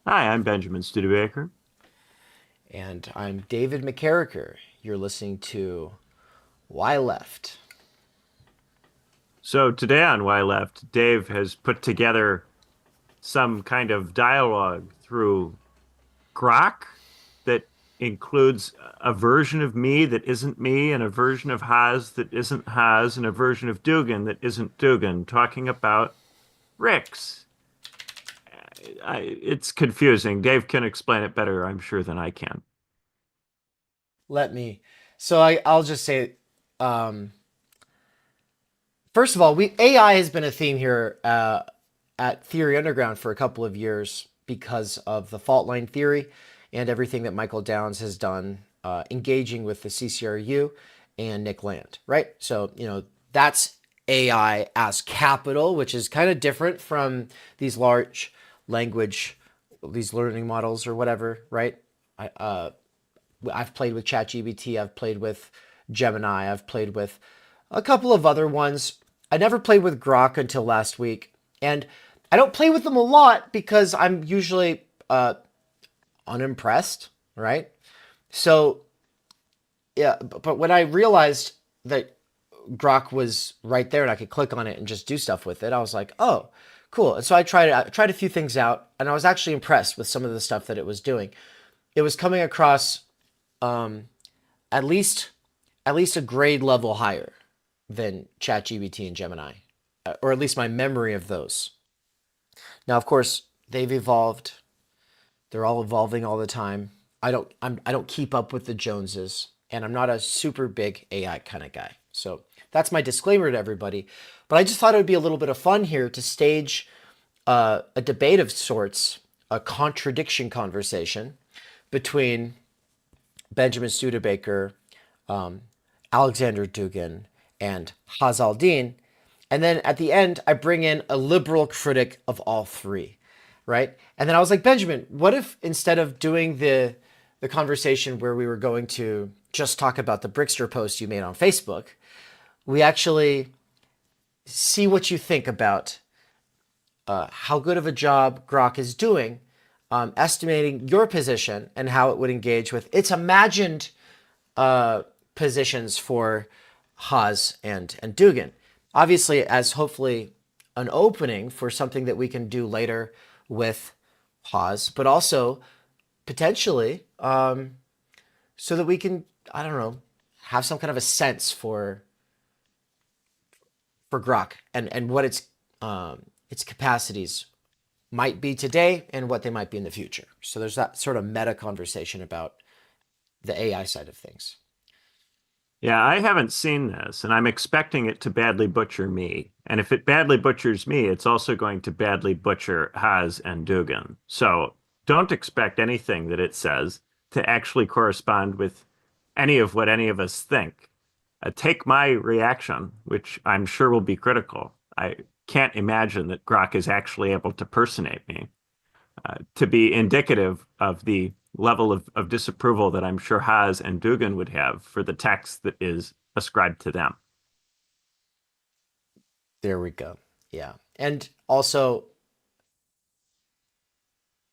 Hi, I'm Benjamin Studebaker. And I'm David McKerracher. You're listening to Why Left? So today on Why Left, Dave has put together some kind of dialogue through Grok that includes a version of me that isn't me, and a version of Haas that isn't Haas, and a version of Dugin that isn't Dugin, talking about BRICS. It's confusing. Dave can explain it better, I'm sure, than I can. Let me. I'll just say, um, first of all, we AI has been a theme here at Theory Underground for a couple of years because of the fault line theory and everything that Michael Downs has done, engaging with the CCRU and Nick Land, right? So, that's AI as capital, which is kind of different from these large language, these learning models or whatever, right? I've played with ChatGPT, I've played with Gemini, I've played with a couple of other ones. I never played with Grok until last week, and I don't play with them a lot because I'm usually unimpressed, right? So yeah, but when I realized that Grok was right there and I could click on it and just do stuff with it, I was like, oh, cool. And so I tried a few things out, and I was actually impressed with some of the stuff that it was doing. It was coming across um, at least at least a grade level higher than ChatGPT and Gemini, or at least my memory of those. Now, of course, they've evolved. They're all evolving all the time. I don't keep up with the Joneses, and I'm not a super big AI kind of guy. So that's my disclaimer to everybody. But I just thought it would be a little bit of fun here to stage a debate of sorts, a contradiction conversation between Benjamin Studebaker, um, Alexander Dugin, and Hazaldin. And then at the end, I bring in a liberal critic of all three, right? And then I was like, Benjamin, what if instead of doing the conversation where we were going to just talk about the Brickster post you made on Facebook, we actually see what you think about how good of a job Grok is doing, estimating your position and how it would engage with its imagined positions for Haas and Dugin. Obviously, as hopefully an opening for something that we can do later with Haas, but also potentially so that we can, I don't know, have some kind of a sense for Grok and what its capacities might be today and what they might be in the future. So there's that sort of meta conversation about the AI side of things. Yeah, I haven't seen this, and I'm expecting it to badly butcher me. And if it badly butchers me, it's also going to badly butcher Haas and Dugan. So don't expect anything that it says to actually correspond with any of what any of us think. Take my reaction, which I'm sure will be critical. I can't imagine that Grok is actually able to personate me, to be indicative of the level of disapproval that I'm sure Haas and Dugan would have for the text that is ascribed to them. There we go. Yeah. And also,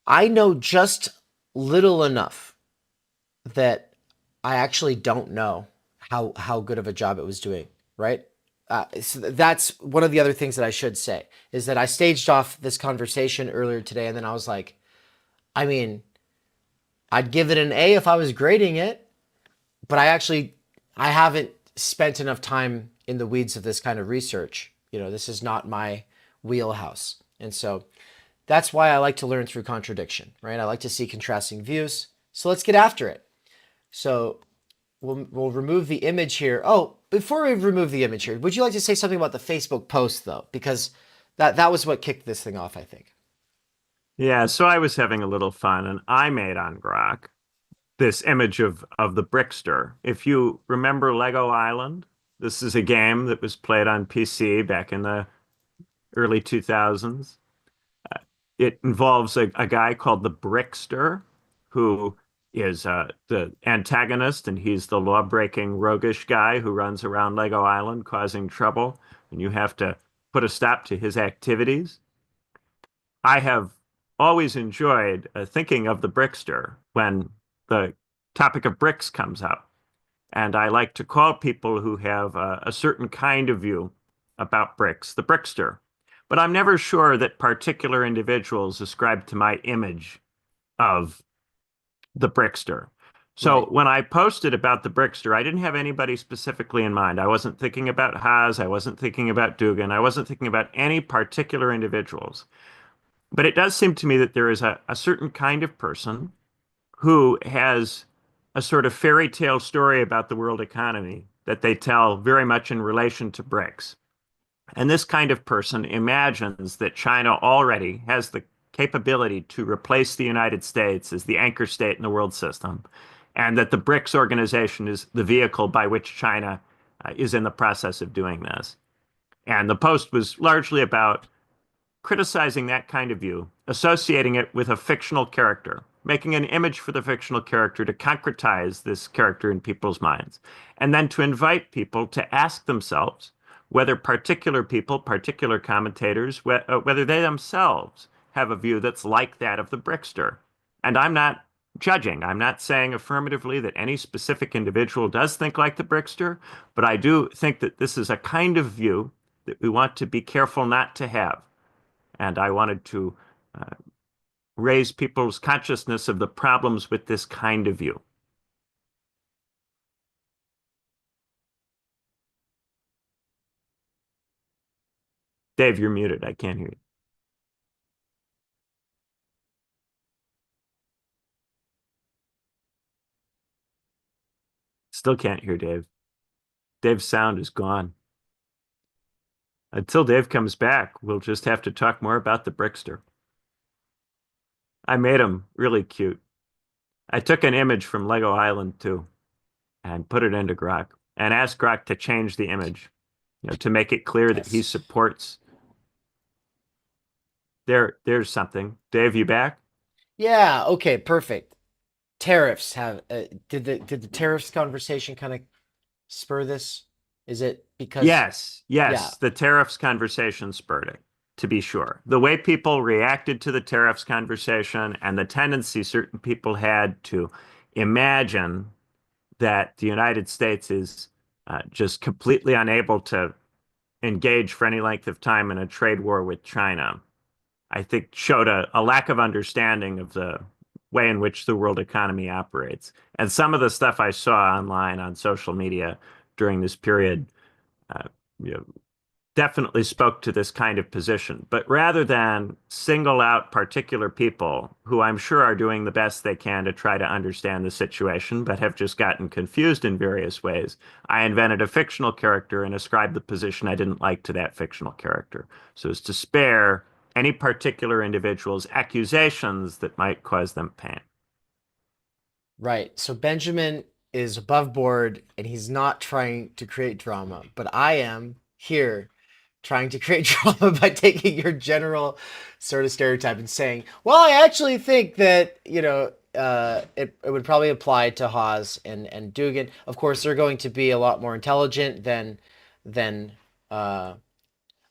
I know just little enough that I actually don't know how good of a job it was doing, right? So that's one of the other things that I should say is that I staged off this conversation earlier today, and then I was like, I mean, I'd give it an A if I was grading it, but I haven't spent enough time in the weeds of this kind of research. This is not my wheelhouse, and so that's why I like to learn through contradiction, right? I like to see contrasting views. So let's get after it. So we'll remove the image here. Oh, before we remove the image here, would you like to say something about the Facebook post though? Because that was what kicked this thing off, I think. Yeah, so I was having a little fun, and I made on Grok this image of the Brickster. If you remember Lego Island, this is a game that was played on PC back in the early 2000s. It involves a guy called the Brickster, who is the antagonist, and he's the law-breaking, roguish guy who runs around Lego Island causing trouble, and you have to put a stop to his activities. I have always enjoyed thinking of the Brickster when the topic of BRICS comes up. And I like to call people who have a certain kind of view about BRICS the Brickster. But I'm never sure that particular individuals ascribe to my image of the Brickster. So Right. when I posted about the Brickster, I didn't have anybody specifically in mind. I wasn't thinking about Haas. I wasn't thinking about Dugin. I wasn't thinking about any particular individuals. But it does seem to me that there is a certain kind of person who has a sort of fairy tale story about the world economy that they tell very much in relation to BRICS. And this kind of person imagines that China already has the capability to replace the United States as the anchor state in the world system, and that the BRICS organization is the vehicle by which China is in the process of doing this. And the post was largely about criticizing that kind of view, associating it with a fictional character, making an image for the fictional character to concretize this character in people's minds, and then to invite people to ask themselves whether particular people, particular commentators, whether they themselves have a view that's like that of the Brickster. And I'm not judging. I'm not saying affirmatively that any specific individual does think like the Brickster, but I do think that this is a kind of view that we want to be careful not to have. And I wanted to uh, raise people's consciousness of the problems with this kind of view. Dave, you're muted. I can't hear you. Still can't hear Dave. Dave's sound is gone. Until Dave comes back, we'll just have to talk more about the Brickster. I made him really cute. I took an image from Lego Island too and put it into Grok and asked Grok to change the image, to make it clear that he Yes. supports. There's something. Dave, you back? Yeah. Okay. Perfect. Tariffs have did the tariffs conversation kind of spur this? Is it because Yes, yeah, yes, the tariffs conversation spurred it, to be sure. The way people reacted to the tariffs conversation and the tendency certain people had to imagine that the United States is just completely unable to engage for any length of time in a trade war with China, I think showed a lack of understanding of the way in which the world economy operates. And some of the stuff I saw online on social media during this period uh, you know, definitely spoke to this kind of position. But rather than single out particular people who I'm sure are doing the best they can to try to understand the situation, but have just gotten confused in various ways, I invented a fictional character and ascribed the position I didn't like to that fictional character, so as to spare any particular individual's accusations that might cause them pain. right. So Benjamin is above board and he's not trying to create drama, but I am here trying to create drama by taking your general sort of stereotype and saying, well, I actually think that, it would probably apply to Haas and Dugin. Of course, they're going to be a lot more intelligent than uh,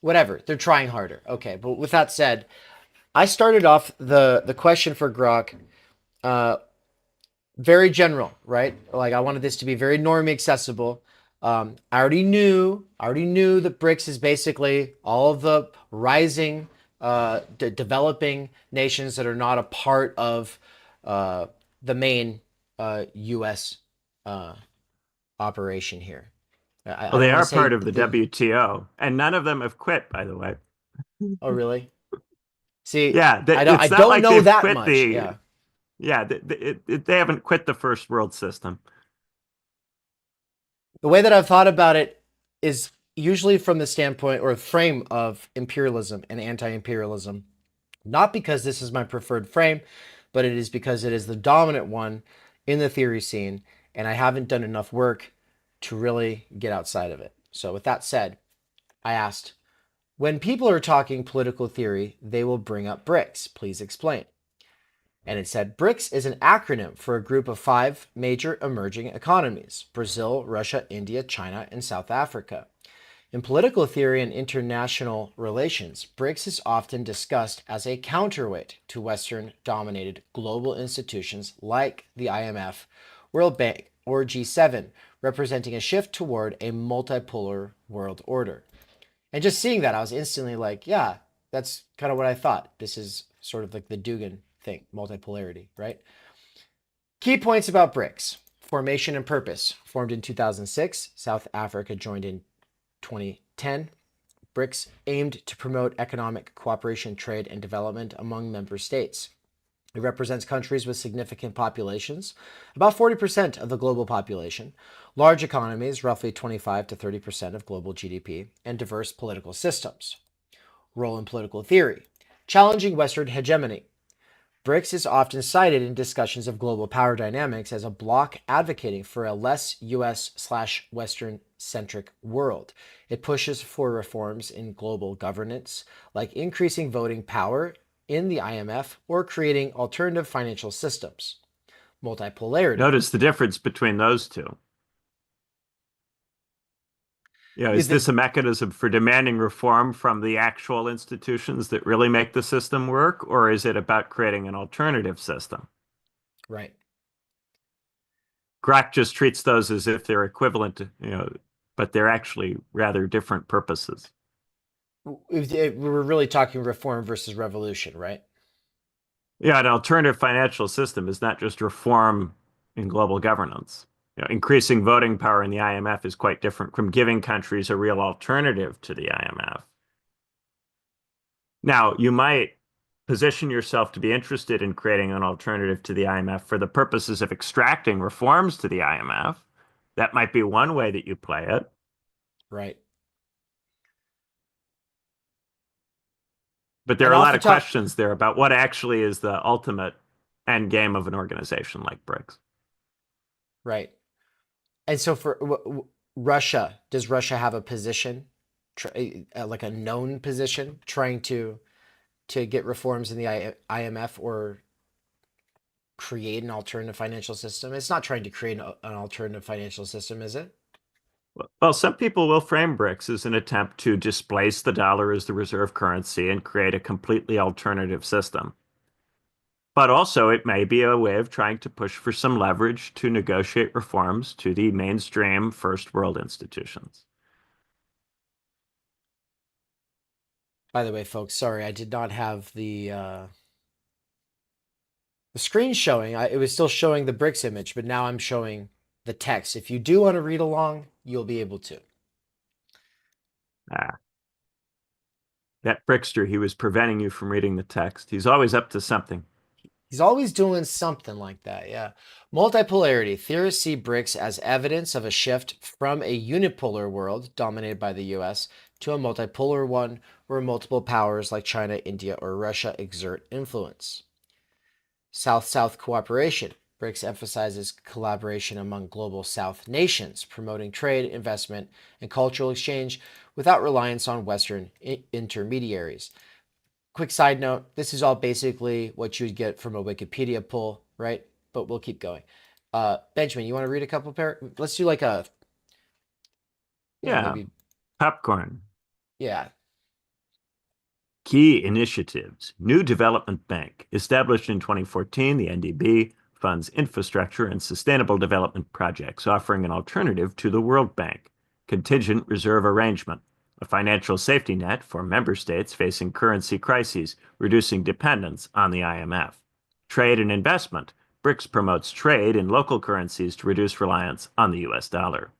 whatever. They're trying harder. Okay, but with that said, I started off the question for Grok uh, very general, right? Like I wanted this to be very normie accessible. I already knew that BRICS is basically all of the rising, developing nations that are not a part of the main U.S. Uh, operation here. I Well, don't they want to are say part of the the. WTO, and none of them have quit, by the way. Oh, really? See, Yeah, I don't. I it's not don't like know they've that quit much. the Yeah. Yeah, they haven't quit the first world system. The way that I've thought about it is usually from the standpoint or frame of imperialism and anti-imperialism. Not because this is my preferred frame, but it is because it is the dominant one in the theory scene, and I haven't done enough work to really get outside of it. So, with that said, I asked, when people are talking political theory, they will bring up BRICS. Please explain. And it said BRICS is an acronym for a group of 5 major emerging economies: Brazil, Russia, India, China, and South Africa. In political theory and international relations, BRICS is often discussed as a counterweight to Western dominated global institutions like the IMF, World Bank, or G7, representing a shift toward a multipolar world order. And just seeing that, I was instantly like, yeah, that's kind of what I thought. This is sort of like the Dugin thing, multipolarity, right? Key points about BRICS. Formation and purpose. Formed in 2006, South Africa joined in 2010. BRICS aimed to promote economic cooperation, trade, and development among member states. It represents countries with significant populations, about 40% of the global population, large economies, roughly 25 to 30% of global GDP, and diverse political systems. Role in political theory. Challenging Western hegemony. BRICS is often cited in discussions of global power dynamics as a bloc advocating for a less US/Western centric world. It pushes for reforms in global governance, like increasing voting power in the IMF or creating alternative financial systems. Multipolarity. Notice the difference between those two. Is The, this a mechanism for demanding reform from the actual institutions that really make the system work, or is it about creating an alternative system? right. Grok just treats those as if they're equivalent, but they're actually rather different purposes. We're really talking reform versus revolution, right? Yeah, an alternative financial system is not just reform in global governance. Increasing voting power in the IMF is quite different from giving countries a real alternative to the IMF. Now, you might position yourself to be interested in creating an alternative to the IMF for the purposes of extracting reforms to the IMF. That might be one way that you play it. Right. But there And are a off lot the of top, questions there about what actually is the ultimate end game of an organization like BRICS. right. And so for Russia, does Russia have a position, like a known position, trying to get reforms in the IMF or create an alternative financial system? It's not trying to create an alternative financial system, is it? Well, some people will frame BRICS as an attempt to displace the dollar as the reserve currency and create a completely alternative system. But also, it may be a way of trying to push for some leverage to negotiate reforms to the mainstream first world institutions. By the way, folks, sorry, I did not have the screen showing. It was still showing the BRICS image, but now I'm showing the text. If you do want to read along, you'll be able to. Ah, that Brickster, he was preventing you from reading the text. He's always up to something. He's always doing something like that, yeah. Multipolarity. Theorists see BRICS as evidence of a shift from a unipolar world dominated by the US to a multipolar one where multiple powers like China, India, or Russia exert influence. South-South cooperation. BRICS emphasizes collaboration among global South nations, promoting trade, investment, and cultural exchange without reliance on Western intermediaries. Quick side note, this is all basically what you would get from a Wikipedia pull, right? But we'll keep going. Benjamin, you want to read a couple let's do like a, Yeah, maybe, popcorn. yeah. Key initiatives. New Development Bank. Established in 2014, the NDB funds infrastructure and sustainable development projects, offering an alternative to the World Bank. Contingent reserve arrangement. A financial safety net for member states facing currency crises, reducing dependence on the IMF. Trade and investment. BRICS promotes trade in local currencies to reduce reliance on the US dollar.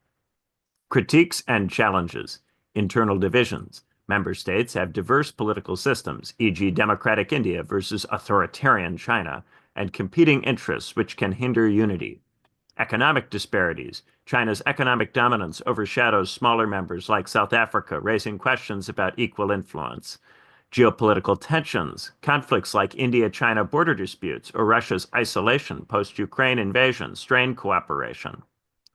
Critiques and challenges. Internal divisions. Member states have diverse political systems, e.g., democratic India versus authoritarian China, and competing interests which can hinder unity. Economic disparities. China's economic dominance overshadows smaller members like South Africa, raising questions about equal influence. Geopolitical tensions. Conflicts like India-China border disputes or Russia's isolation post-Ukraine invasion strain cooperation.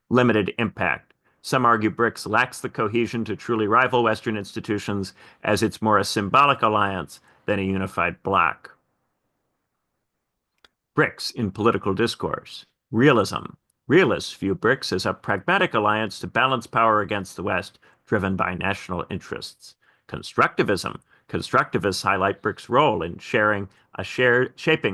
Limited impact. Some argue BRICS lacks the cohesion to truly rival Western institutions, as it's more a symbolic alliance than a unified bloc. BRICS in political discourse. Realism. Realists view BRICS as a pragmatic alliance to balance power against the West, driven by national interests. Constructivism. Constructivists highlight BRICS' role in shaping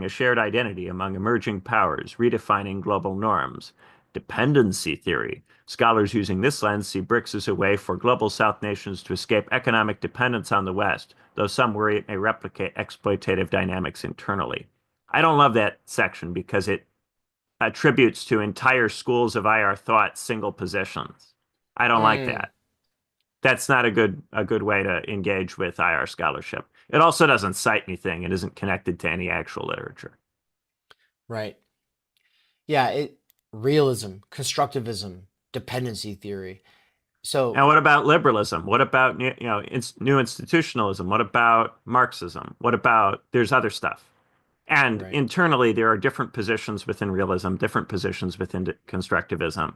a shared identity among emerging powers, redefining global norms. Dependency theory. Scholars using this lens see BRICS as a way for global South nations to escape economic dependence on the West, though some worry it may replicate exploitative dynamics internally. I don't love that section because it attributes to entire schools of IR thought single positions. I don't like Mm, that. That's not a good way to engage with IR scholarship. It also doesn't cite anything. It isn't connected to any actual literature. right. Yeah, realism, constructivism, dependency theory. So, And what about liberalism? What about new institutionalism? What about Marxism? What about there's other stuff. And right. internally, there are different positions within realism, different positions within constructivism.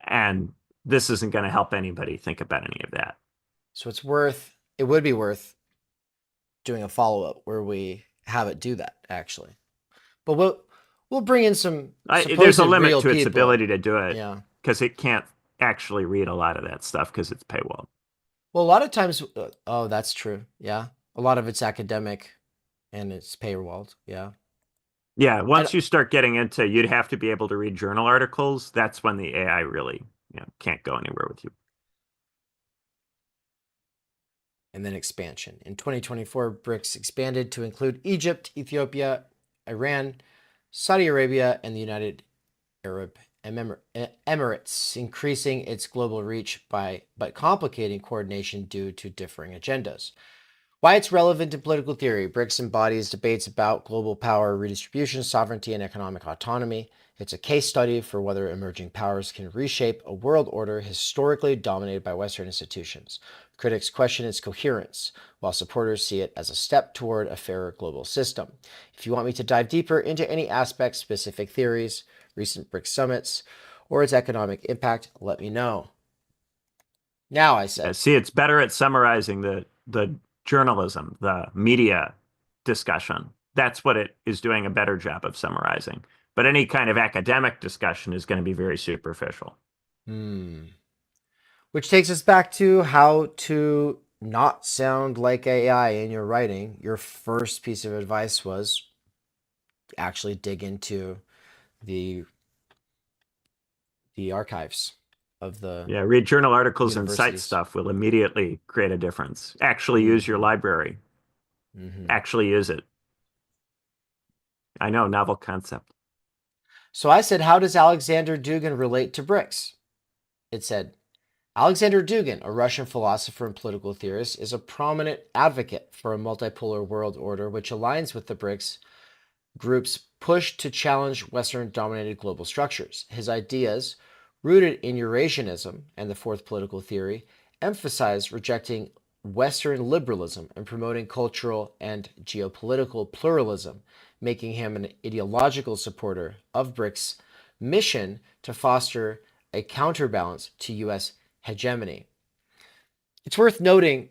And this isn't going to help anybody think about any of that. So it would be worth doing a follow-up where we have it do that actually. But we'll bring in some There's supposed a limit real to its people. ability to do it Yeah. because it can't actually read a lot of that stuff because it's paywall. Well, a lot of times, oh, that's true. Yeah. A lot of it's academic and it's paywalled. Yeah. Yeah, And once you start getting into you'd have to be able to read journal articles, that's when the AI really, can't go anywhere with you. and then expansion. In 2024, BRICS expanded to include Egypt, Ethiopia, Iran, Saudi Arabia, and the United Arab Emirates, increasing its global reach but complicating coordination due to differing agendas. Why it's relevant in political theory. BRICS embodies debates about global power redistribution, sovereignty, and economic autonomy. It's a case study for whether emerging powers can reshape a world order historically dominated by Western institutions. Critics question its coherence, while supporters see it as a step toward a fairer global system. If you want me to dive deeper into any aspect, specific theories, recent BRICS summits, or its economic impact, let me know. Now, I said, See, it's better at summarizing the journalism, the media discussion. That's what it is doing a better job of summarizing. But any kind of academic discussion is going to be very superficial. hmm. Which takes us back to how to not sound like AI in your writing. Your first piece of advice was actually dig into the archives of the Yeah, read journal articles and cite universities. stuff will immediately create a difference. Actually use your Mm-hmm. library. Mm-hmm. Actually use it. I know, novel concept. So I said, how does Alexander Dugin relate to BRICS? It said, Alexander Dugin, a Russian philosopher and political theorist, is a prominent advocate for a multipolar world order which aligns with the BRICS groups push to challenge Western dominated global structures. His ideas, rooted in Eurasianism and the fourth political theory, emphasize rejecting Western liberalism and promoting cultural and geopolitical pluralism, making him an ideological supporter of BRICS' mission to foster a counterbalance to U.S. hegemony. It's worth noting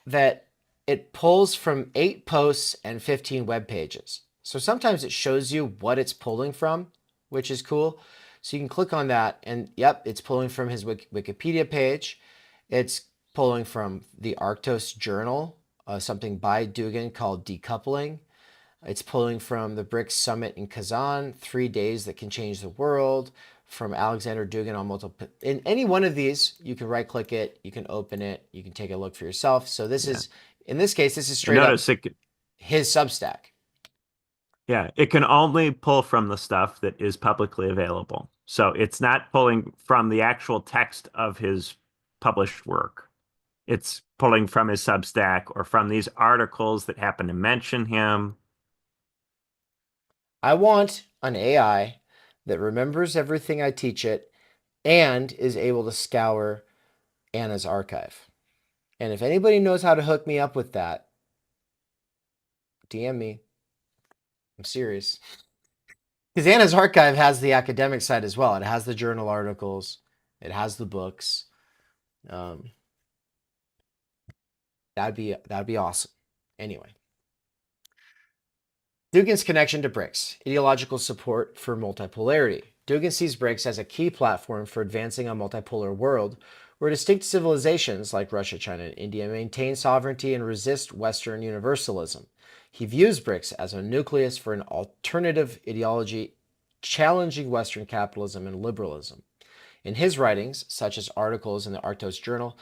that it pulls from 8 posts and 15 web pages. So sometimes it shows you what it's pulling from, which is cool. So you can click on that and yep, it's pulling from his Wikipedia page. It's pulling from the Arctos Journal, something by Dugin called Decoupling. It's pulling from the BRICS Summit in Kazan, 3 Days That Can Change the World, from Alexander Dugin on multiple. In any one of these, you can right click it, you can open it, you can take a look for yourself. So this Yeah. is, in this case, this is And straight up notice it, his Substack. yeah, it can only pull from the stuff that is publicly available. So it's not pulling from the actual text of his published work. It's pulling from his Substack or from these articles that happen to mention him. I want an AI that remembers everything I teach it and is able to scour Anna's archive. And if anybody knows how to hook me up with that, DM me. I'm serious. Because Anna's archive has the academic side as well. It has the journal articles, it has the books. Um, that'd be awesome. Anyway, Dugin's connection to BRICS, ideological support for multipolarity. Dugin sees BRICS as a key platform for advancing a multipolar world where distinct civilizations like Russia, China, and India maintain sovereignty and resist Western universalism. He views BRICS as a nucleus for an alternative ideology challenging Western capitalism and liberalism. In his writings, such as articles in the Arctos Journal,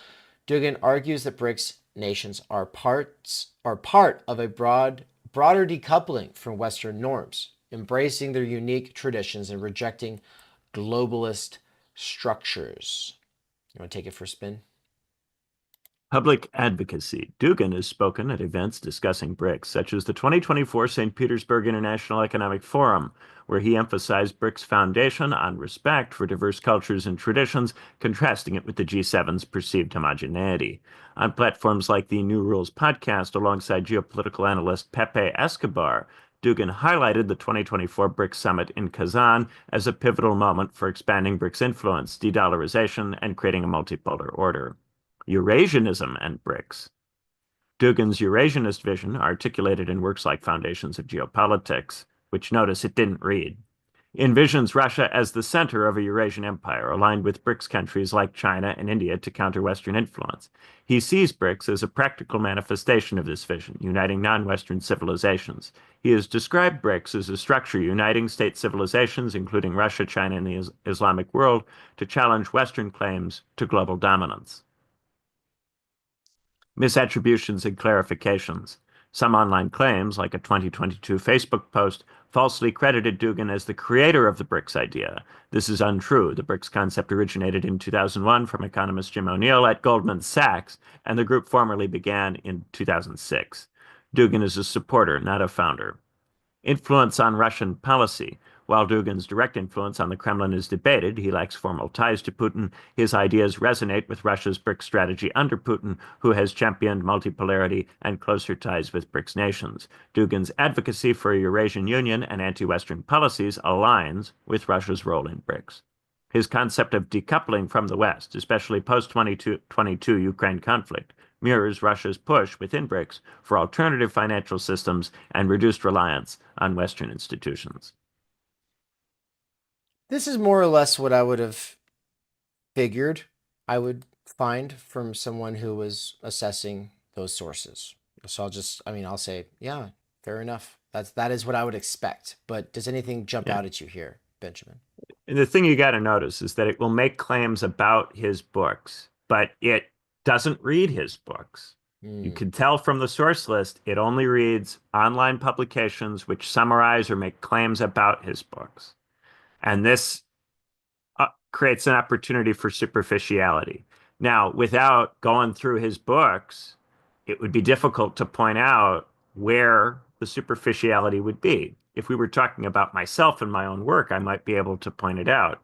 Dugin argues that BRICS nations are part of a broader decoupling from Western norms, embracing their unique traditions and rejecting globalist structures. You want to take it for a spin? Public advocacy. Dugin has spoken at events discussing BRICS, such as the 2024 St. Petersburg International Economic Forum, where he emphasized BRICS' foundation on respect for diverse cultures and traditions, contrasting it with the G7's perceived homogeneity. On platforms like the New Rules podcast, alongside geopolitical analyst Pepe Escobar, Dugin highlighted the 2024 BRICS summit in Kazan as a pivotal moment for expanding BRICS influence, de-dollarization, and creating a multipolar order. Eurasianism and BRICS. Dugin's Eurasianist vision, articulated in works like Foundations of Geopolitics, which notice it didn't read, envisions Russia as the center of a Eurasian empire aligned with BRICS countries like China and India to counter Western influence. He sees BRICS as a practical manifestation of this vision, uniting non-Western civilizations. He has described BRICS as a structure uniting state civilizations, including Russia, China, and the Islamic world, to challenge Western claims to global dominance. Misattributions and clarifications. Some online claims, like a 2022 Facebook post, falsely credited Dugin as the creator of the BRICS idea. This is untrue. The BRICS concept originated in 2001 from economist Jim O'Neill at Goldman Sachs, and the group formally began in 2006. Dugin is a supporter, not a founder. Influence on Russian policy. While Dugin's direct influence on the Kremlin is debated, he lacks formal ties to Putin. His ideas resonate with Russia's BRICS strategy under Putin, who has championed multipolarity and closer ties with BRICS nations. Dugin's advocacy for a Eurasian Union and anti-Western policies aligns with Russia's role in BRICS. His concept of decoupling from the West, especially post-2022 Ukraine conflict, mirrors Russia's push within BRICS for alternative financial systems and reduced reliance on Western institutions. This is more or less what I would have figured I would find from someone who was assessing those sources. So I'll say, yeah, fair enough. That is what I would expect. But does anything jump out at you here, Benjamin? And the thing you got to notice is that it will make claims about his books, but it doesn't read his books. You can tell from the source list, it only reads online publications which summarize or make claims about his books. And this creates an opportunity for superficiality. Now, without going through his books, it would be difficult to point out where the superficiality would be. If we were talking about myself and my own work, I might be able to point it out.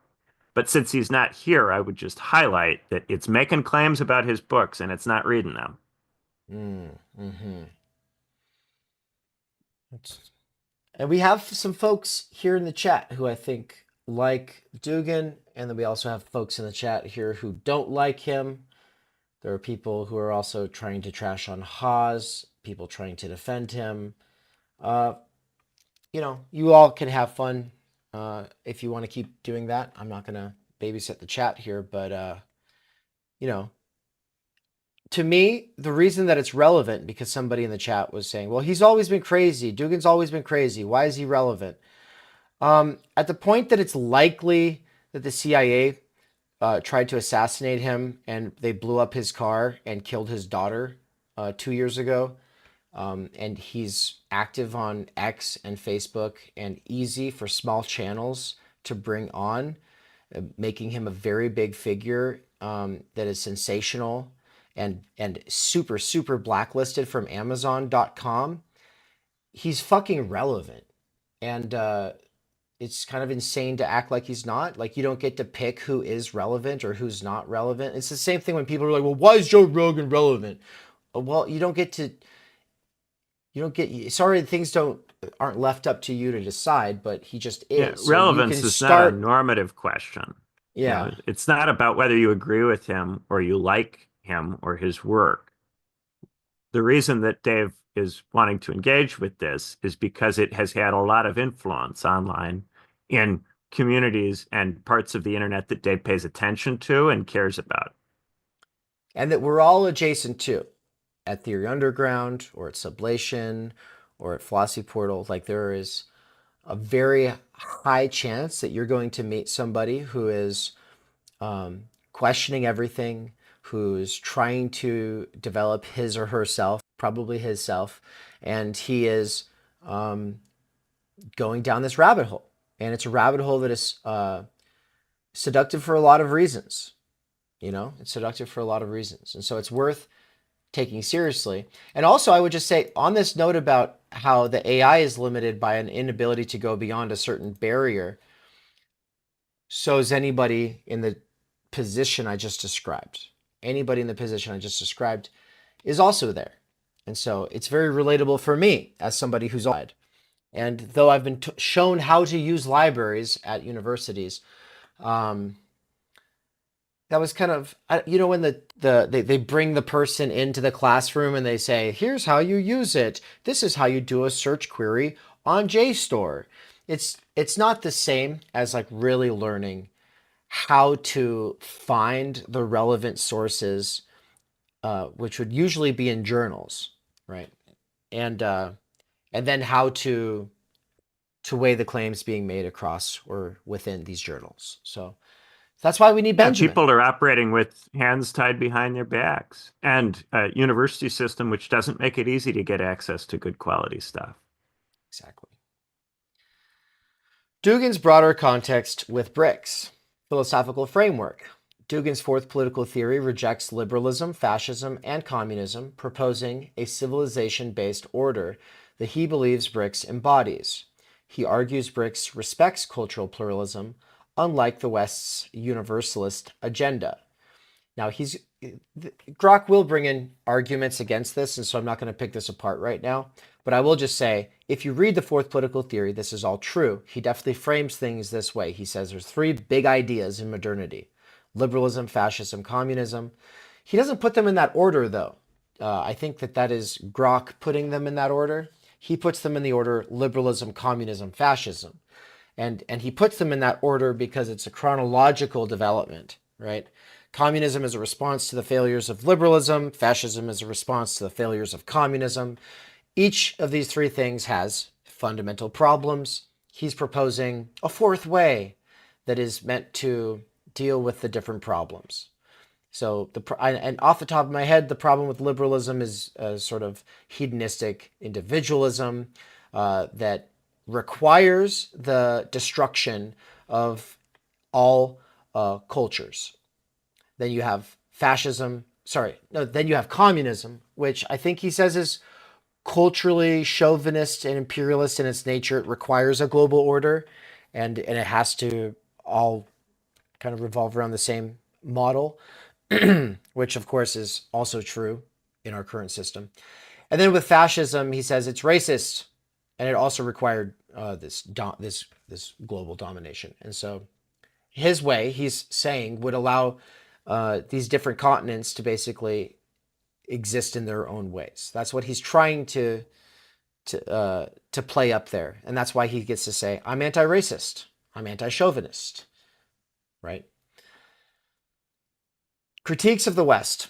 But since he's not here, I would just highlight that it's making claims about his books and it's not reading them. Mm-hmm. And we have some folks here in the chat who I think like Dugin, and then we also have folks in the chat here who don't like him. There are people who are also trying to trash on Haas, people trying to defend him. You all can have fun if you want to keep doing that. I'm not going to babysit the chat here, but, to me, the reason that it's relevant, because somebody in the chat was saying, well, he's always been crazy. Dugin's always been crazy. Why is he relevant? At the point that it's likely that the CIA tried to assassinate him and they blew up his car and killed his daughter 2 years ago, and he's active on X and Facebook and easy for small channels to bring on, making him a very big figure that is sensational and super, super blacklisted from Amazon.com. He's fucking relevant. And it's kind of insane to act like he's not. Like, you don't get to pick who is relevant or who's not relevant. It's the same thing when people are like, well, why is Joe Rogan relevant? Well, sorry, things aren't left up to you to decide, but he just is. Yeah, relevance is not a normative question. Yeah. It's not about whether you agree with him or you like him or his work. The reason that Dave is wanting to engage with this is because it has had a lot of influence online in communities and parts of the internet that Dave pays attention to and cares about. and that we're all adjacent to at Theory Underground or at Sublation or at Philosophy Portal. Like there is a very high chance that you're going to meet somebody who is questioning everything, who's trying to develop his or herself, probably his self, and he is going down this rabbit hole. And it's a rabbit hole that is seductive for a lot of reasons. You know, it's seductive for a lot of reasons. And so it's worth taking seriously. And also, I would just say on this note about how the AI is limited by an inability to go beyond a certain barrier, so is anybody in the position I just described. Anybody in the position I just described is also there. And so it's very relatable for me as somebody who's outside. And though I've been shown how to use libraries at universities, that was kind of, you know, when they bring the person into the classroom and they say, here's how you use it. This is how you do a search query on JSTOR. It's not the same as like really learning how to find the relevant sources, which would usually be in journals, right? And then how to weigh the claims being made across or within these journals. So that's why we need Yeah, Benjamin. people are operating with hands tied behind their backs, and a university system which doesn't make it easy to get access to good quality stuff. Exactly. Dugin's broader context with BRICS. Philosophical framework. Dugin's fourth political theory rejects liberalism, fascism, and communism, proposing a civilization-based order that he believes BRICS embodies. He argues BRICS respects cultural pluralism, unlike the West's universalist agenda. Now, Grok will bring in arguments against this, and so I'm not going to pick this apart right now. But I will just say, if you read the fourth political theory, this is all true. He definitely frames things this way. He says there's three big ideas in modernity: liberalism, fascism, communism. He doesn't put them in that order, though. I think that is Grok putting them in that order. He puts them in the order liberalism, communism, fascism. And he puts them in that order because it's a chronological development, right? Communism is a response to the failures of liberalism. Fascism is a response to the failures of communism. Each of these three things has fundamental problems. He's proposing a fourth way that is meant to deal with the different problems. So, and off the top of my head, the problem with liberalism is sort of hedonistic individualism that requires the destruction of all cultures. Then you have fascism. Sorry, no. Then you have communism, which I think he says is culturally chauvinist and imperialist in its nature. It requires a global order, and it has to all kind of revolve around the same model, which of course is also true in our current system. And then with fascism, he says it's racist, and it also required this global domination. And so his way, he's saying, would allow these different continents to basically exist in their own ways. That's what he's trying to play up there, and that's why he gets to say, "I'm anti-racist, I'm anti-chauvinist," right? Critiques of the West.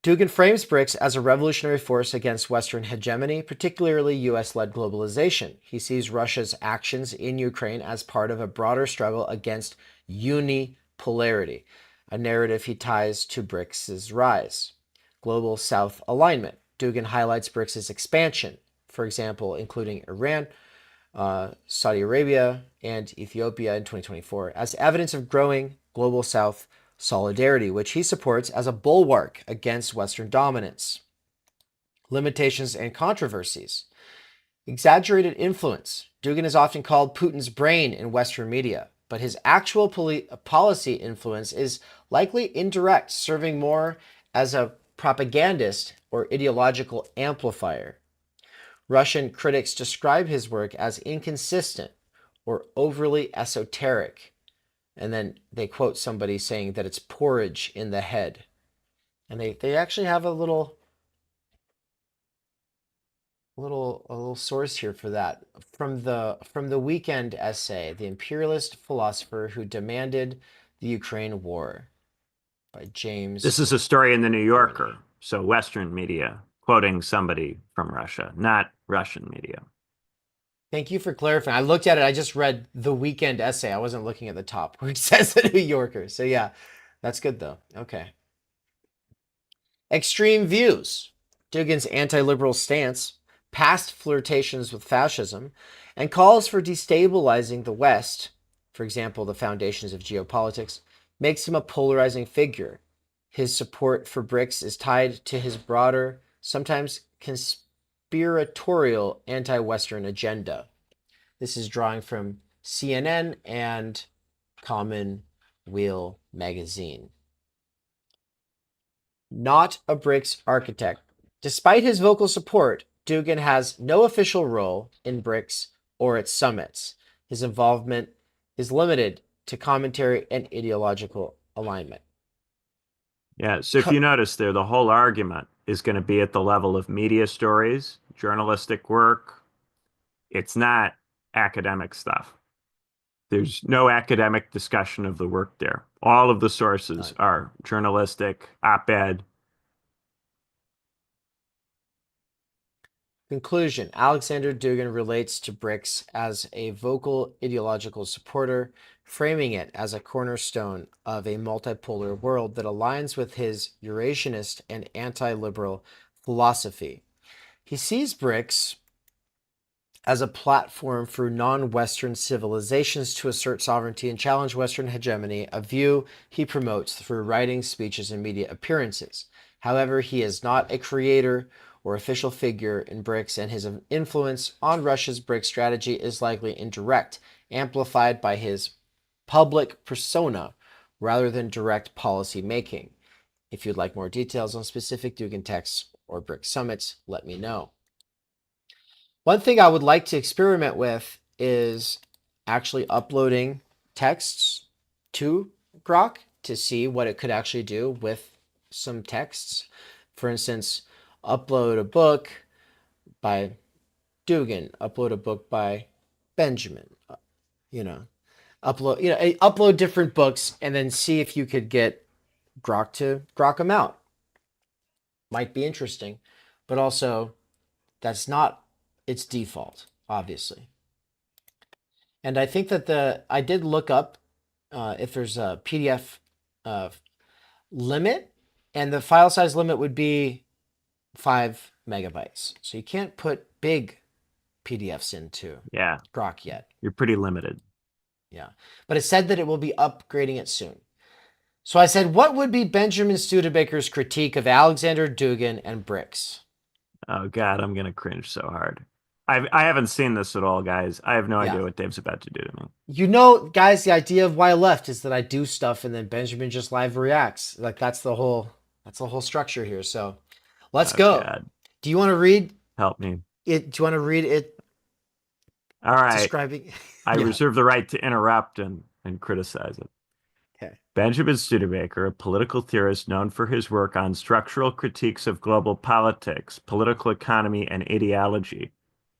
Dugin frames BRICS as a revolutionary force against Western hegemony, particularly US-led globalization. He sees Russia's actions in Ukraine as part of a broader struggle against unipolarity, a narrative he ties to BRICS' rise. Global South alignment. Dugin highlights BRICS' expansion, for example, including Iran, Saudi Arabia, and Ethiopia in 2024, as evidence of growing Global South solidarity, which he supports as a bulwark against Western dominance. Limitations and controversies. Exaggerated influence. Dugin is often called Putin's brain in Western media, but his actual policy influence is likely indirect, serving more as a propagandist or ideological amplifier. Russian critics describe his work as inconsistent or overly esoteric. And then they quote somebody saying that it's porridge in the head. And they actually have a little source here for that from the Weekend essay, The Imperialist Philosopher Who Demanded the Ukraine War. by James This is a story in the New Gurney. Yorker, so Western media, quoting somebody from Russia, not Russian media. Thank you for clarifying. I looked at it. I just read the weekend essay. I wasn't looking at the top where it says the New Yorker. So yeah, that's good though. Okay. Extreme views. Dugin's anti-liberal stance, past flirtations with fascism, and calls for destabilizing the West, for example, the foundations of geopolitics, makes him a polarizing figure. His support for BRICS is tied to his broader, sometimes conspiratorial anti-Western agenda. This is drawing from CNN and Commonweal magazine. Not a BRICS architect. Despite his vocal support, Dugin has no official role in BRICS or its summits. His involvement is limited to commentary and ideological alignment. Yeah, so if you notice there, the whole argument is going to be at the level of media stories, journalistic work. It's not academic stuff. There's no academic discussion of the work there. All of the sources are journalistic, op-ed. Conclusion. Alexander Dugin relates to BRICS as a vocal ideological supporter, framing it as a cornerstone of a multipolar world that aligns with his Eurasianist and anti-liberal philosophy. He sees BRICS as a platform for non-Western civilizations to assert sovereignty and challenge Western hegemony, a view he promotes through writings, speeches, and media appearances. However, he is not a creator or official figure in BRICS, and his influence on Russia's BRICS strategy is likely indirect, amplified by his public persona rather than direct policy making. If you'd like more details on specific Dugin texts or BRICS summits, let me know. One thing I would like to experiment with is actually uploading texts to Grok to see what it could actually do with some texts. For instance, upload a book by Dugin, upload a book by Benjamin, you know, upload different books and then see if you could get Grok to Grok them out. Might be interesting, but also that's not its default, obviously. And I think that I did look up if there's a PDF uh, limit, and the file size limit would be 5 megabytes. So you can't put big PDFs into Yeah, Grok yet. you're pretty limited. Yeah. But it said that it will be upgrading it soon. So I said, what would be Benjamin Studebaker's critique of Alexander Dugin and BRICS? Oh God, I'm gonna cringe so hard. I haven't seen this at all, guys. I have no Yeah. idea what Dave's about to do to me. You know, guys, the idea of why I left is that I do stuff and then Benjamin just live reacts. Like that's the whole structure here. So let's Oh go. God, Do you want to read help me. it? Do you want to read it All right, describing? I Yeah. reserve the right to interrupt and criticize it. Okay. Benjamin Studebaker, a political theorist known for his work on structural critiques of global politics, political economy, and ideology,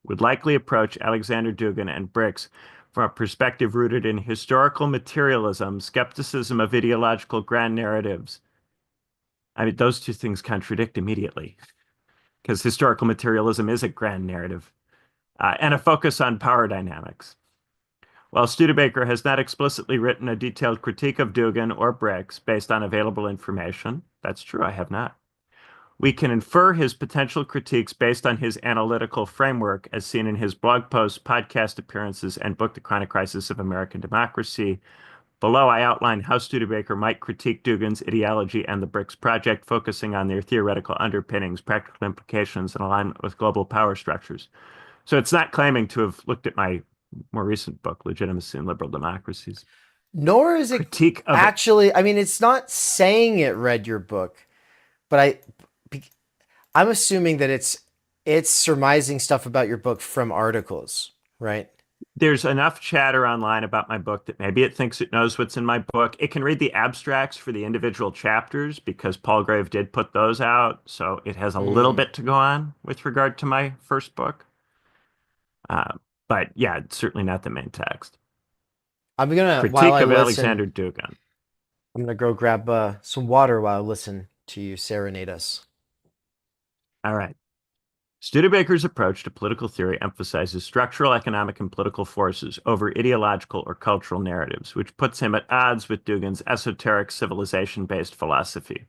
would likely approach Alexander Dugin and BRICS from a perspective rooted in historical materialism, skepticism of ideological grand narratives. I mean, those two things contradict immediately because historical materialism is a grand narrative, and a focus on power dynamics. While Studebaker has not explicitly written a detailed critique of Dugin or BRICS based on available information, that's true, I have not. We can infer his potential critiques based on his analytical framework, as seen in his blog posts, podcast appearances, and book, The Chronic Crisis of American Democracy. Below, I outline how Studebaker might critique Dugin's ideology and the BRICS project, focusing on their theoretical underpinnings, practical implications, and alignment with global power structures. So it's not claiming to have looked at my more recent book, Legitimacy and Liberal Democracies. Nor is it Critique of it. actually. I mean, it's not saying it read your book, but I'm assuming that it's surmising stuff about your book from articles, right? There's enough chatter online about my book that maybe it thinks it knows what's in my book. It can read the abstracts for the individual chapters because Palgrave did put those out. So it has a little Mm. bit to go on with regard to my first book. Uh, but yeah, it's certainly not the main text. While Critique I of listen, Alexander Dugin. I'm gonna go grab some water while I listen to you serenade us. All right. Studebaker's approach to political theory emphasizes structural economic and political forces over ideological or cultural narratives, which puts him at odds with Dugin's esoteric civilization-based philosophy.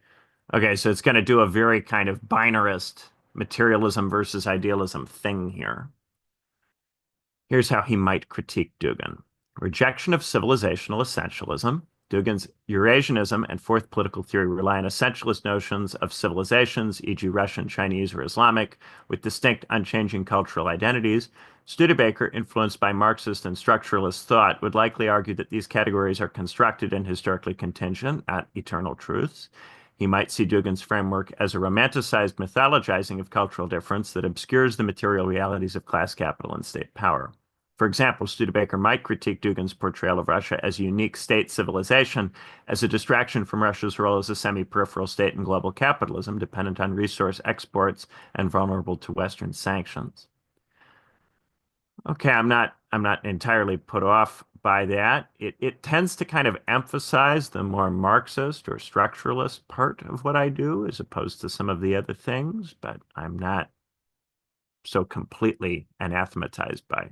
Okay, so it's going to do a very kind of binarist materialism versus idealism thing here. Here's how he might critique Dugin. Rejection of civilizational essentialism. Dugin's Eurasianism and fourth political theory rely on essentialist notions of civilizations, e.g., Russian, Chinese, or Islamic, with distinct, unchanging cultural identities. Studebaker, influenced by Marxist and structuralist thought, would likely argue that these categories are constructed and historically contingent, not eternal truths. He might see Dugin's framework as a romanticized mythologizing of cultural difference that obscures the material realities of class capital and state power. For example, Studebaker might critique Dugin's portrayal of Russia as a unique state civilization as a distraction from Russia's role as a semi-peripheral state in global capitalism, dependent on resource exports and vulnerable to Western sanctions. Okay, I'm not entirely put off by that. It tends to kind of emphasize the more Marxist or structuralist part of what I do as opposed to some of the other things, but I'm not so completely anathematized by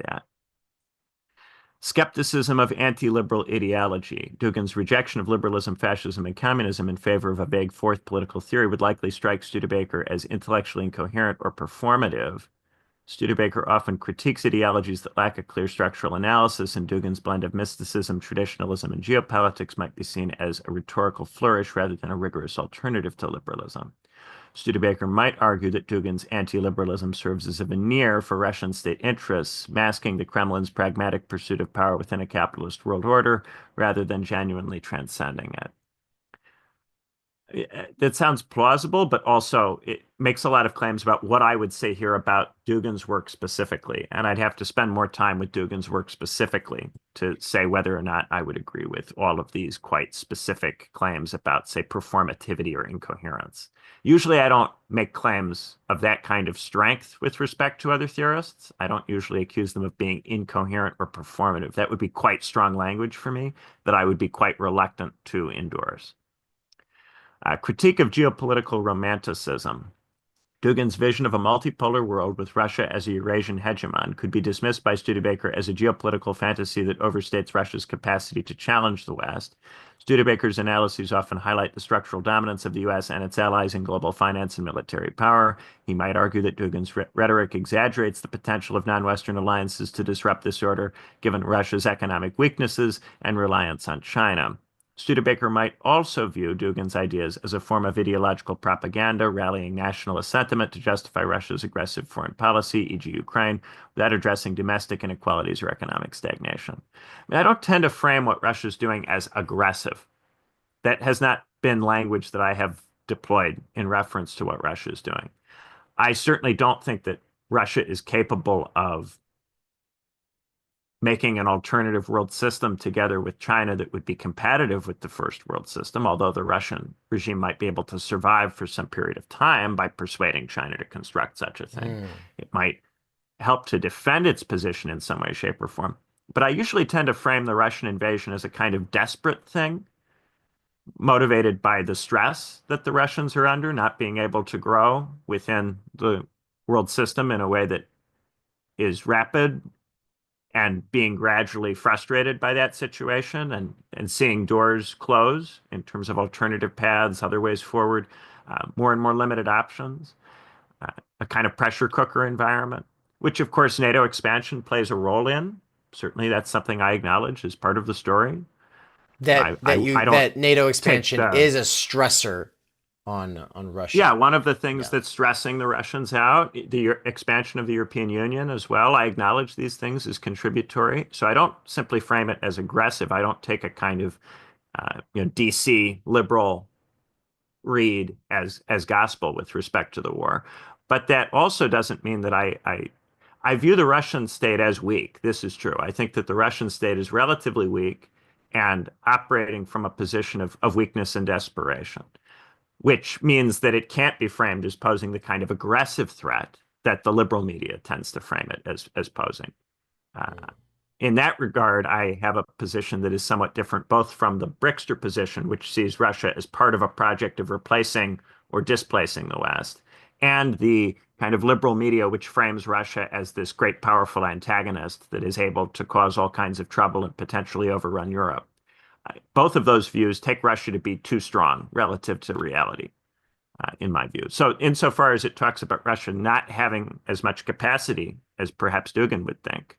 that. Skepticism of anti-liberal ideology. Dugin's rejection of liberalism, fascism, and communism in favor of a vague fourth political theory would likely strike Studebaker as intellectually incoherent or performative. Studebaker often critiques ideologies that lack a clear structural analysis, and Dugin's blend of mysticism, traditionalism, and geopolitics might be seen as a rhetorical flourish rather than a rigorous alternative to liberalism. Studebaker might argue that Dugin's anti-liberalism serves as a veneer for Russian state interests, masking the Kremlin's pragmatic pursuit of power within a capitalist world order rather than genuinely transcending it. That sounds plausible, but also it makes a lot of claims about what I would say here about Dugin's work specifically. And I'd have to spend more time with Dugin's work specifically to say whether or not I would agree with all of these quite specific claims about, say, performativity or incoherence. Usually, I don't make claims of that kind of strength with respect to other theorists. I don't usually accuse them of being incoherent or performative. That would be quite strong language for me that I would be quite reluctant to endorse. Critique of geopolitical romanticism. Dugin's vision of a multipolar world with Russia as a Eurasian hegemon could be dismissed by Studebaker as a geopolitical fantasy that overstates Russia's capacity to challenge the West. Studebaker's analyses often highlight the structural dominance of the U.S. and its allies in global finance and military power. He might argue that Dugin's rhetoric exaggerates the potential of non-Western alliances to disrupt this order, given Russia's economic weaknesses and reliance on China. Studebaker might also view Dugin's ideas as a form of ideological propaganda, rallying nationalist sentiment to justify Russia's aggressive foreign policy, e.g., Ukraine, without addressing domestic inequalities or economic stagnation. I don't tend to frame what Russia's doing as aggressive. That has not been language that I have deployed in reference to what Russia is doing. I certainly don't think that Russia is capable of making an alternative world system together with China that would be competitive with the first world system, although the Russian regime might be able to survive for some period of time by persuading China to construct such a thing. It might help to defend its position in some way, shape, or form. But I usually tend to frame the Russian invasion as a kind of desperate thing, motivated by the stress that the Russians are under, not being able to grow within the world system in a way that is rapid and being gradually frustrated by that situation and seeing doors close in terms of alternative paths, other ways forward, more and more limited options, a kind of pressure cooker environment, which of course NATO expansion plays a role in. Certainly, that's something I acknowledge as part of the story. I don't That NATO take expansion the is a stressor on Yeah, Russia. one of the things Yeah. that's stressing the Russians out, the expansion of the European Union as well. I acknowledge these things as contributory. So I don't simply frame it as aggressive. I don't take a kind of DC liberal read as gospel with respect to the war. But that also doesn't mean that I view the Russian state as weak. This is true. I think that the Russian state is relatively weak and operating from a position of weakness and desperation, which means that it can't be framed as posing the kind of aggressive threat that the liberal media tends to frame it as posing. Uh, in that regard, I have a position that is somewhat different, both from the Brickster position, which sees Russia as part of a project of replacing or displacing the West, and the kind of liberal media, which frames Russia as this great, powerful antagonist that is able to cause all kinds of trouble and potentially overrun Europe. Both of those views take Russia to be too strong relative to reality, in my view. So, insofar as it talks about Russia not having as much capacity as perhaps Dugin would think,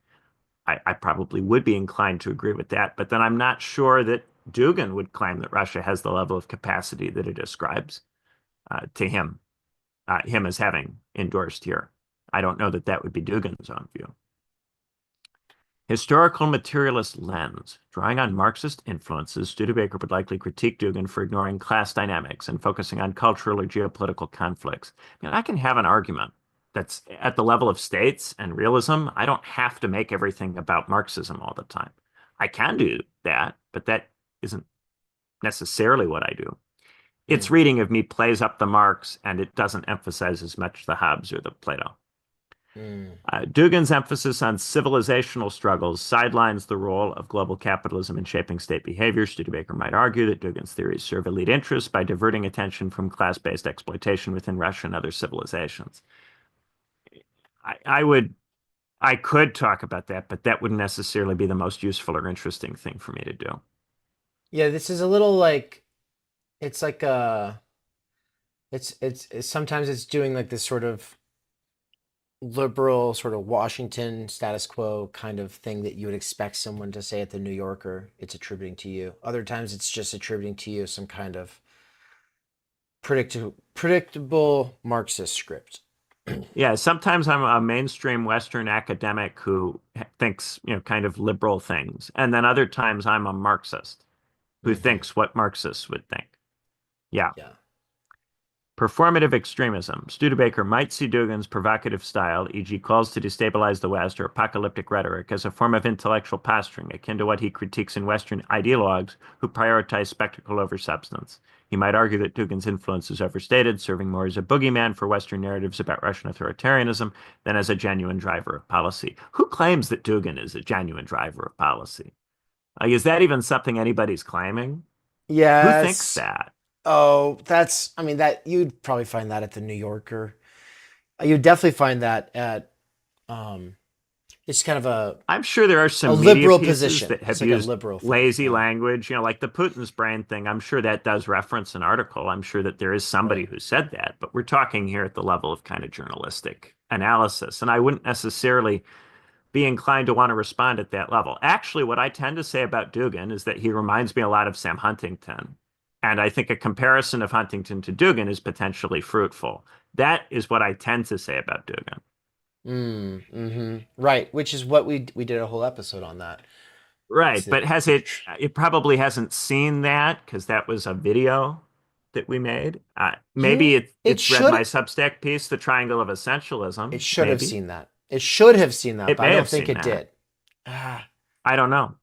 I probably would be inclined to agree with that. But then I'm not sure that Dugin would claim that Russia has the level of capacity that it ascribes to him as having endorsed here. I don't know that that would be Dugin's own view. Historical materialist lens. Drawing on Marxist influences, Studebaker would likely critique Dugin for ignoring class dynamics and focusing on cultural or geopolitical conflicts. I mean, I can have an argument that's at the level of states and realism. I don't have to make everything about Marxism all the time. I can do that, but that isn't necessarily what I do. Its Mm. reading of me plays up the Marx, and it doesn't emphasize as much the Hobbes or the Plato. Mm. Dugin's emphasis on civilizational struggles sidelines the role of global capitalism in shaping state behavior. Studebaker might argue that Dugin's theories serve elite interests by diverting attention from class-based exploitation within Russia and other civilizations. I would, I could talk about that, but that wouldn't necessarily be the most useful or interesting thing for me to do. Yeah, this is a little like it's like it's sometimes it's doing like this sort of liberal sort of Washington status quo kind of thing that you would expect someone to say at the New Yorker. It's attributing to you. Other times it's just attributing to you some kind of predictable Marxist script. Yeah, sometimes I'm a mainstream Western academic who thinks, kind of liberal things. And then other times I'm a Marxist who Hmm. thinks what Marxists would think. Yeah. Yeah. Performative extremism. Studebaker might see Dugin's provocative style, e.g., calls to destabilize the West or apocalyptic rhetoric, as a form of intellectual posturing, akin to what he critiques in Western ideologues who prioritize spectacle over substance. He might argue that Dugin's influence is overstated, serving more as a boogeyman for Western narratives about Russian authoritarianism than as a genuine driver of policy. Who claims that Dugin is a genuine driver of policy? Is that even something anybody's claiming? Who thinks Yes. that? Oh, that's, I mean, that you'd probably find that at the New Yorker. You'd definitely find that at, um, it's kind of I'm sure there are a some media liberal pieces position. that It's have like a used liberal thing. lazy Yeah. language, like the Putin's brain thing. I'm sure that does reference an article. I'm sure that there is somebody Right. who said that, but we're talking here at the level of kind of journalistic analysis. And I wouldn't necessarily be inclined to want to respond at that level. Actually, what I tend to say about Dugin is that he reminds me a lot of Sam Huntington. And I think a comparison of Huntington to Dugin is potentially fruitful. That is what I tend to say about Dugin. Right. Which is what we did a whole episode on that. It's Right, the, but it probably hasn't seen that because that was a video that we made. Maybe it it's read my should Substack piece, The Triangle of it Essentialism, should have maybe. seen that. It should have seen that, It but I may don't have think seen it that. did. Ah, I don't know.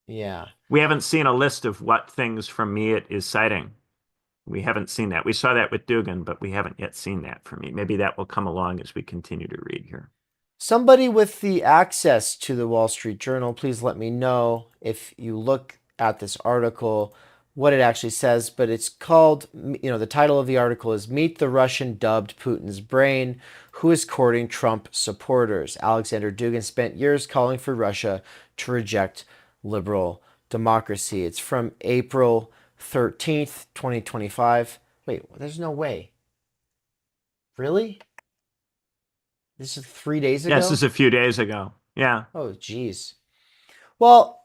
yeah. We haven't seen a list of what things from me it is citing. We haven't seen that. We saw that with Dugin, but we haven't yet seen that for me. Maybe that will come along as we continue to read here. Somebody with the access to the Wall Street Journal, please let me know if you look at this article, what it actually says. But it's called, the title of the article is Meet the Russian Dubbed Putin's Brain, Who is Courting Trump Supporters. Alexander Dugin spent years calling for Russia to reject liberal democracy. It's from April 13th, 2025. Wait, there's no way. Really? This is 3 days Yes, ago? this is a few days ago. Yeah. Oh, geez. Well,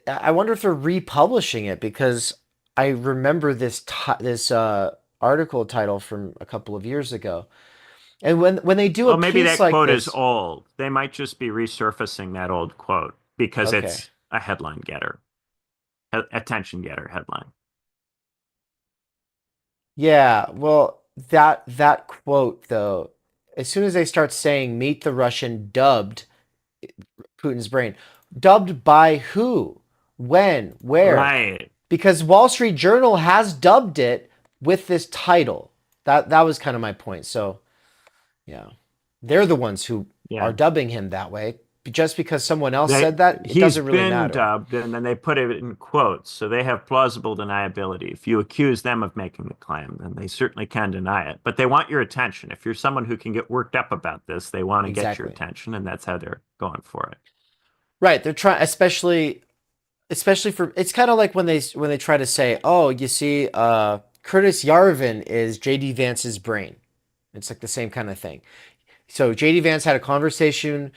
I wonder if they're republishing it because I remember this article title from a couple of years ago. And when they do a Well, maybe piece that like quote is this, old. They might just be resurfacing that old quote because okay, it's a headline getter, attention getter headline. yeah, well, that quote though, as soon as they start saying "Meet the Russian dubbed Putin's brain," dubbed by who, when, where? Right. Because Wall Street Journal has dubbed it with this title. That was kind of my point. So yeah, they're the ones who are Yeah. dubbing him that way. just because someone else They said that, it he's doesn't really been matter. dubbed, and then they put it in quotes, so they have plausible deniability. If you accuse them of making the claim, then they certainly can deny it. But they want your attention. If you're someone who can get worked up about this, they want to get your Exactly. attention, and that's how they're going for it. Right. They're trying, especially for, it's kind of like when they try to say, oh, you see, Curtis Yarvin is JD Vance's brain. It's like the same kind of thing. So JD Vance had a conversation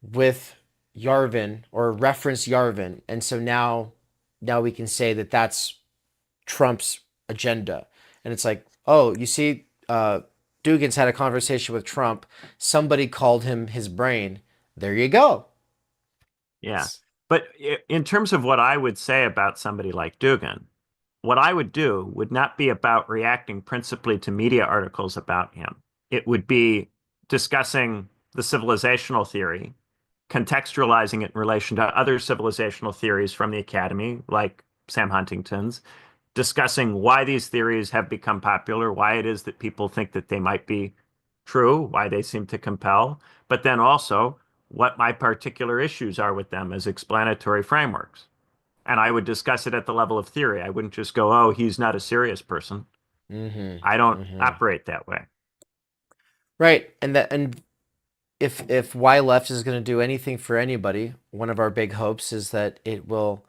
with Yarvin or referenced Yarvin, and so now we can say that that's Trump's agenda. And it's like, oh, you see, Dugin's had a conversation with Trump. Somebody called him his brain. There you go. Yeah. But in terms of what I would say about somebody like Dugin, what I would do would not be about reacting principally to media articles about him. It would be discussing the civilizational theory, contextualizing it in relation to other civilizational theories from the academy, like Sam Huntington's, discussing why these theories have become popular, why it is that people think that they might be true, why they seem to compel, but then also what my particular issues are with them as explanatory frameworks. And I would discuss it at the level of theory. I wouldn't just go, oh, he's not a serious person. Mm-hmm. I don't Mm-hmm. operate that way. Right. And if Y left is going to do anything for anybody, one of our big hopes is that it will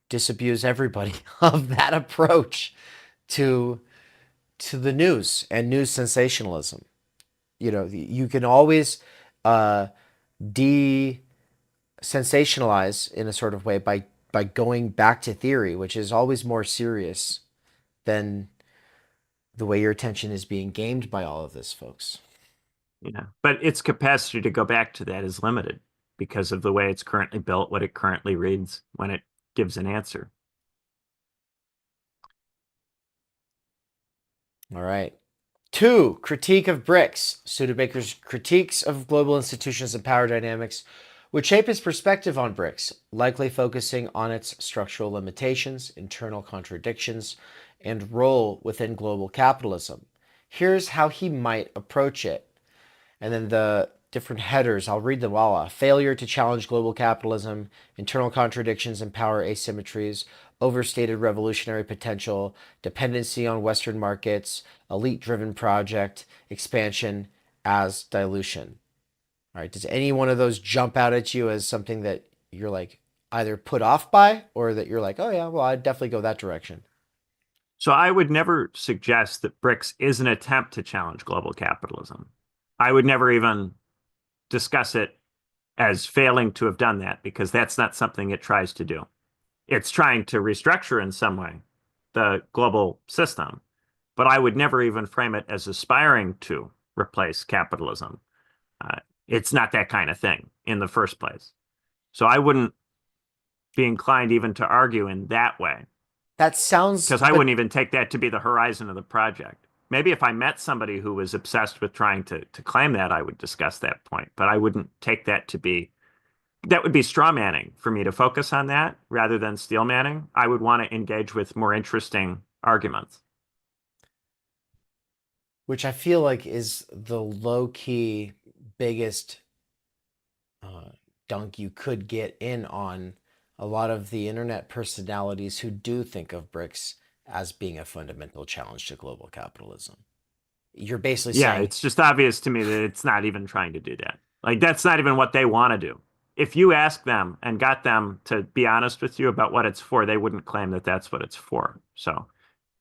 disabuse everybody of that approach to the news and news sensationalism. You know, you can always uh, de sensationalize in a sort of way by going back to theory, which is always more serious than the way your attention is being gamed by all of this, folks. Yeah. But its capacity to go back to that is limited because of the way it's currently built, what it currently reads when it gives an answer. All right. Two, critique of BRICS. Studebaker's critiques of global institutions and power dynamics would shape his perspective on BRICS, likely focusing on its structural limitations, internal contradictions, and role within global capitalism. Here's how he might approach it. And then the different headers, I'll read them all off. Failure to challenge global capitalism, internal contradictions and power asymmetries, overstated revolutionary potential, dependency on Western markets, elite driven project, expansion as dilution. All right, does any one of those jump out at you as something that you're like either put off by or that you're like, oh yeah, well, I'd definitely go that direction? So I would never suggest that BRICS is an attempt to challenge global capitalism. I would never even discuss it as failing to have done that because that's not something it tries to do. It's trying to restructure in some way the global system, but I would never even frame it as aspiring to replace capitalism. It's not that kind of thing in the first place. So I wouldn't be inclined even to argue in that way That sounds, because I but wouldn't even take that to be the horizon of the project. Maybe if I met somebody who was obsessed with trying to claim that, I would discuss that point, but I wouldn't take that to be that would be straw manning for me to focus on that rather than steel manning. I would want to engage with more interesting arguments. which I feel like is the low key biggest uh, dunk you could get in on a lot of the internet personalities who do think of BRICS as being a fundamental challenge to global capitalism. You're basically Yeah, saying, it's just obvious to me that it's not even trying to do that. Like, that's not even what they want to do. If you ask them and got them to be honest with you about what it's for, they wouldn't claim that that's what it's for. So,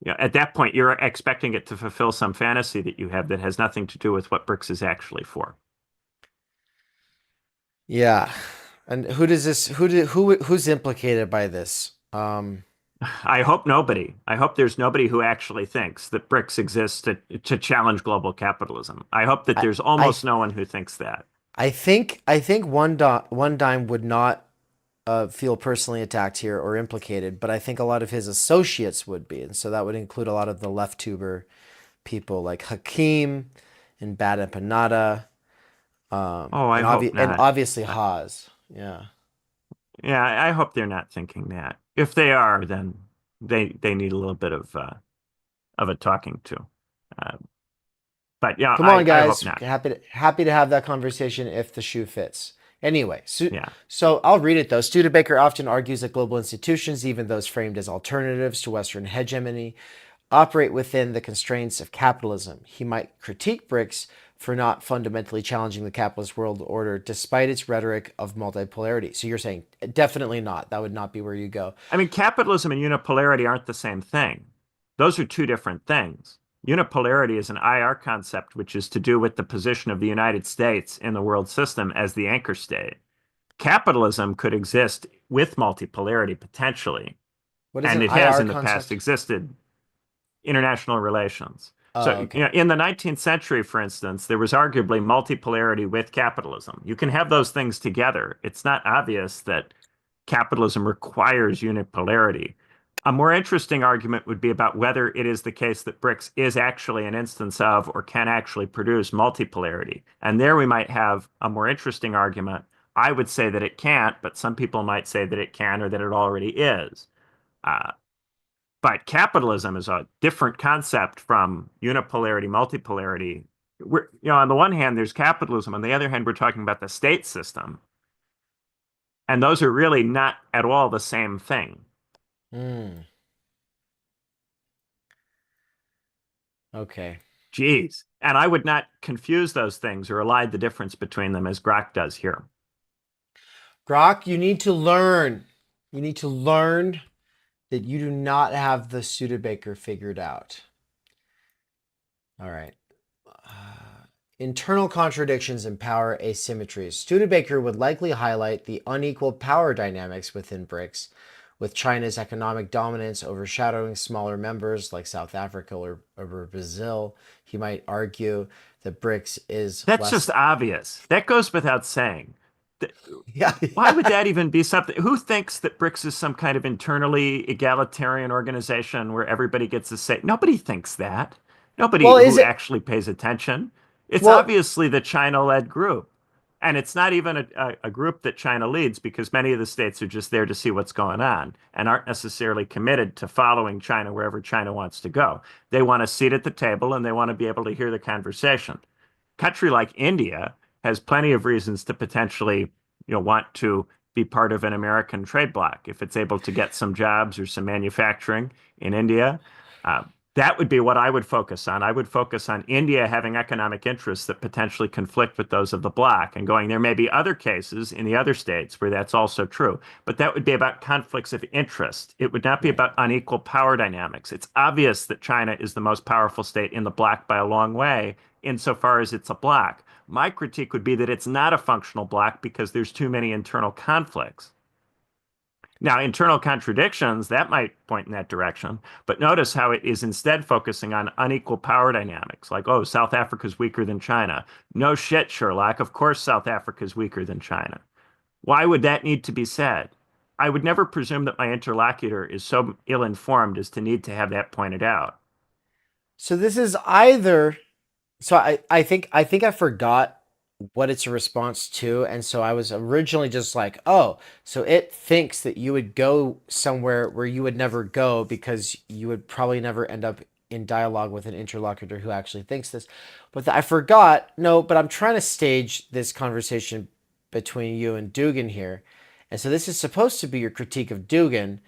yeah, at that point, you're expecting it to fulfill some fantasy that you have that has nothing to do with what BRICS is actually for. yeah. And who does this? Who's implicated by this? I hope nobody. I hope there's nobody who actually thinks that BRICS exists to challenge global capitalism. I hope that I there's I almost no one who thinks that. I think one dime would not feel personally attacked here or implicated, but I think a lot of his associates would be, and so that would include a lot of the left tuber people like Hakeem and Bad Empanada, Oh, I hope and not. obviously Haas. Yeah. Yeah, I hope they're not thinking that. If they are, then they need a little bit of a talking to. Uh, but yeah, Come on, I hope guys. not. Happy to have that conversation if the shoe fits. Anyway, Yeah. so I'll read it though. Studebaker often argues that global institutions, even those framed as alternatives to Western hegemony, operate within the constraints of capitalism. He might critique BRICS for not fundamentally challenging the capitalist world order despite its rhetoric of multipolarity. So you're saying definitely not. That would not be where you go. I mean, capitalism and unipolarity aren't the same thing. Those are two different things. Unipolarity is an IR concept, which is to do with the position of the United States in the world system as the anchor state. Capitalism could exist with multipolarity potentially, What is and an it has IR in the past concept? existed international relations. Oh, So, okay. in the 19th century, for instance, there was arguably multipolarity with capitalism. You can have those things together. It's not obvious that capitalism requires unipolarity. A more interesting argument would be about whether it is the case that BRICS is actually an instance of or can actually produce multipolarity. And there we might have a more interesting argument. I would say that it can't, but some people might say that it can or that it already is. Uh, but capitalism is a different concept from unipolarity, multipolarity. On the one hand, there's capitalism. On the other hand, we're talking about the state system. And those are really not at all the same thing. Hmm. Okay. Geez. And I would not confuse those things or elide the difference between them as Grok does here. Grok, you need to learn. You need to learn that you do not have the Studebaker figured out. All right. Internal contradictions and power asymmetries. Studebaker would likely highlight the unequal power dynamics within BRICS, with China's economic dominance overshadowing smaller members like South Africa or Brazil. He might argue that BRICS is That's less. just obvious. That goes without saying. Yeah, Why would yeah. that even be something? Who thinks that BRICS is some kind of internally egalitarian organization where everybody gets a say? Nobody thinks that. Nobody Well, is who it? actually pays attention. It's Well, obviously the China-led group. And it's not even a group that China leads because many of the states are just there to see what's going on and aren't necessarily committed to following China wherever China wants to go. They want a seat at the table and they want to be able to hear the conversation. Country like India has plenty of reasons to potentially, want to be part of an American trade bloc if it's able to get some jobs or some manufacturing in India. Uh, that would be what I would focus on. I would focus on India having economic interests that potentially conflict with those of the bloc and going, there may be other cases in the other states where that's also true, but that would be about conflicts of interest. It would not be right. about unequal power dynamics. It's obvious that China is the most powerful state in the bloc by a long way, insofar as it's a bloc. My critique would be that it's not a functional bloc because there's too many internal conflicts. Now, internal contradictions, that might point in that direction, but notice how it is instead focusing on unequal power dynamics, like, oh, South Africa's weaker than China. No shit, Sherlock. Of course, South Africa's weaker than China. Why would that need to be said? I would never presume that my interlocutor is so ill-informed as to need to have that pointed out. So this is either. So I think I forgot what it's a response to, and so I was originally just like, oh, so it thinks that you would go somewhere where you would never go because you would probably never end up in dialogue with an interlocutor who actually thinks this. But I forgot. No, but I'm trying to stage this conversation between you and Dugin here, and so this is supposed to be your critique of Dugin.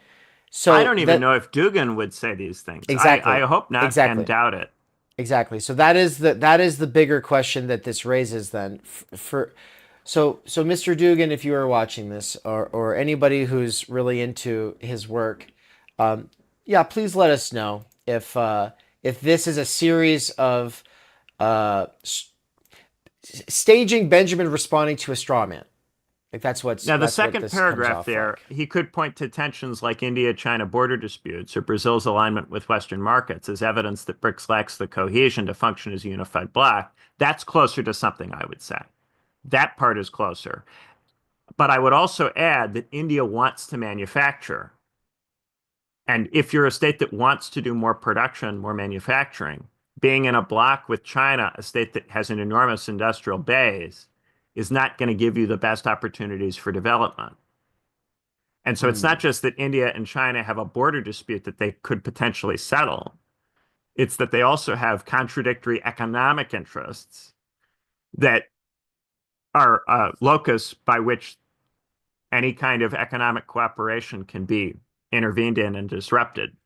I So don't even that know if Dugin would say these things. I exactly, hope not and exactly. doubt it. Exactly. So that is the bigger question that this raises then for so Mr. Dugan, if you are watching this or anybody who's really into his work, um, yeah, please let us know if this is a series of uh, staging Benjamin responding to a straw man. Like Now, the that's what second this comes paragraph off there, like. he could point to tensions like India-China border disputes or Brazil's alignment with Western markets as evidence that BRICS lacks the cohesion to function as a unified bloc. That's closer to something, I would say. That part is closer. But I would also add that India wants to manufacture. And if you're a state that wants to do more production, more manufacturing, being in a bloc with China, a state that has an enormous industrial base, is not going to give you the best opportunities for development. And so it's not Hmm. just that India and China have a border dispute that they could potentially settle. It's that they also have contradictory economic interests that are a locus by which any kind of economic cooperation can be intervened in and disrupted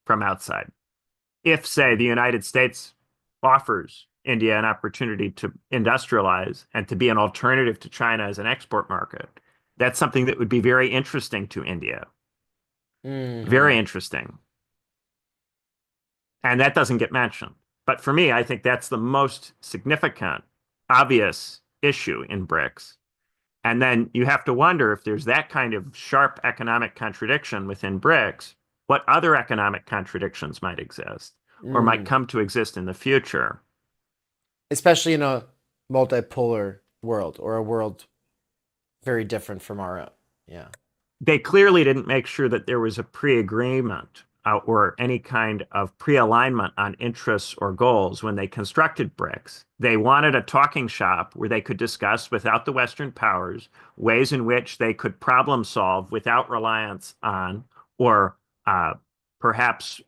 from outside. If, say, the United States offers India an opportunity to industrialize and to be an alternative to China as an export market, that's something that would be very interesting to India. Very Hmm. interesting. And that doesn't get mentioned. But for me, I think that's the most significant, obvious issue in BRICS. And then you have to wonder if there's that kind of sharp economic contradiction within BRICS, what other economic contradictions might exist or might Mm. come to exist in the future. Especially in a multipolar world or a world very different from our own. Yeah. They clearly didn't make sure that there was a pre-agreement or any kind of pre-alignment on interests or goals when they constructed BRICS. They wanted a talking shop where they could discuss without the Western powers ways in which they could problem solve without reliance on or uh, perhaps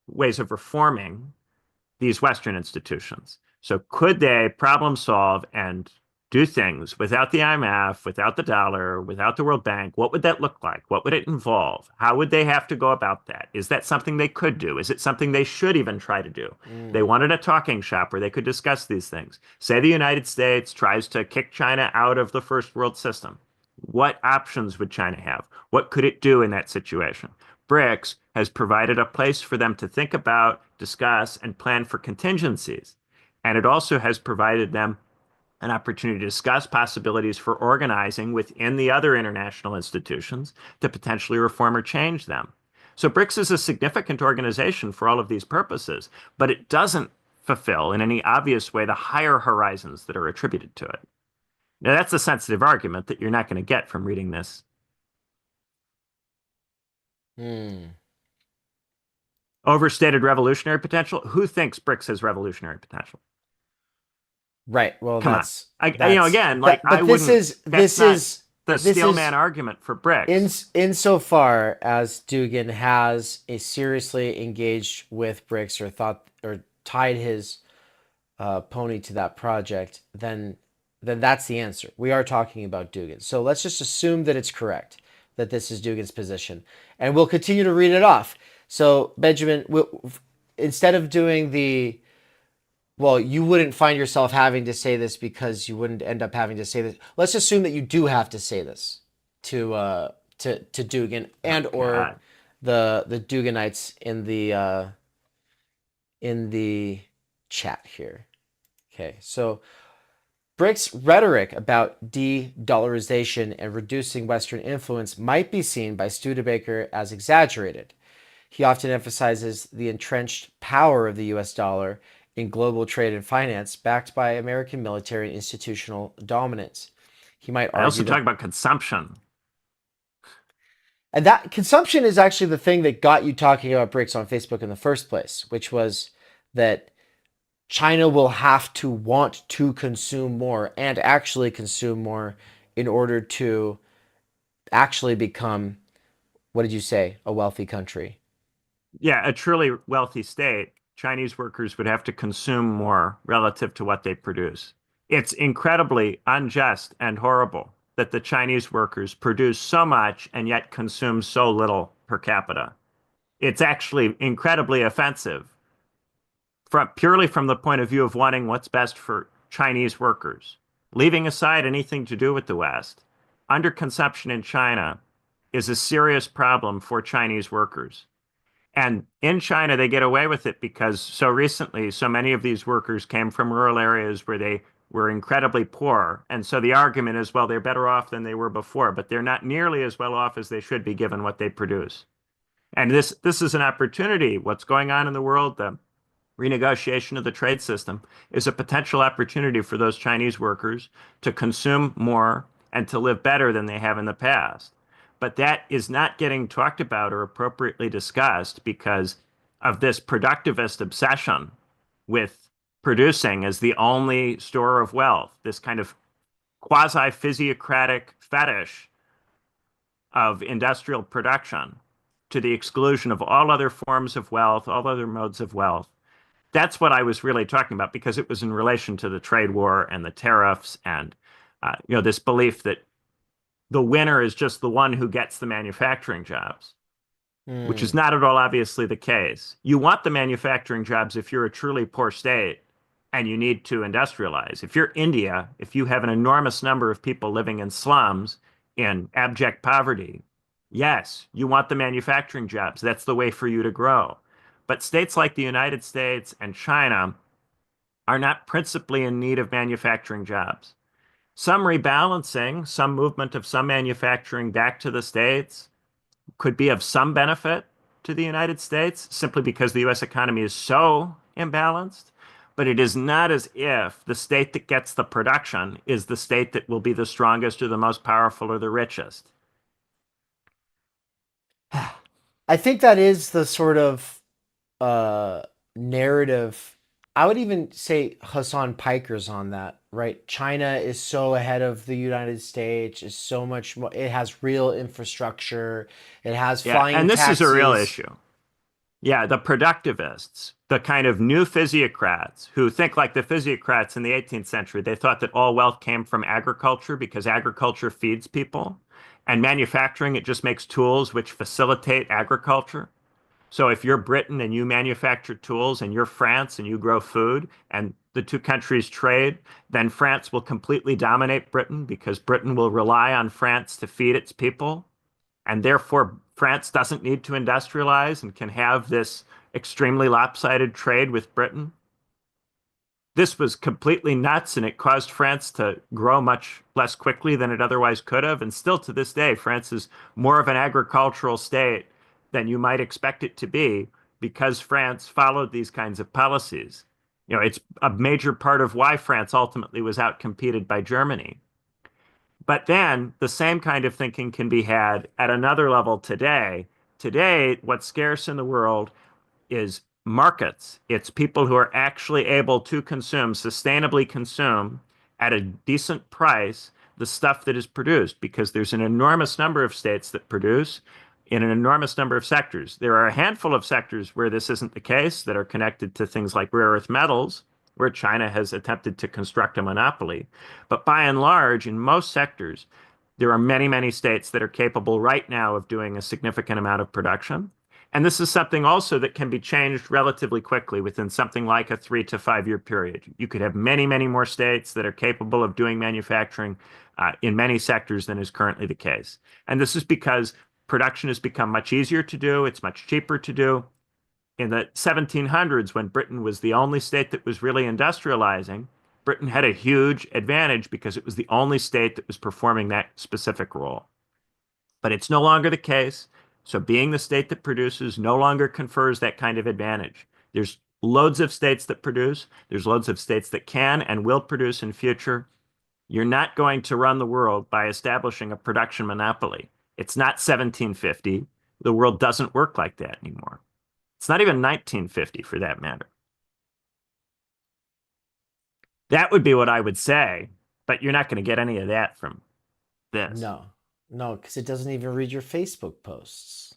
ways of reforming these Western institutions. So could they problem solve and do things without the IMF, without the dollar, without the World Bank? What would that look like? What would it involve? How would they have to go about that? Is that something they could do? Is it something they should even try to do? They Mm. wanted a talking shop where they could discuss these things. Say the United States tries to kick China out of the first world system. What options would China have? What could it do in that situation? BRICS has provided a place for them to think about, discuss, and plan for contingencies. And it also has provided them an opportunity to discuss possibilities for organizing within the other international institutions to potentially reform or change them. So BRICS is a significant organization for all of these purposes, but it doesn't fulfill in any obvious way the higher horizons that are attributed to it. Now, that's a sensitive argument that you're not going to get from reading this. Mm. Overstated revolutionary potential? Who thinks BRICS has revolutionary potential? Right. Well, Come on. that's that's Again, like that. I But this wouldn't, is that's this not is the this steelman is argument for in BRICS. insofar as Dugin has a seriously engaged with BRICS or thought or tied his pony to that project, then that's the answer. We are talking about Dugin. So let's just assume that it's correct that this is Dugin's position, and we'll continue to read it off. So Benjamin, instead of doing the well, you wouldn't find yourself having to say this because you wouldn't end up having to say this. Let's assume that you do have to say this to Dugin Oh and or God. the Duginites in the chat here. Okay, so BRICS rhetoric about de-dollarization and reducing Western influence might be seen by Studebaker as exaggerated. He often emphasizes the entrenched power of the US dollar in global trade and finance, backed by American military and institutional dominance. He might I argue also talk that, about consumption. and that consumption is actually the thing that got you talking about BRICS on Facebook in the first place, which was that China will have to want to consume more and actually consume more in order to actually become, what did you say, a wealthy country. Yeah, a truly wealthy state, Chinese workers would have to consume more relative to what they produce. It's incredibly unjust and horrible that the Chinese workers produce so much and yet consume so little per capita. It's actually incredibly offensive purely from the point of view of wanting what's best for Chinese workers, leaving aside anything to do with the West. Underconsumption in China is a serious problem for Chinese workers. And in China, they get away with it because so recently, so many of these workers came from rural areas where they were incredibly poor. And so the argument is, well, they're better off than they were before, but they're not nearly as well off as they should be given what they produce. And this is an opportunity. What's going on in the world, the renegotiation of the trade system, is a potential opportunity for those Chinese workers to consume more and to live better than they have in the past. But that is not getting talked about or appropriately discussed because of this productivist obsession with producing as the only store of wealth, this kind of quasi physiocratic fetish of industrial production to the exclusion of all other forms of wealth, all other modes of wealth. That's what I was really talking about because it was in relation to the trade war and the tariffs and This belief that the winner is just the one who gets the manufacturing jobs, which is Hmm. not at all obviously the case. You want the manufacturing jobs if you're a truly poor state and you need to industrialize. If you're India, if you have an enormous number of people living in slums in abject poverty, yes, you want the manufacturing jobs. That's the way for you to grow. But states like the United States and China are not principally in need of manufacturing jobs. Some rebalancing, some movement of some manufacturing back to the states could be of some benefit to the United States simply because the US economy is so imbalanced. But it is not as if the state that gets the production is the state that will be the strongest or the most powerful or the richest. I think that is the sort of uh, narrative. I would even say Hassan Piker's on that, right? China is so ahead of the United States, is so much more, it has real infrastructure, it has Yeah, flying and this is a real taxis. issue. Yeah, the productivists, the kind of new physiocrats who think like the physiocrats in the 18th century. They thought that all wealth came from agriculture because agriculture feeds people, and manufacturing, it just makes tools which facilitate agriculture. So if you're Britain and you manufacture tools and you're France and you grow food and the two countries trade, then France will completely dominate Britain because Britain will rely on France to feed its people. And therefore, France doesn't need to industrialize and can have this extremely lopsided trade with Britain. This was completely nuts and it caused France to grow much less quickly than it otherwise could have. And still to this day, France is more of an agricultural state than you might expect it to be because France followed these kinds of policies. It's a major part of why France ultimately was outcompeted by Germany. But then the same kind of thinking can be had at another level today. Today, what's scarce in the world is markets. It's people who are actually able to consume, sustainably consume at a decent price the stuff that is produced because there's an enormous number of states that produce in an enormous number of sectors. There are a handful of sectors where this isn't the case that are connected to things like rare earth metals, where China has attempted to construct a monopoly. But by and large, in most sectors, there are many, many states that are capable right now of doing a significant amount of production. And this is something also that can be changed relatively quickly within something like a 3 to 5 year period. You could have many, many more states that are capable of doing manufacturing in many sectors than is currently the case. And this is because production has become much easier to do, it's much cheaper to do. In the 1700s, when Britain was the only state that was really industrializing, Britain had a huge advantage because it was the only state that was performing that specific role. But it's no longer the case. So being the state that produces no longer confers that kind of advantage. There's loads of states that produce. There's loads of states that can and will produce in future. You're not going to run the world by establishing a production monopoly. It's not 1750. The world doesn't work like that anymore. It's not even 1950 for that matter. That would be what I would say, but you're not going to get any of that from this. No, no, because it doesn't even read your Facebook posts.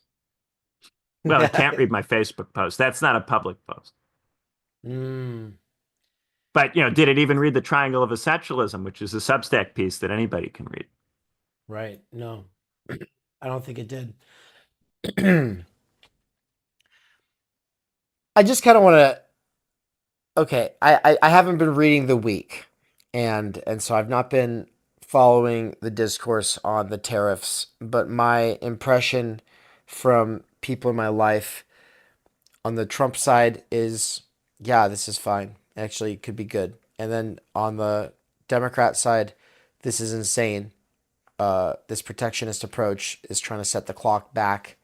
Well, it can't read my Facebook post. That's not a public post. Mm, But, did it even read the Triangle of Essentialism, which is a Substack piece that anybody can read? right. No, I don't think it did. I just kind of want to. Okay, I haven't been reading the week, and so I've not been following the discourse on the tariffs. But my impression from people in my life on the Trump side is, yeah, this is fine. Actually, it could be good. And then on the Democrat side, this is insane. This protectionist approach is trying to set the clock back.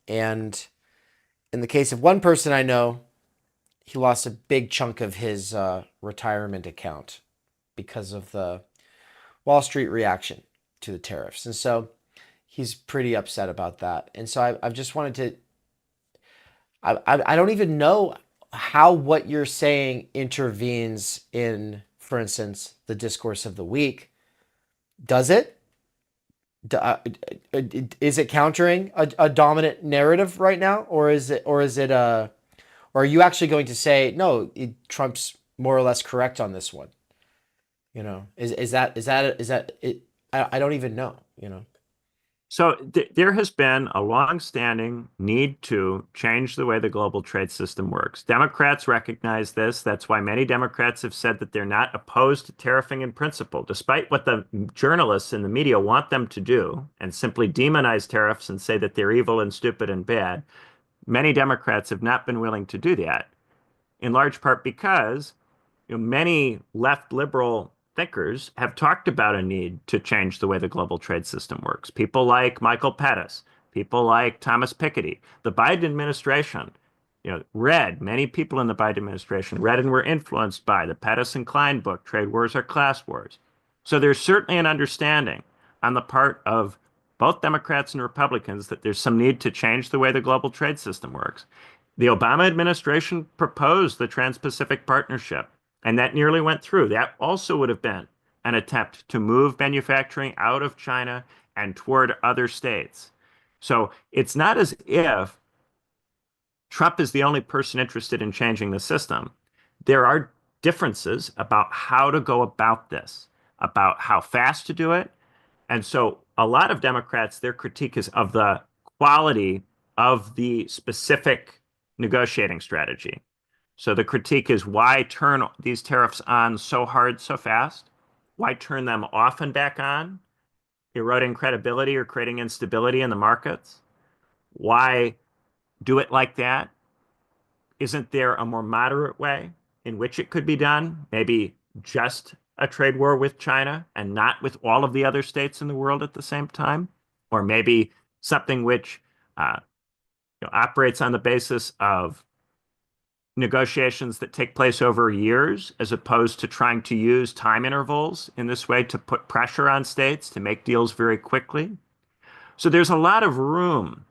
And in the case of one person I know, he lost a big chunk of his retirement account because of the Wall Street reaction to the tariffs. And so he's pretty upset about that. And so I've just wanted to, I don't even know how what you're saying intervenes in, for instance, the discourse of the week. Does it? Is it countering a dominant narrative right now, or are you actually going to say no? Trump's more or less correct on this one? Is that it? I don't even know. So there has been a long-standing need to change the way the global trade system works. Democrats recognize this. That's why many Democrats have said that they're not opposed to tariffing in principle, despite what the journalists in the media want them to do and simply demonize tariffs and say that they're evil and stupid and bad. Many Democrats have not been willing to do that, in large part because many left liberal thinkers have talked about a need to change the way the global trade system works. People like Michael Pettis, people like Thomas Piketty, the Biden administration, many people in the Biden administration read and were influenced by the Pettis and Klein book, Trade Wars Are Class Wars. So there's certainly an understanding on the part of both Democrats and Republicans that there's some need to change the way the global trade system works. The Obama administration proposed the Trans-Pacific Partnership, and that nearly went through. That also would have been an attempt to move manufacturing out of China and toward other states. So it's not as if Trump is the only person interested in changing the system. There are differences about how to go about this, about how fast to do it. And so a lot of Democrats, their critique is of the quality of the specific negotiating strategy. So the critique is, why turn these tariffs on so hard so fast? Why turn them off and back on, eroding credibility or creating instability in the markets? Why do it like that? Isn't there a more moderate way in which it could be done? Maybe just a trade war with China and not with all of the other states in the world at the same time? Or maybe something which operates on the basis of negotiations that take place over years, as opposed to trying to use time intervals in this way to put pressure on states to make deals very quickly. So there's a lot of room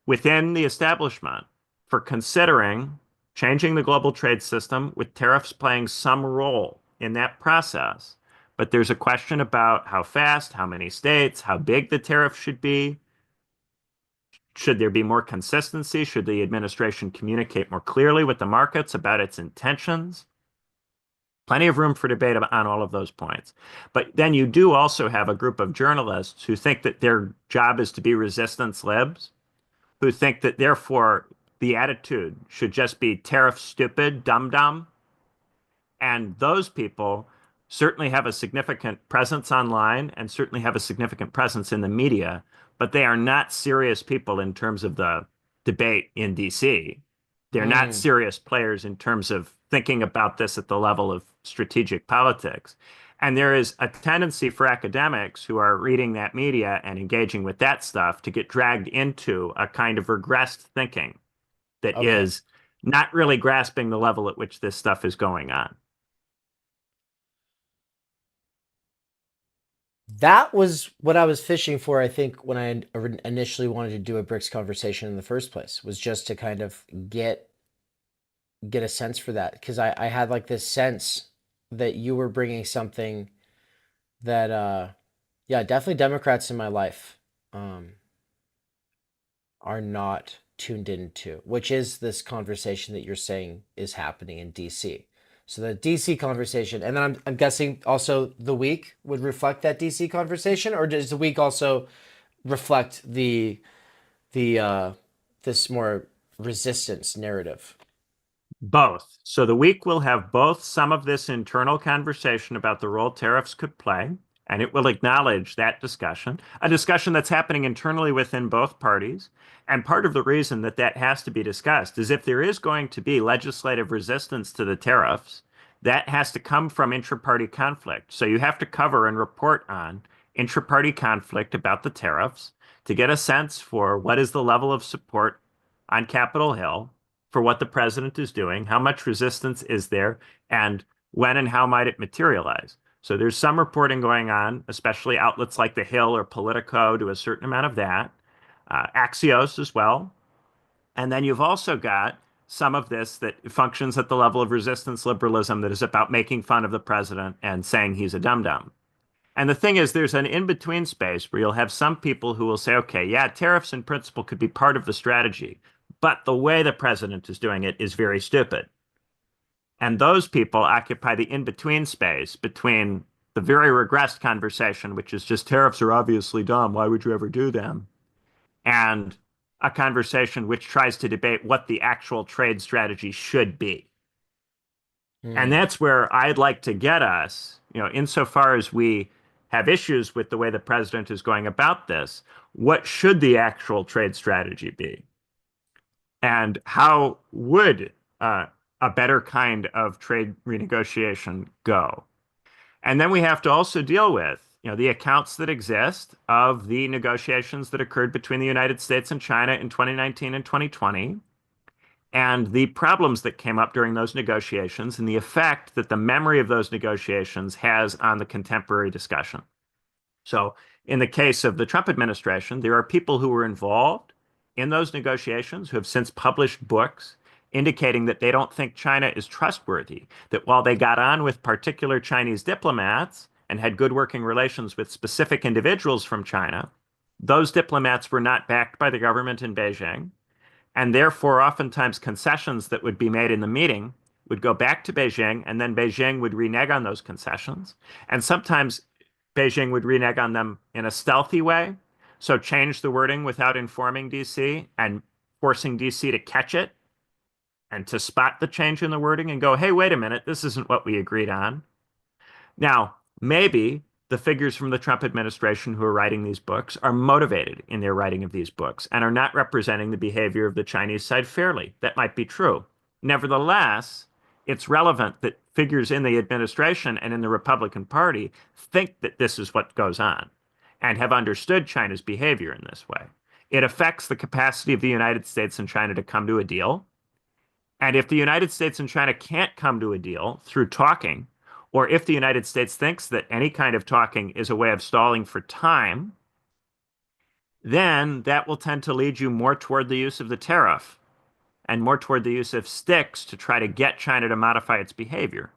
within the establishment for considering changing the global trade system, with tariffs playing some role in that process. But there's a question about how fast, how many states, how big the tariff should be. Should there be more consistency? Should the administration communicate more clearly with the markets about its intentions? Plenty of room for debate on all of those points. But then you do also have a group of journalists who think that their job is to be resistance libs, who think that therefore the attitude should just be tariff stupid, dumb dumb. And those people certainly have a significant presence online and certainly have a significant presence in the media, but they are not serious people in terms of the debate in DC. They're not Mm, serious players in terms of thinking about this at the level of strategic politics. And there is a tendency for academics who are reading that media and engaging with that stuff to get dragged into a kind of regressed thinking that okay. is not really grasping the level at which this stuff is going on. That was what I was fishing for, I think, when I initially wanted to do a BRICS conversation in the first place, was just to kind of get a sense for that. Because I had like this sense that you were bringing something that, yeah, definitely Democrats in my life um, are not tuned into, which is this conversation that you're saying is happening in DC. So the DC conversation, and then I'm guessing also the week would reflect that DC conversation, or does the week also reflect the this more resistance narrative? Both. So the week will have both some of this internal conversation about the role tariffs could play, and it will acknowledge that discussion, a discussion that's happening internally within both parties. And part of the reason that that has to be discussed is if there is going to be legislative resistance to the tariffs, that has to come from intra-party conflict. So you have to cover and report on intra-party conflict about the tariffs to get a sense for what is the level of support on Capitol Hill for what the president is doing, how much resistance is there, and when and how might it materialize. So there's some reporting going on, especially outlets like The Hill or Politico do a certain amount of that, Axios as well. And then you've also got some of this that functions at the level of resistance liberalism that is about making fun of the president and saying he's a dum dum. And the thing is, there's an in-between space where you'll have some people who will say, okay, yeah, tariffs in principle could be part of the strategy, but the way the president is doing it is very stupid. And those people occupy the in-between space between the very regressed conversation, which is just tariffs are obviously dumb. Why would you ever do them? And a conversation which tries to debate what the actual trade strategy should be. And Hmm. that's where I'd like to get us, insofar as we have issues with the way the president is going about this, what should the actual trade strategy be? And how would a better kind of trade renegotiation go? And then we have to also deal with, the accounts that exist of the negotiations that occurred between the United States and China in 2019 and 2020, and the problems that came up during those negotiations, and the effect that the memory of those negotiations has on the contemporary discussion. So, in the case of the Trump administration, there are people who were involved in those negotiations who have since published books indicating that they don't think China is trustworthy, that while they got on with particular Chinese diplomats and had good working relations with specific individuals from China, those diplomats were not backed by the government in Beijing, and therefore oftentimes concessions that would be made in the meeting would go back to Beijing, and then Beijing would renege on those concessions. And sometimes Beijing would renege on them in a stealthy way, so change the wording without informing DC and forcing DC to catch it and to spot the change in the wording and go, hey, wait a minute, this isn't what we agreed on. Now, maybe the figures from the Trump administration who are writing these books are motivated in their writing of these books and are not representing the behavior of the Chinese side fairly. That might be true. Nevertheless, it's relevant that figures in the administration and in the Republican Party think that this is what goes on and have understood China's behavior in this way. It affects the capacity of the United States and China to come to a deal. And if the United States and China can't come to a deal through talking, or if the United States thinks that any kind of talking is a way of stalling for time, then that will tend to lead you more toward the use of the tariff and more toward the use of sticks to try to get China to modify its behavior.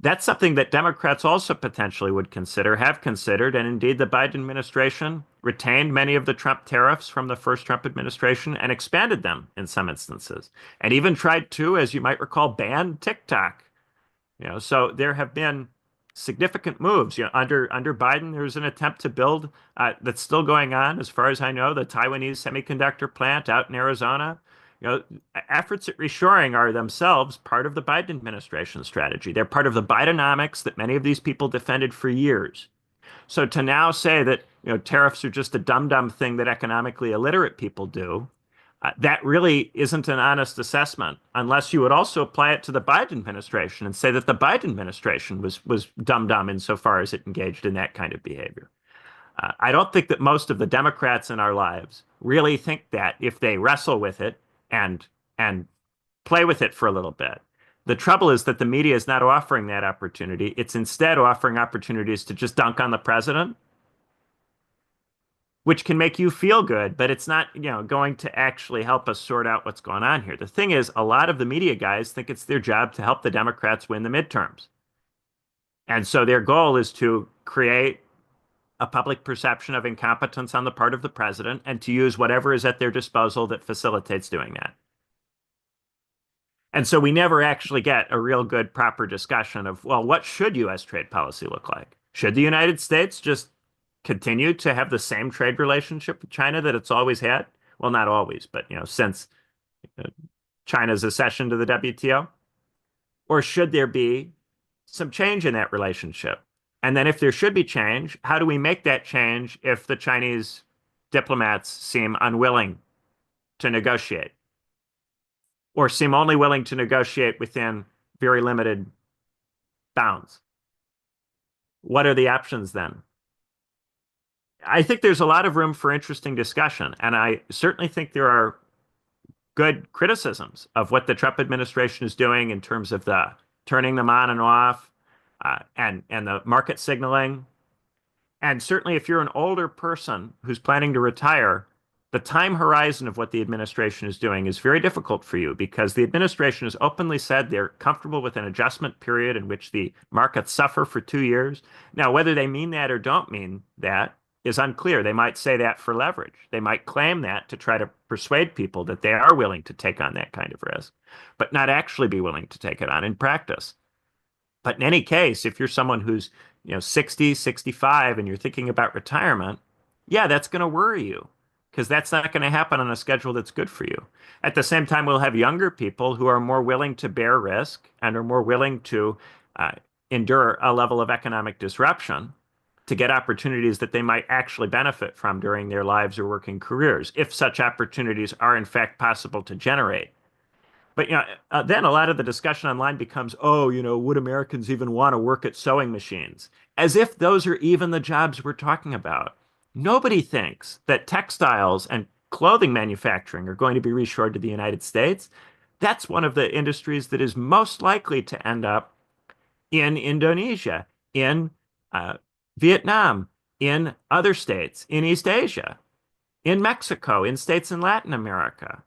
That's something that Democrats also potentially would consider, have considered, and indeed the Biden administration retained many of the Trump tariffs from the first Trump administration and expanded them in some instances, and even tried to, as you might recall, ban TikTok. So there have been significant moves. Under Biden, there was an attempt to build that's still going on, as far as I know, the Taiwanese semiconductor plant out in Arizona. Efforts at reshoring are themselves part of the Biden administration strategy. They're part of the Bidenomics that many of these people defended for years. So to now say that tariffs are just a dumb thing that economically illiterate people do, that really isn't an honest assessment, unless you would also apply it to the Biden administration and say that the Biden administration was dumb insofar as it engaged in that kind of behavior. I don't think that most of the Democrats in our lives really think that if they wrestle with it and and play with it for a little bit. The trouble is that the media is not offering that opportunity. It's instead offering opportunities to just dunk on the president, which can make you feel good, but it's not, going to actually help us sort out what's going on here. The thing is, a lot of the media guys think it's their job to help the Democrats win the midterms. And so their goal is to create a public perception of incompetence on the part of the president and to use whatever is at their disposal that facilitates doing that. And so we never actually get a real good, proper discussion of, well, what should U.S. trade policy look like? Should the United States just continue to have the same trade relationship with China that it's always had? Well, not always, but since China's accession to the WTO? Or should there be some change in that relationship? And then if there should be change, how do we make that change if the Chinese diplomats seem unwilling to negotiate or seem only willing to negotiate within very limited bounds? What are the options then? I think there's a lot of room for interesting discussion, and I certainly think there are good criticisms of what the Trump administration is doing in terms of the turning them on and off, and the market signaling. And certainly, if you're an older person who's planning to retire, the time horizon of what the administration is doing is very difficult for you because the administration has openly said they're comfortable with an adjustment period in which the markets suffer for 2 years. Now, whether they mean that or don't mean that, is unclear. They might say that for leverage. They might claim that to try to persuade people that they are willing to take on that kind of risk, but not actually be willing to take it on in practice. But in any case, if you're someone who's, 60, 65 and you're thinking about retirement, yeah, that's going to worry you because that's not going to happen on a schedule that's good for you. At the same time, we'll have younger people who are more willing to bear risk and are more willing to uh, endure a level of economic disruption to get opportunities that they might actually benefit from during their lives or working careers, if such opportunities are in fact possible to generate. But then a lot of the discussion online becomes, oh, would Americans even want to work at sewing machines? As if those are even the jobs we're talking about. Nobody thinks that textiles and clothing manufacturing are going to be reshored to the United States. That's one of the industries that is most likely to end up in Indonesia, in uh, Vietnam, in other states, in East Asia, in Mexico, in states in Latin America.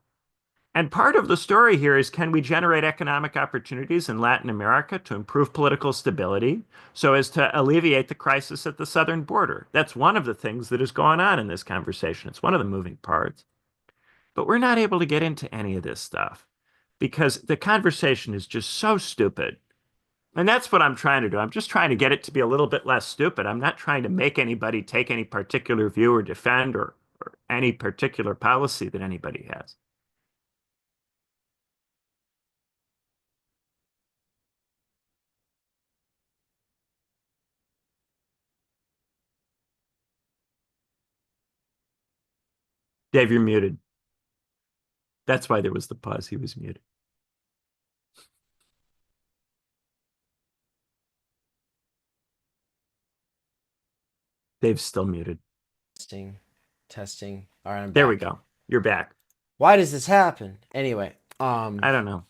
And part of the story here is, can we generate economic opportunities in Latin America to improve political stability so as to alleviate the crisis at the southern border? That's one of the things that is going on in this conversation. It's one of the moving parts. But we're not able to get into any of this stuff because the conversation is just so stupid. And that's what I'm trying to do. I'm just trying to get it to be a little bit less stupid. I'm not trying to make anybody take any particular view or defend or any particular policy that anybody has. Dave, you're muted. That's why there was the pause. He was muted. Dave's still muted. Testing, testing. All right, I'm There we back. go. You're back. Why does this happen? Anyway, I don't know.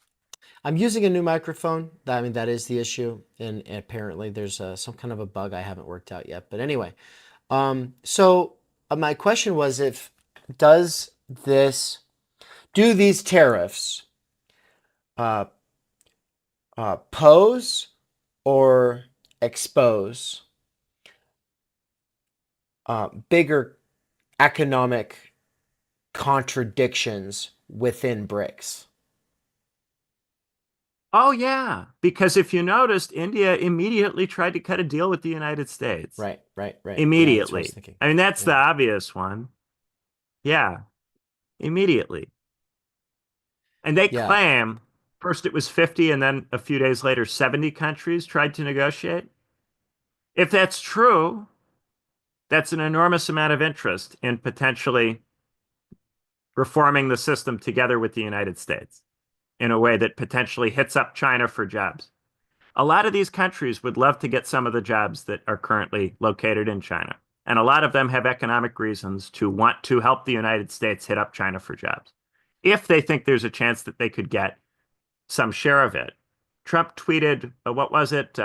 I'm using a new microphone. I mean, that is the issue, and apparently there's some kind of a bug I haven't worked out yet. But anyway, so my question was, if does this do these tariffs uh, pose or expose bigger economic contradictions within BRICS? Oh, yeah. Because if you noticed, India immediately tried to cut a deal with the United States. Right, right, right. Yeah, that's what I was Immediately. thinking. I mean, that's the Yeah, obvious one. Yeah, immediately. And they yeah, claim first it was 50 and then a few days later 70 countries tried to negotiate. If that's true, that's an enormous amount of interest in potentially reforming the system together with the United States in a way that potentially hits up China for jobs. A lot of these countries would love to get some of the jobs that are currently located in China. And a lot of them have economic reasons to want to help the United States hit up China for jobs if they think there's a chance that they could get some share of it. Trump tweeted, what was it?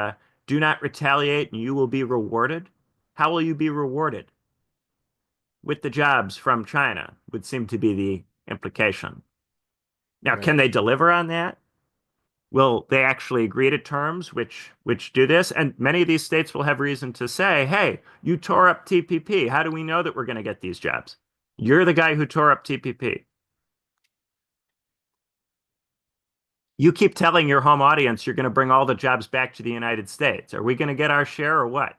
Do not retaliate and you will be rewarded. How will you be rewarded? With the jobs from China, would seem to be the implication. Now, can right, they deliver on that? Will they actually agree to terms which do this? And many of these states will have reason to say, "Hey, you tore up TPP. How do we know that we're going to get these jobs? You're the guy who tore up TPP. You keep telling your home audience you're going to bring all the jobs back to the United States. Are we going to get our share or what?"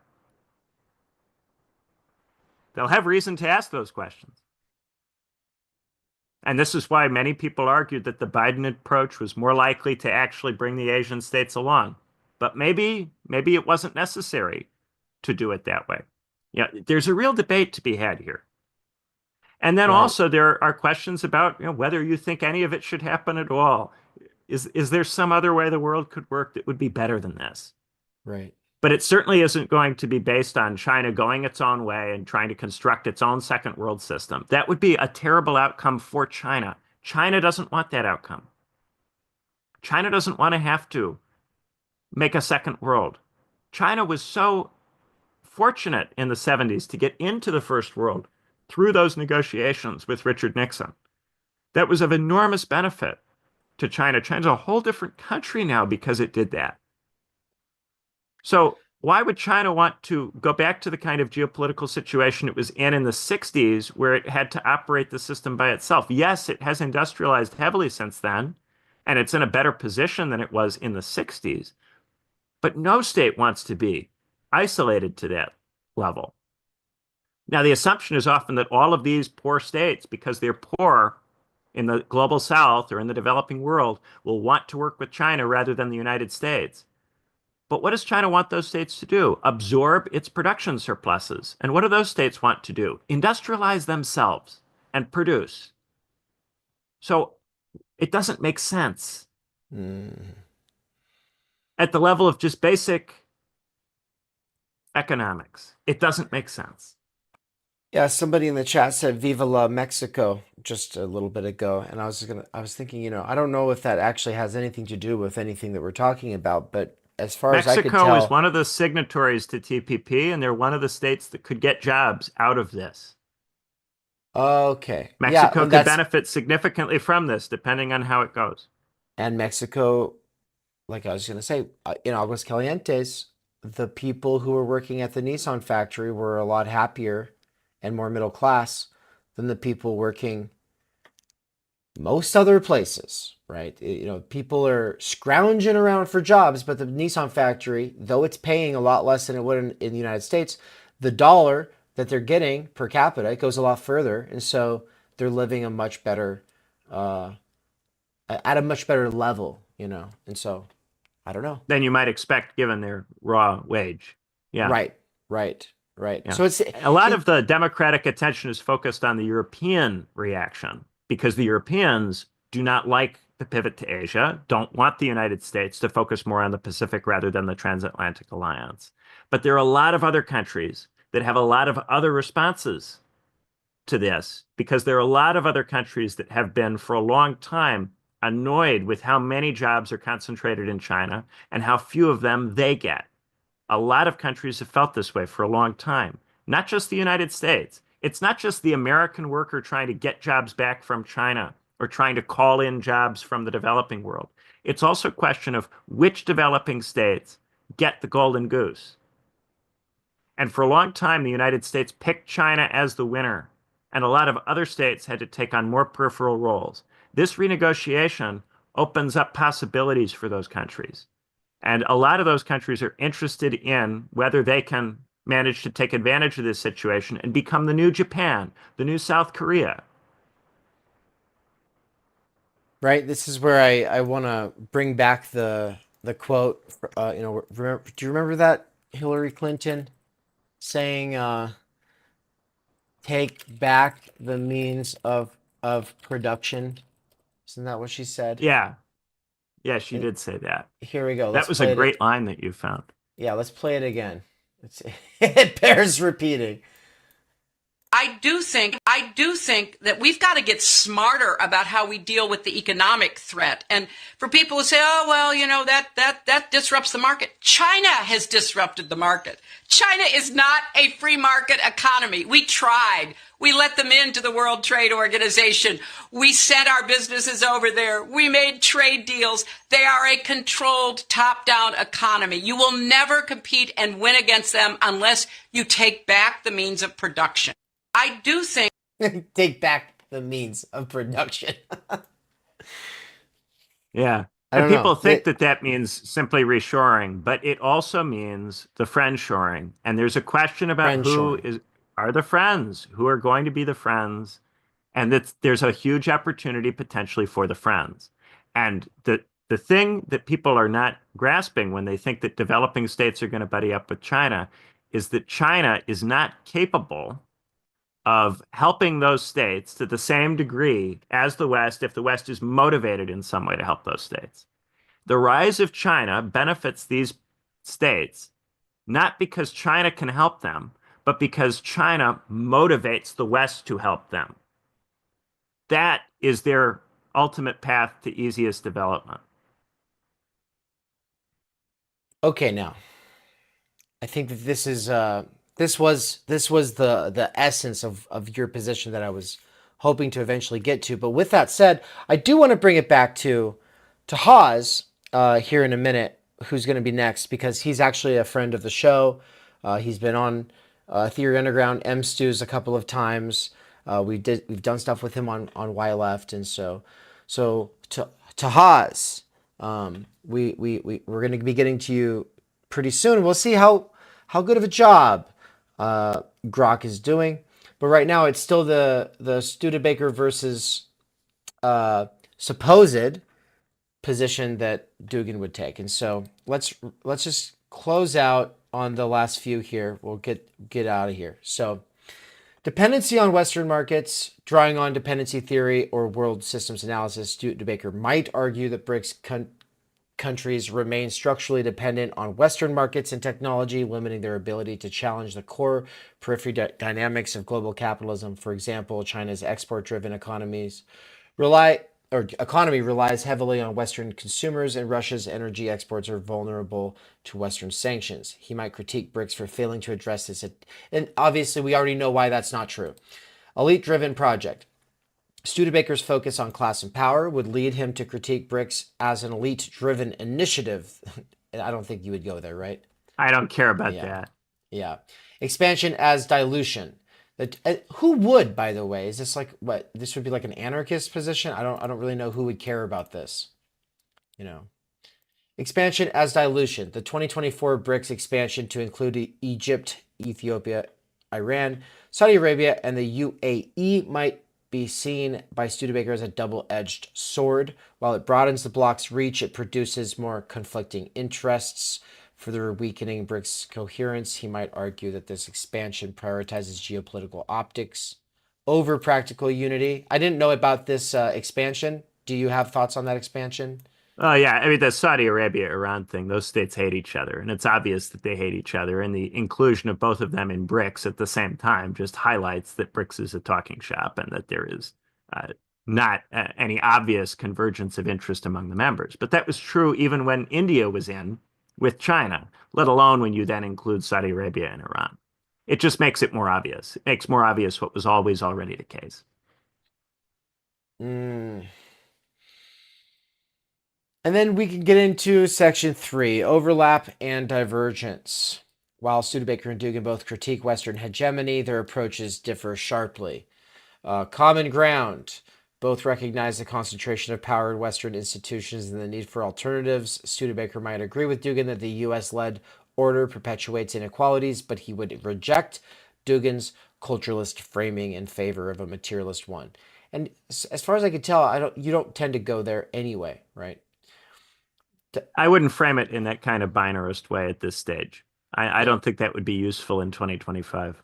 They'll have reason to ask those questions. And this is why many people argued that the Biden approach was more likely to actually bring the Asian states along. But maybe it wasn't necessary to do it that way. Yeah, there's a real debate to be had here. And then right, also there are questions about, whether you think any of it should happen at all. Is there some other way the world could work that would be better than this? right, But it certainly isn't going to be based on China going its own way and trying to construct its own second world system. That would be a terrible outcome for China. China doesn't want that outcome. China doesn't want to have to make a second world. China was so fortunate in the 70s to get into the first world through those negotiations with Richard Nixon. That was of enormous benefit to China. China's a whole different country now because it did that. So Why would China want to go back to the kind of geopolitical situation it was in the 60s, where it had to operate the system by itself? Yes, it has industrialized heavily since then, and it's in a better position than it was in the 60s. But no state wants to be isolated to that level. Now, the assumption is often that all of these poor states, because they're poor in the global south or in the developing world, will want to work with China rather than the United States. But what does China want those states to do? Absorb its production surpluses. And what do those states want to do? Industrialize themselves and produce. So it doesn't make sense Mm. at the level of just basic economics. It doesn't make sense. Yeah, somebody in the chat said "Viva la Mexico" just a little bit ago, and I was thinking, I don't know if that actually has anything to do with anything that we're talking about, but as far as I could Mexico is tell, one of the signatories to TPP, and they're one of the states that could get jobs out of this. okay, yeah, Mexico and could that's benefit significantly from this, depending on how it goes. and Mexico, like I was going to say, in Aguas Calientes, the people who were working at the Nissan factory were a lot happier and more middle class than the people working most other places, right? People are scrounging around for jobs, but the Nissan factory, though it's paying a lot less than it would in the United States, the dollar that they're getting per capita goes a lot further, and so they're living a much better, uh, at a much better level, And so, I don't know. Than you might expect given their raw wage. Yeah, Right, right, right. yeah. So it's A lot in of the Democratic attention is focused on the European reaction because the Europeans do not like the pivot to Asia, don't want the United States to focus more on the Pacific rather than the transatlantic alliance. But there are a lot of other countries that have a lot of other responses to this because there are a lot of other countries that have been for a long time annoyed with how many jobs are concentrated in China and how few of them they get. A lot of countries have felt this way for a long time, not just the United States. It's not just the American worker trying to get jobs back from China or trying to call in jobs from the developing world. It's also a question of which developing states get the golden goose. And for a long time, the United States picked China as the winner, and a lot of other states had to take on more peripheral roles. This renegotiation opens up possibilities for those countries. And a lot of those countries are interested in whether they can manage to take advantage of this situation and become the new Japan, the new South Korea. right. This is where I want to bring back the quote. Do you remember that Hillary Clinton saying, "Take back the means of production"? Isn't that what she said? Yeah, yeah, she And did say that. here we go. That Let's was a play it. great line that you found. Yeah, let's play it again. It bears repeating. I do think that we've got to get smarter about how we deal with the economic threat. And for people who say, "Oh, well, that disrupts the market." China has disrupted the market. China is not a free market economy. We tried. We let them into the World Trade Organization. We sent our businesses over there. We made trade deals. They are a controlled top-down economy. You will never compete and win against them unless you take back the means of production. I do think Take back the means of production. Yeah. I And don't people know. think that that means simply reshoring, but it also means the friendshoring. And there's a question about Friend who shoring. is are the friends, who are going to be the friends, and that there's a huge opportunity potentially for the friends. And the thing that people are not grasping when they think that developing states are going to buddy up with China is that China is not capable of helping those states to the same degree as the West if the West is motivated in some way to help those states. The rise of China benefits these states not because China can help them, but because China motivates the West to help them. That is their ultimate path to easiest development. Okay, now I think that this was the essence of your position that I was hoping to eventually get to. But with that said, I do want to bring it back to Hawes here in a minute who's going to be next because he's actually a friend of the show. He's been on Theory Underground, M Stews a couple of times. We've done stuff with him on Why Left, and so to Haas, we're going to be getting to you pretty soon. We'll see how good of a job Grok is doing, but right now it's still the Studebaker versus supposed position that Dugin would take. And so let's just close out on the last few here. We'll get out of here. So dependency on Western markets, drawing on dependency theory or world systems analysis, Studebaker might argue that BRICS countries remain structurally dependent on Western markets and technology, limiting their ability to challenge the core periphery dynamics of global capitalism. For example, China's export-driven economy relies heavily on Western consumers, and Russia's energy exports are vulnerable to Western sanctions. He might critique BRICS for failing to address this. And obviously, we already know why that's not true. Elite-driven project. Studebaker's focus on class and power would lead him to critique BRICS as an elite-driven initiative. I don't think you would go there, right? I don't care about that. Yeah. Expansion as dilution. Who would, by the way? Is this like what? This would be like an anarchist position? I don't really know who would care about this. Expansion as dilution. The 2024 BRICS expansion to include Egypt, Ethiopia, Iran, Saudi Arabia, and the UAE might be seen by Studebaker as a double-edged sword. While it broadens the bloc's reach, it produces more conflicting interests. Further weakening BRICS coherence, he might argue that this expansion prioritizes geopolitical optics over practical unity. I didn't know about this expansion. Do you have thoughts on that expansion? Oh, yeah. I mean, the Saudi Arabia-Iran thing, those states hate each other, and it's obvious that they hate each other. And the inclusion of both of them in BRICS at the same time just highlights that BRICS is a talking shop and that there is not any obvious convergence of interest among the members. But that was true even when India was in with China, let alone when you then include Saudi Arabia and Iran. It just makes it more obvious. It makes more obvious what was always already the case. And then we can get into section 3, overlap and divergence. While Studebaker and Dugin both critique Western hegemony, their approaches differ sharply. Common ground. Both recognize the concentration of power in Western institutions and the need for alternatives. Studebaker might agree with Dugin that the U.S.-led order perpetuates inequalities, but he would reject Dugin's culturalist framing in favor of a materialist one. And as far as I can tell, you don't tend to go there anyway, right? I wouldn't frame it in that kind of binarist way at this stage. I don't think that would be useful in 2025.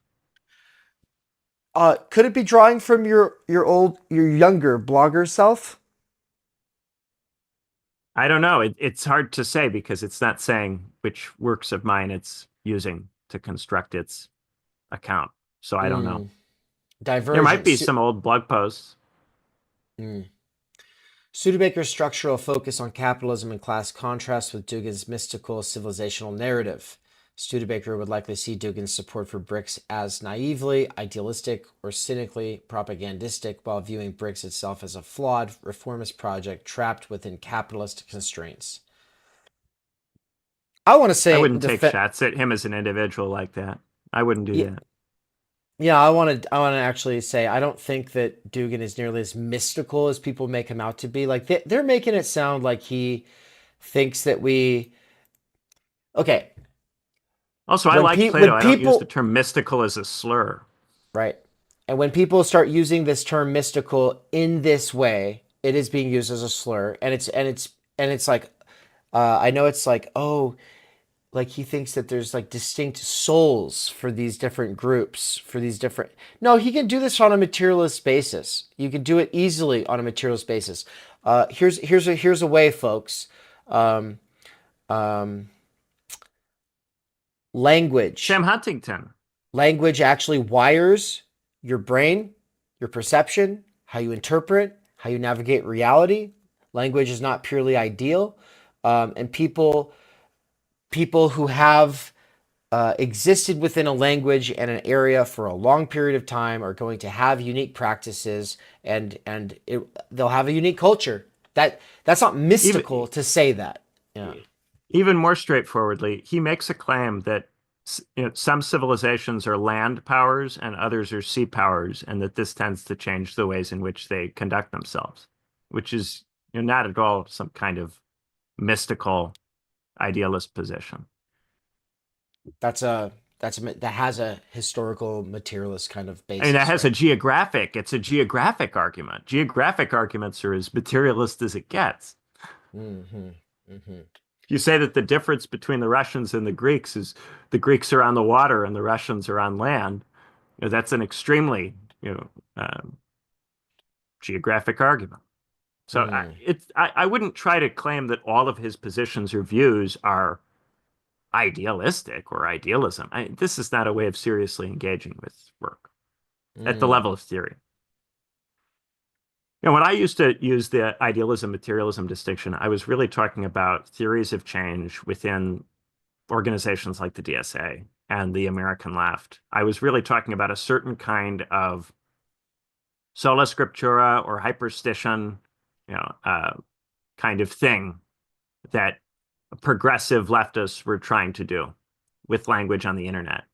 Could it be drawing from your younger blogger self? I don't know. It's hard to say because it's not saying which works of mine it's using to construct its account. So I don't know. Divergence. There might be some old blog posts. Studebaker's structural focus on capitalism and class contrasts with Dugin's mystical civilizational narrative. Studebaker would likely see Dugin's support for BRICS as naively idealistic or cynically propagandistic, while viewing BRICS itself as a flawed reformist project trapped within capitalist constraints. I want to say I wouldn't take shots at him as an individual like that. I wouldn't do that. Yeah, I want to actually say I don't think that Dugin is nearly as mystical as people make him out to be. Like they're making it sound like he thinks that we. Okay. Also, I like Plato. I don't use the term mystical as a slur. Right. And when people start using this term mystical in this way, it is being used as a slur. And it's like, I know it's like, oh, like he thinks that there's like distinct souls for these different groups, for these different. No, he can do this on a materialist basis. You can do it easily on a materialist basis. Here's a way, folks. Language. Sam Huntington. Language actually wires your brain, your perception, how you interpret, how you navigate reality. Language is not purely ideal. And people who have existed within a language and an area for a long period of time are going to have unique practices and they'll have a unique culture. That's not mystical to say that. Yeah. even more straightforwardly, he makes a claim that some civilizations are land powers and others are sea powers, and that this tends to change the ways in which they conduct themselves, which is not at all some kind of mystical idealist position. That has a historical materialist kind of I mean, that basis, has right? it's a geographic argument. Geographic arguments are as materialist as it gets. Mm-hmm. Mm-hmm. You say that the difference between the Russians and the Greeks is the Greeks are on the water and the Russians are on land. That's an extremely, you know, geographic argument. So Mm. I wouldn't try to claim that all of his positions or views are idealistic or idealism. This is not a way of seriously engaging with work at the Mm. level of theory. When I used to use the idealism materialism distinction, I was really talking about theories of change within organizations like the DSA and the American left. I was really talking about a certain kind of sola scriptura or hyperstition, kind of thing that progressive leftists were trying to do with language on the internet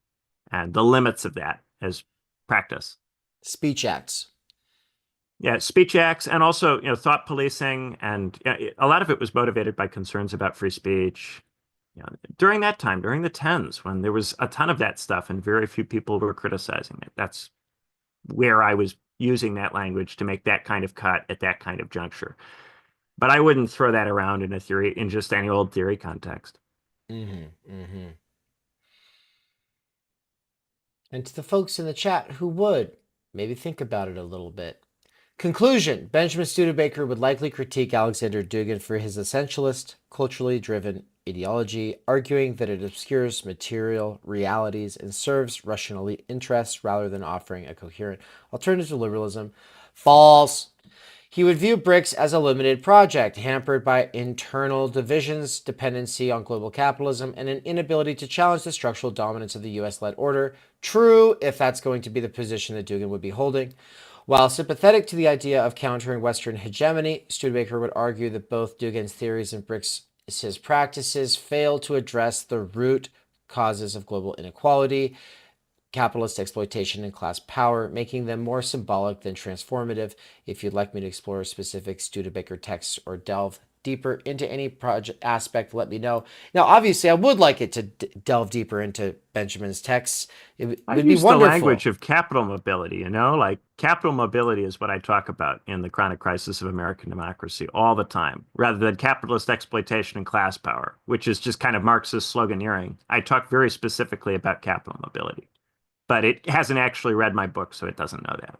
and the limits of that as practice. Speech acts. Yeah, speech acts and also, thought policing, and a lot of it was motivated by concerns about free speech. During that time, during the tens, when there was a ton of that stuff and very few people were criticizing it. That's where I was using that language to make that kind of cut at that kind of juncture. But I wouldn't throw that around in a theory, in just any old theory context. Mm-hmm. Mm-hmm. And to the folks in the chat who would, maybe think about it a little bit. Conclusion: Benjamin Studebaker would likely critique Alexander Dugin for his essentialist, culturally driven ideology, arguing that it obscures material realities and serves Russian elite interests rather than offering a coherent alternative to liberalism. False. He would view BRICS as a limited project, hampered by internal divisions, dependency on global capitalism, and an inability to challenge the structural dominance of the US-led order. True, if that's going to be the position that Dugin would be holding. While sympathetic to the idea of countering Western hegemony, Studebaker would argue that both Dugin's theories and BRICS' practices fail to address the root causes of global inequality, capitalist exploitation, and class power, making them more symbolic than transformative. If you'd like me to explore specific Studebaker texts or delve deeper into any project aspect, let me know. Now, obviously, I would like it to delve deeper into Benjamin's texts. It I would be use the wonderful. language of capital mobility, like capital mobility is what I talk about in the chronic crisis of American democracy all the time, rather than capitalist exploitation and class power, which is just kind of Marxist sloganeering. I talk very specifically about capital mobility, but it hasn't actually read my book, so it doesn't know that.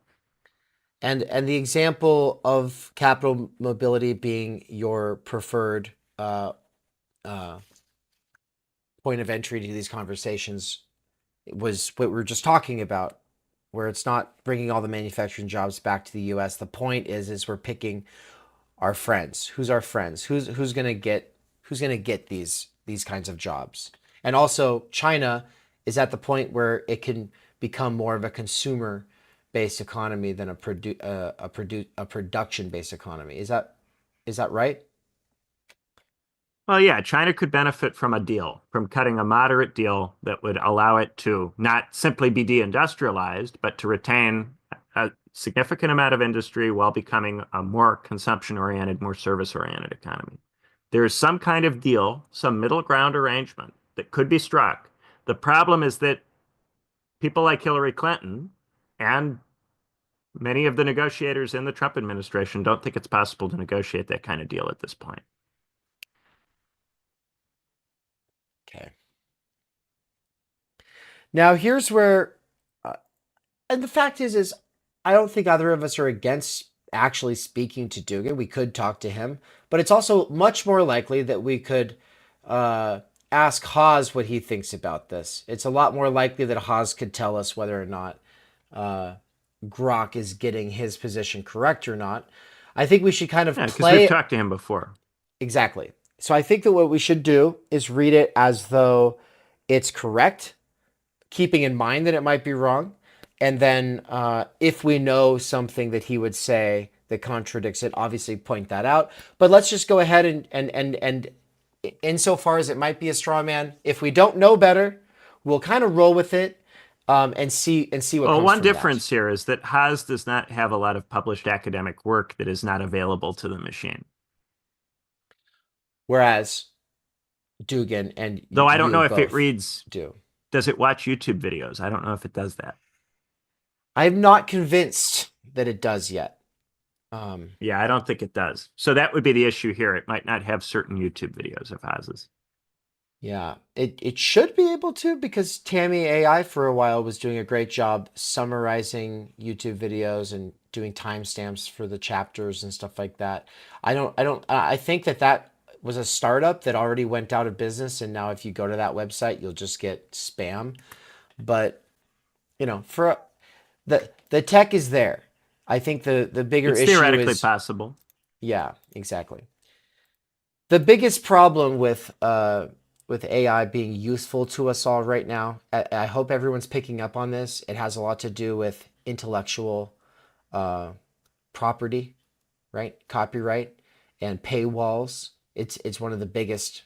And the example of capital mobility being your preferred point of entry to these conversations was what we were just talking about, where it's not bringing all the manufacturing jobs back to the U.S. The point is we're picking our friends. Who's our friends? Who's gonna get these kinds of jobs? And also, China is at the point where it can become more of a consumer based economy than a production based economy. Is that right? Well, yeah, China could benefit from a deal, from cutting a moderate deal that would allow it to not simply be deindustrialized, but to retain a significant amount of industry while becoming a more consumption-oriented, more service-oriented economy. There is some kind of deal, some middle ground arrangement that could be struck. The problem is that people like Hillary Clinton and many of the negotiators in the Trump administration don't think it's possible to negotiate that kind of deal at this point. Okay. Now here's where, and the fact is I don't think either of us are against actually speaking to Dugin. We could talk to him, but it's also much more likely that we could ask Haas what he thinks about this. It's a lot more likely that Haas could tell us whether or not Grok is getting his position correct or not. I think we should kind of Yeah, because we've play talked to him before. exactly. So I think that what we should do is read it as though it's correct, keeping in mind that it might be wrong. And then if we know something that he would say that contradicts it, obviously point that out. But let's just go ahead and insofar as it might be a straw man. If we don't know better, we'll kind of roll with it, and see what Well, comes one from that. difference here is that Haas does not have a lot of published academic work that is not available to the machine. Whereas Dugin and Though I don't you know if it both reads, do. does it watch YouTube videos? I don't know if it does that. I'm not convinced that it does yet. Yeah, I don't think it does. So that would be the issue here. It might not have certain YouTube videos of Haas's. Yeah, it should be able to, because Tammy AI for a while was doing a great job summarizing YouTube videos and doing timestamps for the chapters and stuff like that. I think that was a startup that already went out of business, and now if you go to that website, you'll just get spam. But for the tech is there. I think the bigger It's issue theoretically is, possible. yeah, exactly. The biggest problem with AI being useful to us all right now, I hope everyone's picking up on this. It has a lot to do with intellectual property, right? Copyright and paywalls. It's one of the biggest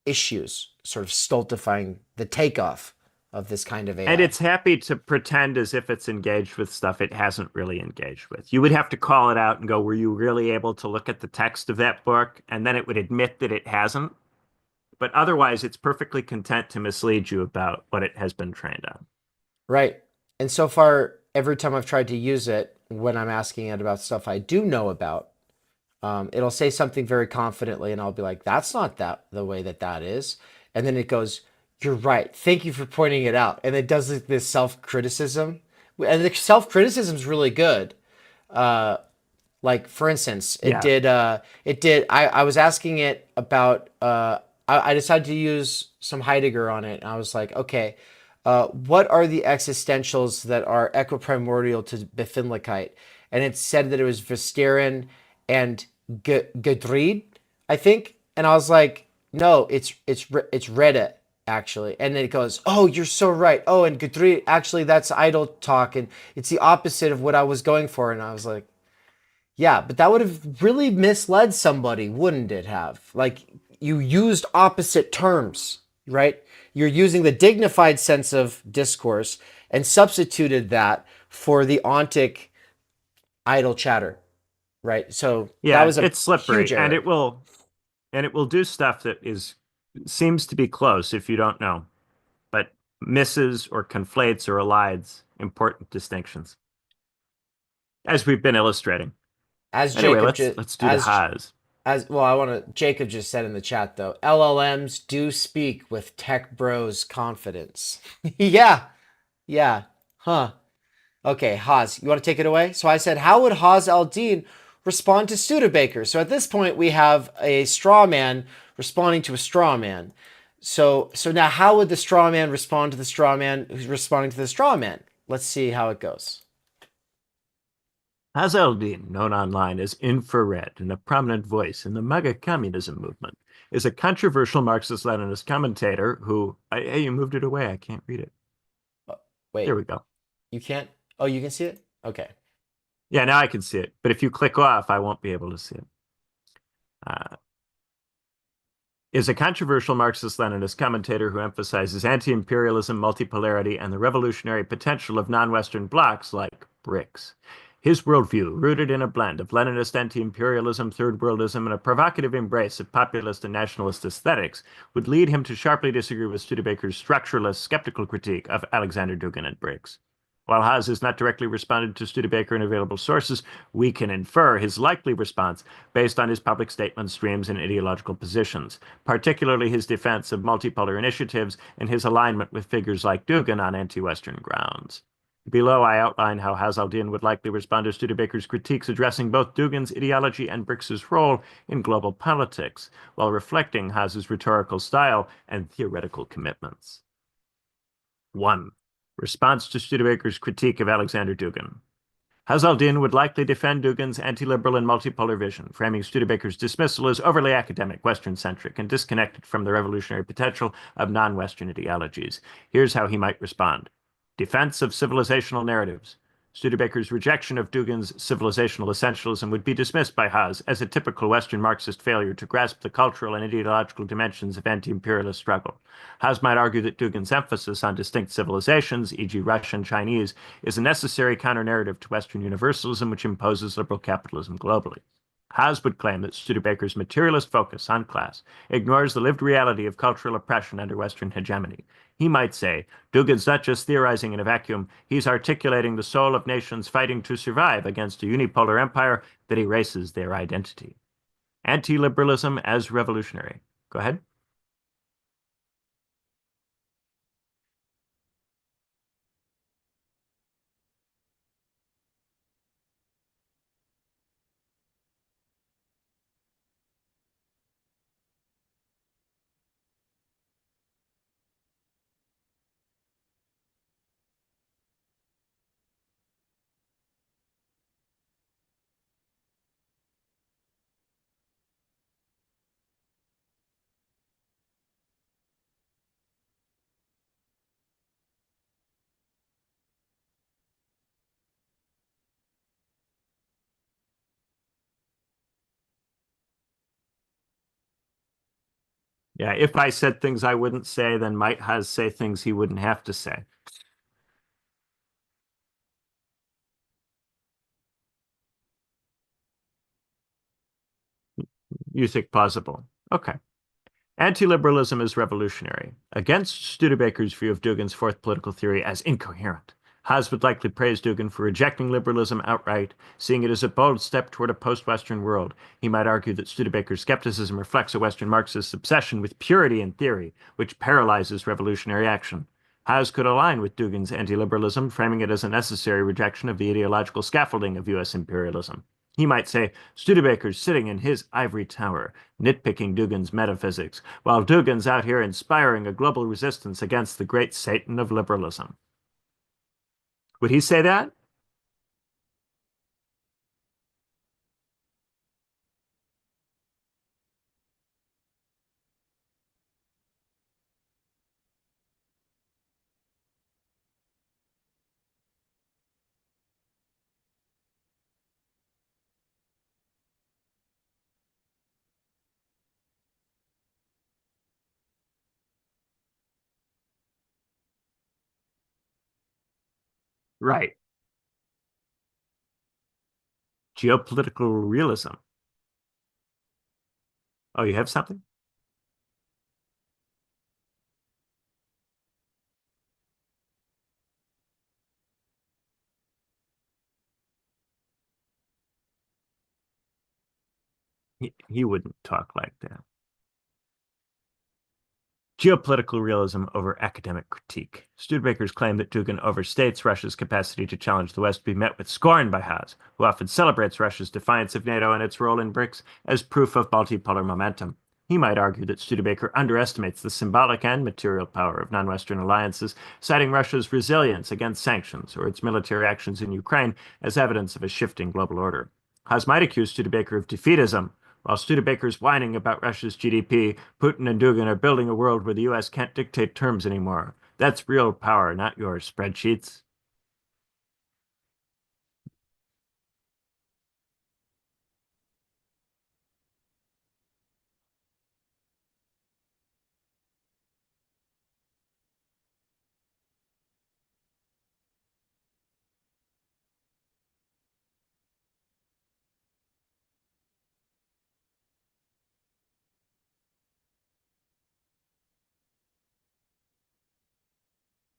issues, sort of stultifying the takeoff of this kind of And AI. it's happy to pretend as if it's engaged with stuff it hasn't really engaged with. You would have to call it out and go, were you really able to look at the text of that book? And then it would admit that it hasn't. But otherwise, it's perfectly content to mislead you about what it has been trained on. Right. And so far, every time I've tried to use it, when I'm asking it about stuff I do know about, it'll say something very confidently, and I'll be like, "That's not the way that is." And then it goes, "You're right. Thank you for pointing it out." And it does this self-criticism, and the self-criticism is really good. Like for instance, it Yeah. did. I was asking it about. I decided to use some Heidegger on it, and I was like, okay, what are the existentials that are equiprimordial to Befindlichkeit? And it said that it was Vestieren and Gedreed, I think. And I was like, no, it's Reddit actually. And then it goes, oh, you're so right. Oh, and Gedreed, actually, that's idle talk, and it's the opposite of what I was going for. And I was like, yeah, but that would have really misled somebody, wouldn't it have? Like, you used opposite terms, right? You're using the dignified sense of discourse and substituted that for the ontic idle chatter, right? So that Yeah, was a it's slippery huge error. And it will do stuff that is seems to be close if you don't know, but misses or conflates or elides important distinctions, as we've been illustrating. As Anyway, Jacob let's just let's do the Haas. as well, I want to. Jacob just said in the chat though, LLMs do speak with tech bros confidence. Yeah, yeah, huh? Okay, Haz, you want to take it away? So I said, how would Haz al-Din respond to Studebaker? So at this point, we have a straw man responding to a straw man. So now, how would the straw man respond to the straw man who's responding to the straw man? Let's see how it goes. Haas al-Din, known online as Infrared and a prominent voice in the MAGA communism movement, is a controversial Marxist-Leninist commentator who, hey, you moved it away. I can't read it. There Wait, we go. you can't? Oh, you can see it? Okay. Yeah, now I can see it. But if you click off, I won't be able to see it. Is a controversial Marxist-Leninist commentator who emphasizes anti-imperialism, multipolarity, and the revolutionary potential of non-Western blocs like BRICS. His worldview, rooted in a blend of Leninist anti-imperialism, third worldism, and a provocative embrace of populist and nationalist aesthetics, would lead him to sharply disagree with Studebaker's structuralist, skeptical critique of Alexander Dugin and BRICS. While Haas has not directly responded to Studebaker in available sources, we can infer his likely response based on his public statements, streams, and ideological positions, particularly his defense of multipolar initiatives and his alignment with figures like Dugin on anti-Western grounds. Below, I outline how Haas al-Din would likely respond to Studebaker's critiques addressing both Dugin's ideology and BRICS's role in global politics, while reflecting Haas's rhetorical style and theoretical commitments. 1. Response to Studebaker's critique of Alexander Dugin. Haas al-Din would likely defend Dugin's anti-liberal and multipolar vision, framing Studebaker's dismissal as overly academic, Western-centric, and disconnected from the revolutionary potential of non-Western ideologies. Here's how he might respond. Defense of civilizational narratives. Studebaker's rejection of Dugin's civilizational essentialism would be dismissed by Haas as a typical Western Marxist failure to grasp the cultural and ideological dimensions of anti-imperialist struggle. Haas might argue that Dugin's emphasis on distinct civilizations, e.g. Russian, Chinese, is a necessary counter-narrative to Western universalism which imposes liberal capitalism globally. Haas would claim that Studebaker's materialist focus on class ignores the lived reality of cultural oppression under Western hegemony. He might say, Dugin's not just theorizing in a vacuum, he's articulating the soul of nations fighting to survive against a unipolar empire that erases their identity. Anti-liberalism as revolutionary. Go ahead. Yeah, if I said things I wouldn't say, then might Haas say things he wouldn't have to say. You think plausible. Okay. Anti-liberalism is revolutionary. Against Studebaker's view of Dugin's fourth political theory as incoherent, Haas would likely praise Dugin for rejecting liberalism outright, seeing it as a bold step toward a post-Western world. He might argue that Studebaker's skepticism reflects a Western Marxist obsession with purity in theory, which paralyzes revolutionary action. Haas could align with Dugin's anti-liberalism, framing it as a necessary rejection of the ideological scaffolding of U.S. imperialism. He might say, Studebaker's sitting in his ivory tower, nitpicking Dugin's metaphysics, while Dugin's out here inspiring a global resistance against the great Satan of liberalism. Would he say that? Right. Geopolitical realism. Oh, you have something? He wouldn't talk like that. Geopolitical realism over academic critique. Studebaker's claim that Dugin overstates Russia's capacity to challenge the West be met with scorn by Haas, who often celebrates Russia's defiance of NATO and its role in BRICS as proof of multipolar momentum. He might argue that Studebaker underestimates the symbolic and material power of non-Western alliances, citing Russia's resilience against sanctions or its military actions in Ukraine as evidence of a shifting global order. Haas might accuse Studebaker of defeatism, while Studebaker's whining about Russia's GDP, Putin and Dugin are building a world where the US can't dictate terms anymore. That's real power, not your spreadsheets.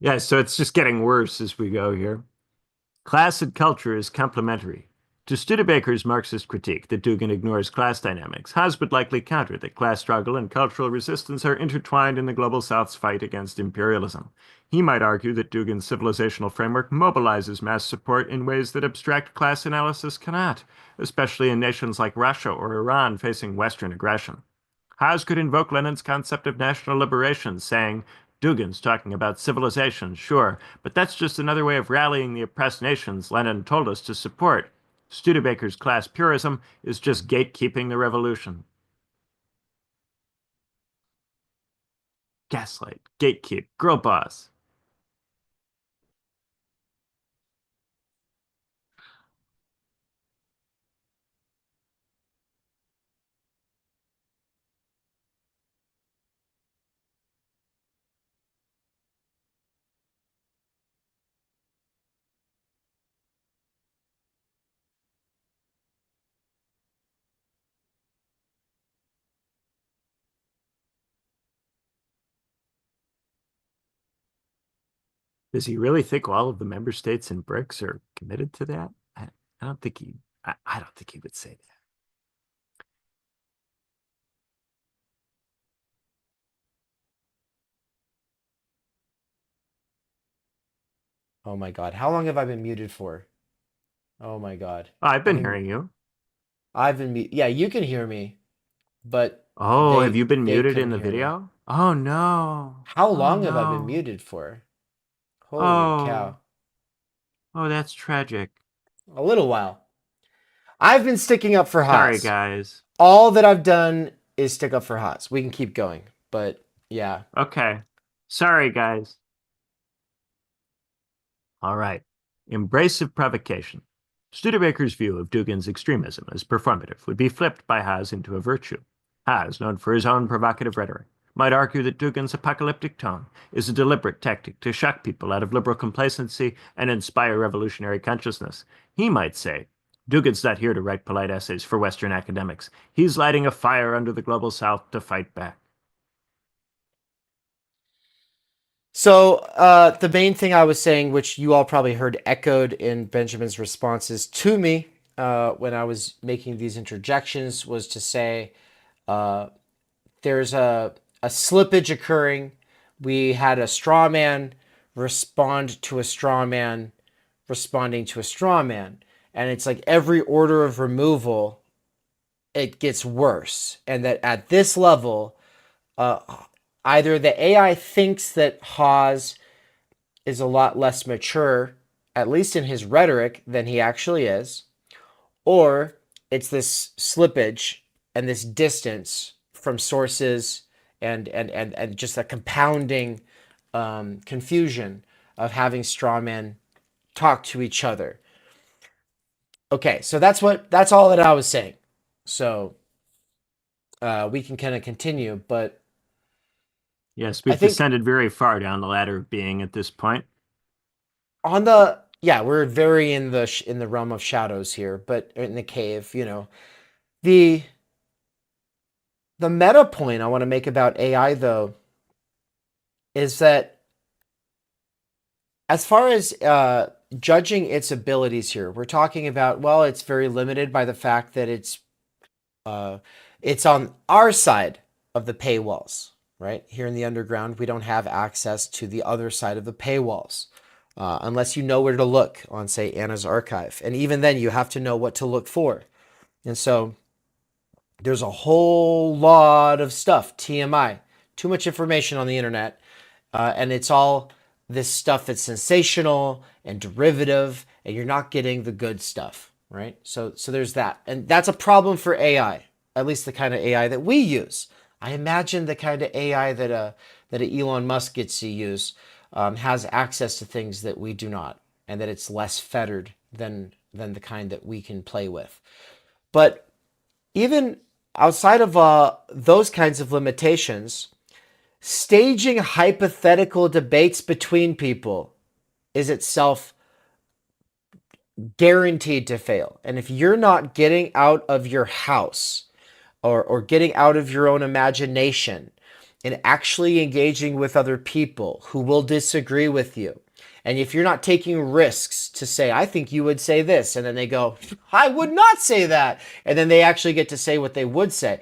Yeah, so it's just getting worse as we go here. Class and culture is complementary. To Studebaker's Marxist critique that Dugin ignores class dynamics, Haas would likely counter that class struggle and cultural resistance are intertwined in the Global South's fight against imperialism. He might argue that Dugin's civilizational framework mobilizes mass support in ways that abstract class analysis cannot, especially in nations like Russia or Iran facing Western aggression. Haas could invoke Lenin's concept of national liberation, saying, Dugin's talking about civilization, sure, but that's just another way of rallying the oppressed nations Lenin told us to support. Studebaker's class purism is just gatekeeping the revolution. Gaslight, gatekeep, girl boss. Does he really think all of the member states in BRICS are committed to that? I don't think I don't think he would say that. Oh my God. How long have I been muted for? Oh my God. I've I've been been hearing you. yeah, you can hear me, but Oh, have they you been they muted in couldn't the hear me. video? Oh no. How Oh long have I been no. muted for? Holy Oh. cow. Oh, that's tragic. A little while. I've been sticking up for Sorry, Haas. guys. All that I've done is stick up for Haas. We can keep going, but yeah. Okay. Sorry, guys. All right. Embracive provocation. Studebaker's view of Dugin's extremism as performative would be flipped by Haas into a virtue. Haas, known for his own provocative rhetoric, might argue that Dugin's apocalyptic tone is a deliberate tactic to shock people out of liberal complacency and inspire revolutionary consciousness. He might say, Dugin's not here to write polite essays for Western academics. He's lighting a fire under the global South to fight back. So the main thing I was saying, which you all probably heard echoed in Benjamin's responses to me when I was making these interjections, was to say there's a slippage occurring. We had a straw man respond to a straw man responding to a straw man. And it's like every order of removal, it gets worse. And that at this level, uh, either the AI thinks that Haas is a lot less mature, at least in his rhetoric, than he actually is, or it's this slippage and this distance from sources and just a compounding confusion of having straw men talk to each other. Okay, so that's all that I was saying. So we can kind of continue, but Yes, I we've think descended very far down the ladder of being at this point. on the yeah, we're very in the realm of shadows here, but in the cave, the the meta point I want to make about AI though is that as far as judging its abilities here, we're talking about, well, it's very limited by the fact that it's on our side of the paywalls, right? Here in the underground, we don't have access to the other side of the paywalls. Unless you know where to look on, say, Anna's archive. And even then, you have to know what to look for. And so there's a whole lot of stuff, TMI, too much information on the internet. And it's all this stuff that's sensational and derivative, and you're not getting the good stuff, right? So there's that. And that's a problem for AI, at least the kind of AI that we use. I imagine the kind of AI that Elon Musk gets to use has access to things that we do not, and that it's less fettered than the kind that we can play with. But even outside of those kinds of limitations, staging hypothetical debates between people is itself guaranteed to fail. And if you're not getting out of your house or getting out of your own imagination and actually engaging with other people who will disagree with you, and if you're not taking risks to say, I think you would say this, and then they go, I would not say that, and then they actually get to say what they would say,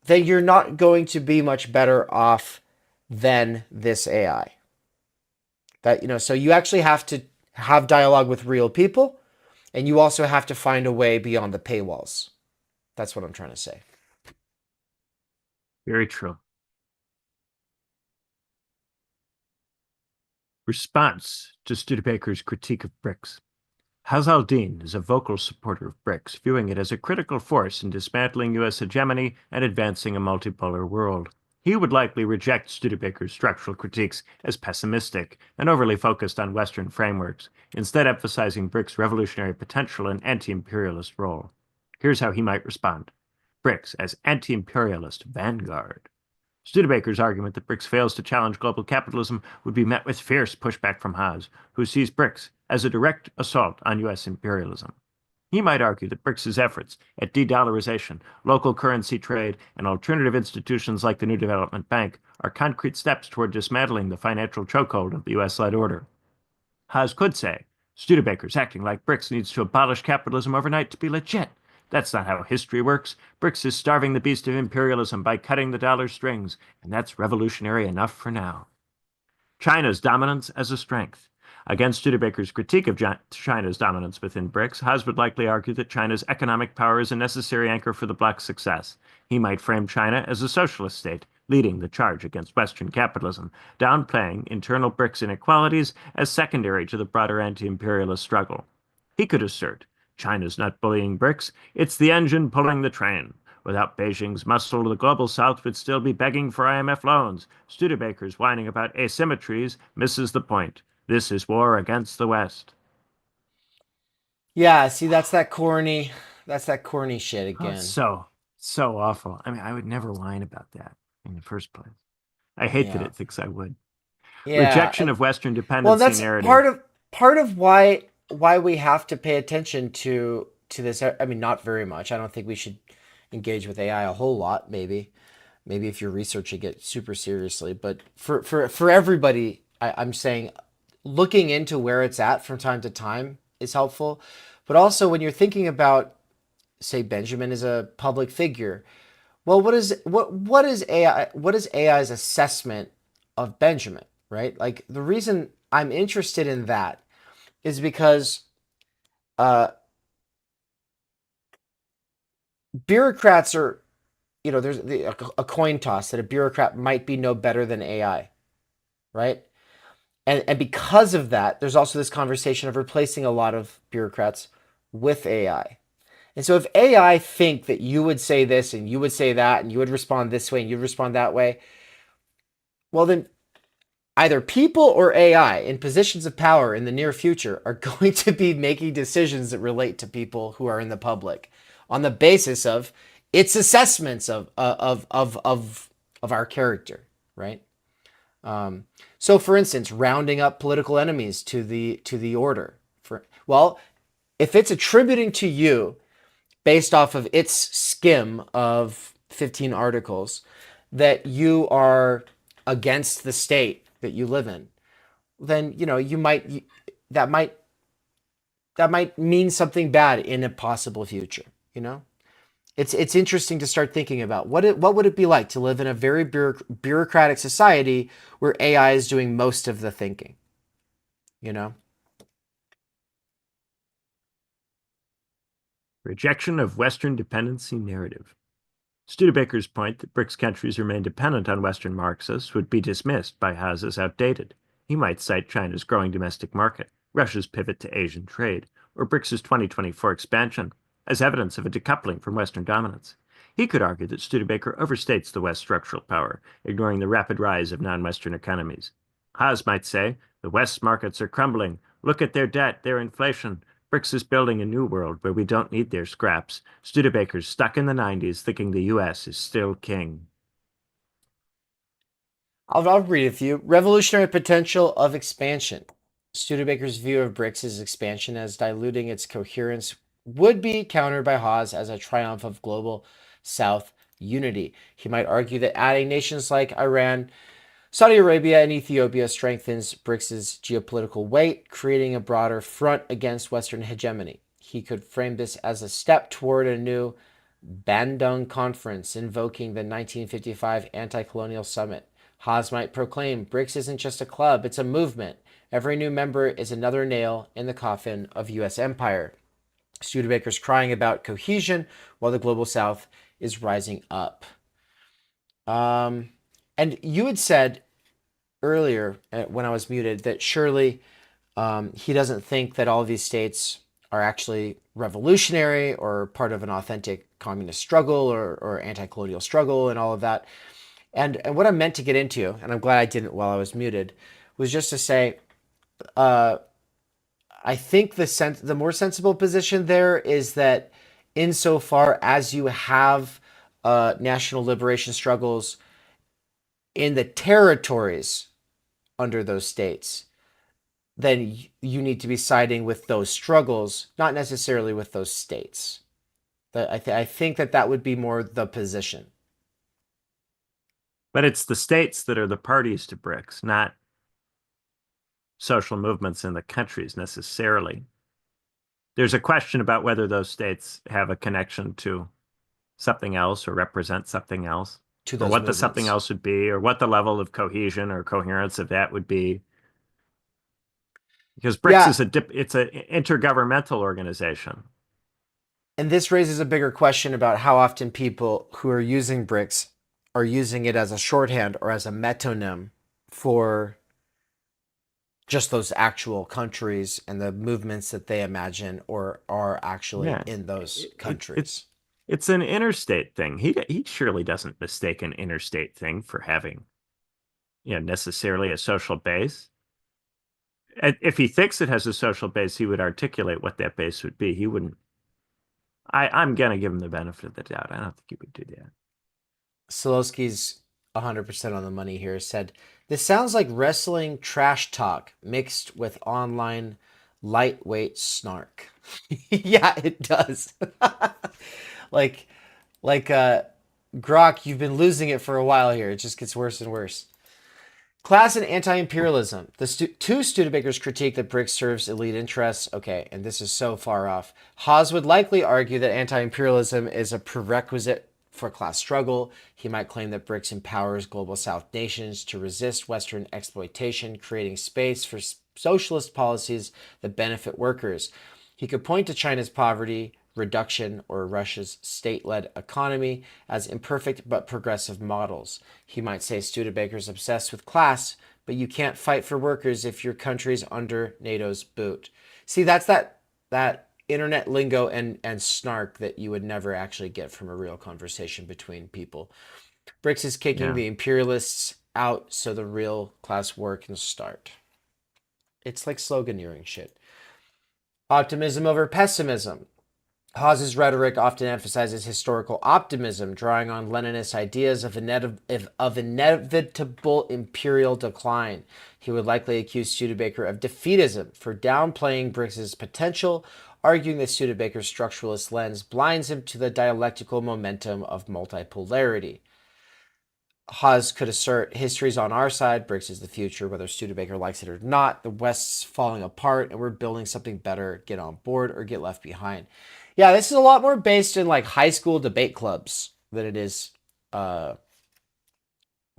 then you're not going to be much better off than this AI. So you actually have to have dialogue with real people, and you also have to find a way beyond the paywalls. That's what I'm trying to say. Very true. Response to Studebaker's critique of BRICS. Hazaldin is a vocal supporter of BRICS, viewing it as a critical force in dismantling U.S. hegemony and advancing a multipolar world. He would likely reject Studebaker's structural critiques as pessimistic and overly focused on Western frameworks, instead emphasizing BRICS' revolutionary potential and anti-imperialist role. Here's how he might respond. BRICS as anti-imperialist vanguard. Studebaker's argument that BRICS fails to challenge global capitalism would be met with fierce pushback from Haas, who sees BRICS as a direct assault on U.S. imperialism. He might argue that BRICS' efforts at de-dollarization, local currency trade, and alternative institutions like the New Development Bank are concrete steps toward dismantling the financial chokehold of the U.S.-led order. Haas could say, Studebaker's acting like BRICS needs to abolish capitalism overnight to be legit. That's not how history works. BRICS is starving the beast of imperialism by cutting the dollar strings, and that's revolutionary enough for now. China's dominance as a strength. Against Studebaker's critique of China's dominance within BRICS, Haas would likely argue that China's economic power is a necessary anchor for the bloc's success. He might frame China as a socialist state, leading the charge against Western capitalism, downplaying internal BRICS inequalities as secondary to the broader anti-imperialist struggle. He could assert, China's not bullying BRICS, it's the engine pulling the train. Without Beijing's muscle, the global south would still be begging for IMF loans. Studebaker's whining about asymmetries misses the point. This is war against the West. Yeah, see, that's that corny shit Oh, again. so awful. I mean, I would never whine about that in the first place. I hate that Yeah. it thinks I would. Yeah. Rejection of Western Well, dependency that's narrative. part of why we have to pay attention to this. I mean, not very much. I don't think we should engage with AI a whole lot. Maybe if you're researching it super seriously, but for everybody, I'm saying looking into where it's at from time to time is helpful. But also when you're thinking about, say, Benjamin is a public figure. Well, what is AI's assessment of Benjamin, right? Like the reason I'm interested in that is because uh, bureaucrats are, there's a coin toss that a bureaucrat might be no better than AI, right? And because of that, there's also this conversation of replacing a lot of bureaucrats with AI. And so if AI think that you would say this and you would say that and you would respond this way and you'd respond that way, well then either people or AI in positions of power in the near future are going to be making decisions that relate to people who are in the public on the basis of its assessments of our character, right? So, for instance, rounding up political enemies to the order. Well, if it's attributing to you based off of its skim of 15 articles that you are against the state that you live in, then that might mean something bad in a possible future. It's interesting to start thinking about what would it be like to live in a very bureaucratic society where AI is doing most of the thinking. Rejection of Western dependency narrative. Studebaker's point that BRICS countries remain dependent on Western Marxists would be dismissed by Haas as outdated. He might cite China's growing domestic market, Russia's pivot to Asian trade, or BRICS' 2024 expansion as evidence of a decoupling from Western dominance. He could argue that Studebaker overstates the West's structural power, ignoring the rapid rise of non-Western economies. Haas might say, the West's markets are crumbling. Look at their debt, their inflation. BRICS is building a new world where we don't need their scraps. Studebaker's stuck in the 90s thinking the US is still king. I'll read it for you. Revolutionary potential of expansion. Studebaker's view of BRICS' expansion as diluting its coherence would be countered by Haas as a triumph of global South unity. He might argue that adding nations like Iran, Saudi Arabia, and Ethiopia strengthens BRICS' geopolitical weight, creating a broader front against Western hegemony. He could frame this as a step toward a new Bandung Conference, invoking the 1955 Anti-Colonial Summit. Haas might proclaim, BRICS isn't just a club, it's a movement. Every new member is another nail in the coffin of U.S. empire. Studebaker's crying about cohesion while the global South is rising up. And you had said earlier when I was muted that surely he doesn't think that all of these states are actually revolutionary or part of an authentic communist struggle or anti-colonial struggle and all of that. And what I meant to get into, and I'm glad I didn't while I was muted, was just to say, I think the more sensible position there is that insofar as you have national liberation struggles in the territories under those states, then you need to be siding with those struggles, not necessarily with those states. I think that would be more the position. But it's the states that are the parties to BRICS, not social movements in the countries necessarily. There's a question about whether those states have a connection to something else or represent something else, to or those what the something movements. else would be, or what the level of cohesion or coherence of that would be. Because BRICS Yeah, is it's an intergovernmental organization. and this raises a bigger question about how often people who are using BRICS are using it as a shorthand or as a metonym for just those actual countries and the movements that they imagine or are actually Yeah, in those it's countries. it's an interstate thing. He surely doesn't mistake an interstate thing for having, necessarily a social base. If he thinks it has a social base, he would articulate what that base would be. He wouldn't. I'm gonna give him the benefit of the doubt. I don't think he would do that. Solowski's 100% on the money here. Said, this sounds like wrestling trash talk mixed with online lightweight snark. Yeah, it does. like, like, Grok, you've been losing it for a while here. It just gets worse and worse. Class and anti-imperialism. The two Studebakers critique that BRICS serves elite interests. Okay, and this is so far off. Haas would likely argue that anti-imperialism is a prerequisite for class struggle. He might claim that BRICS empowers global South nations to resist Western exploitation, creating space for socialist policies that benefit workers. He could point to China's poverty reduction or Russia's state-led economy as imperfect but progressive models. He might say Studebaker's obsessed with class, but you can't fight for workers if your country's under NATO's boot. See, that's that internet lingo and snark that you would never actually get from a real conversation between people. BRICS is kicking Yeah. the imperialists out so the real class war can start. It's like sloganeering shit. Optimism over pessimism. Haas's rhetoric often emphasizes historical optimism, drawing on Leninist ideas of inevitable imperial decline. He would likely accuse Studebaker of defeatism for downplaying BRICS' potential, arguing that Studebaker's structuralist lens blinds him to the dialectical momentum of multipolarity. Haas could assert history's on our side, BRICS is the future, whether Studebaker likes it or not. The West's falling apart and we're building something better. Get on board or get left behind. Yeah, this is a lot more based in like high school debate clubs than it is the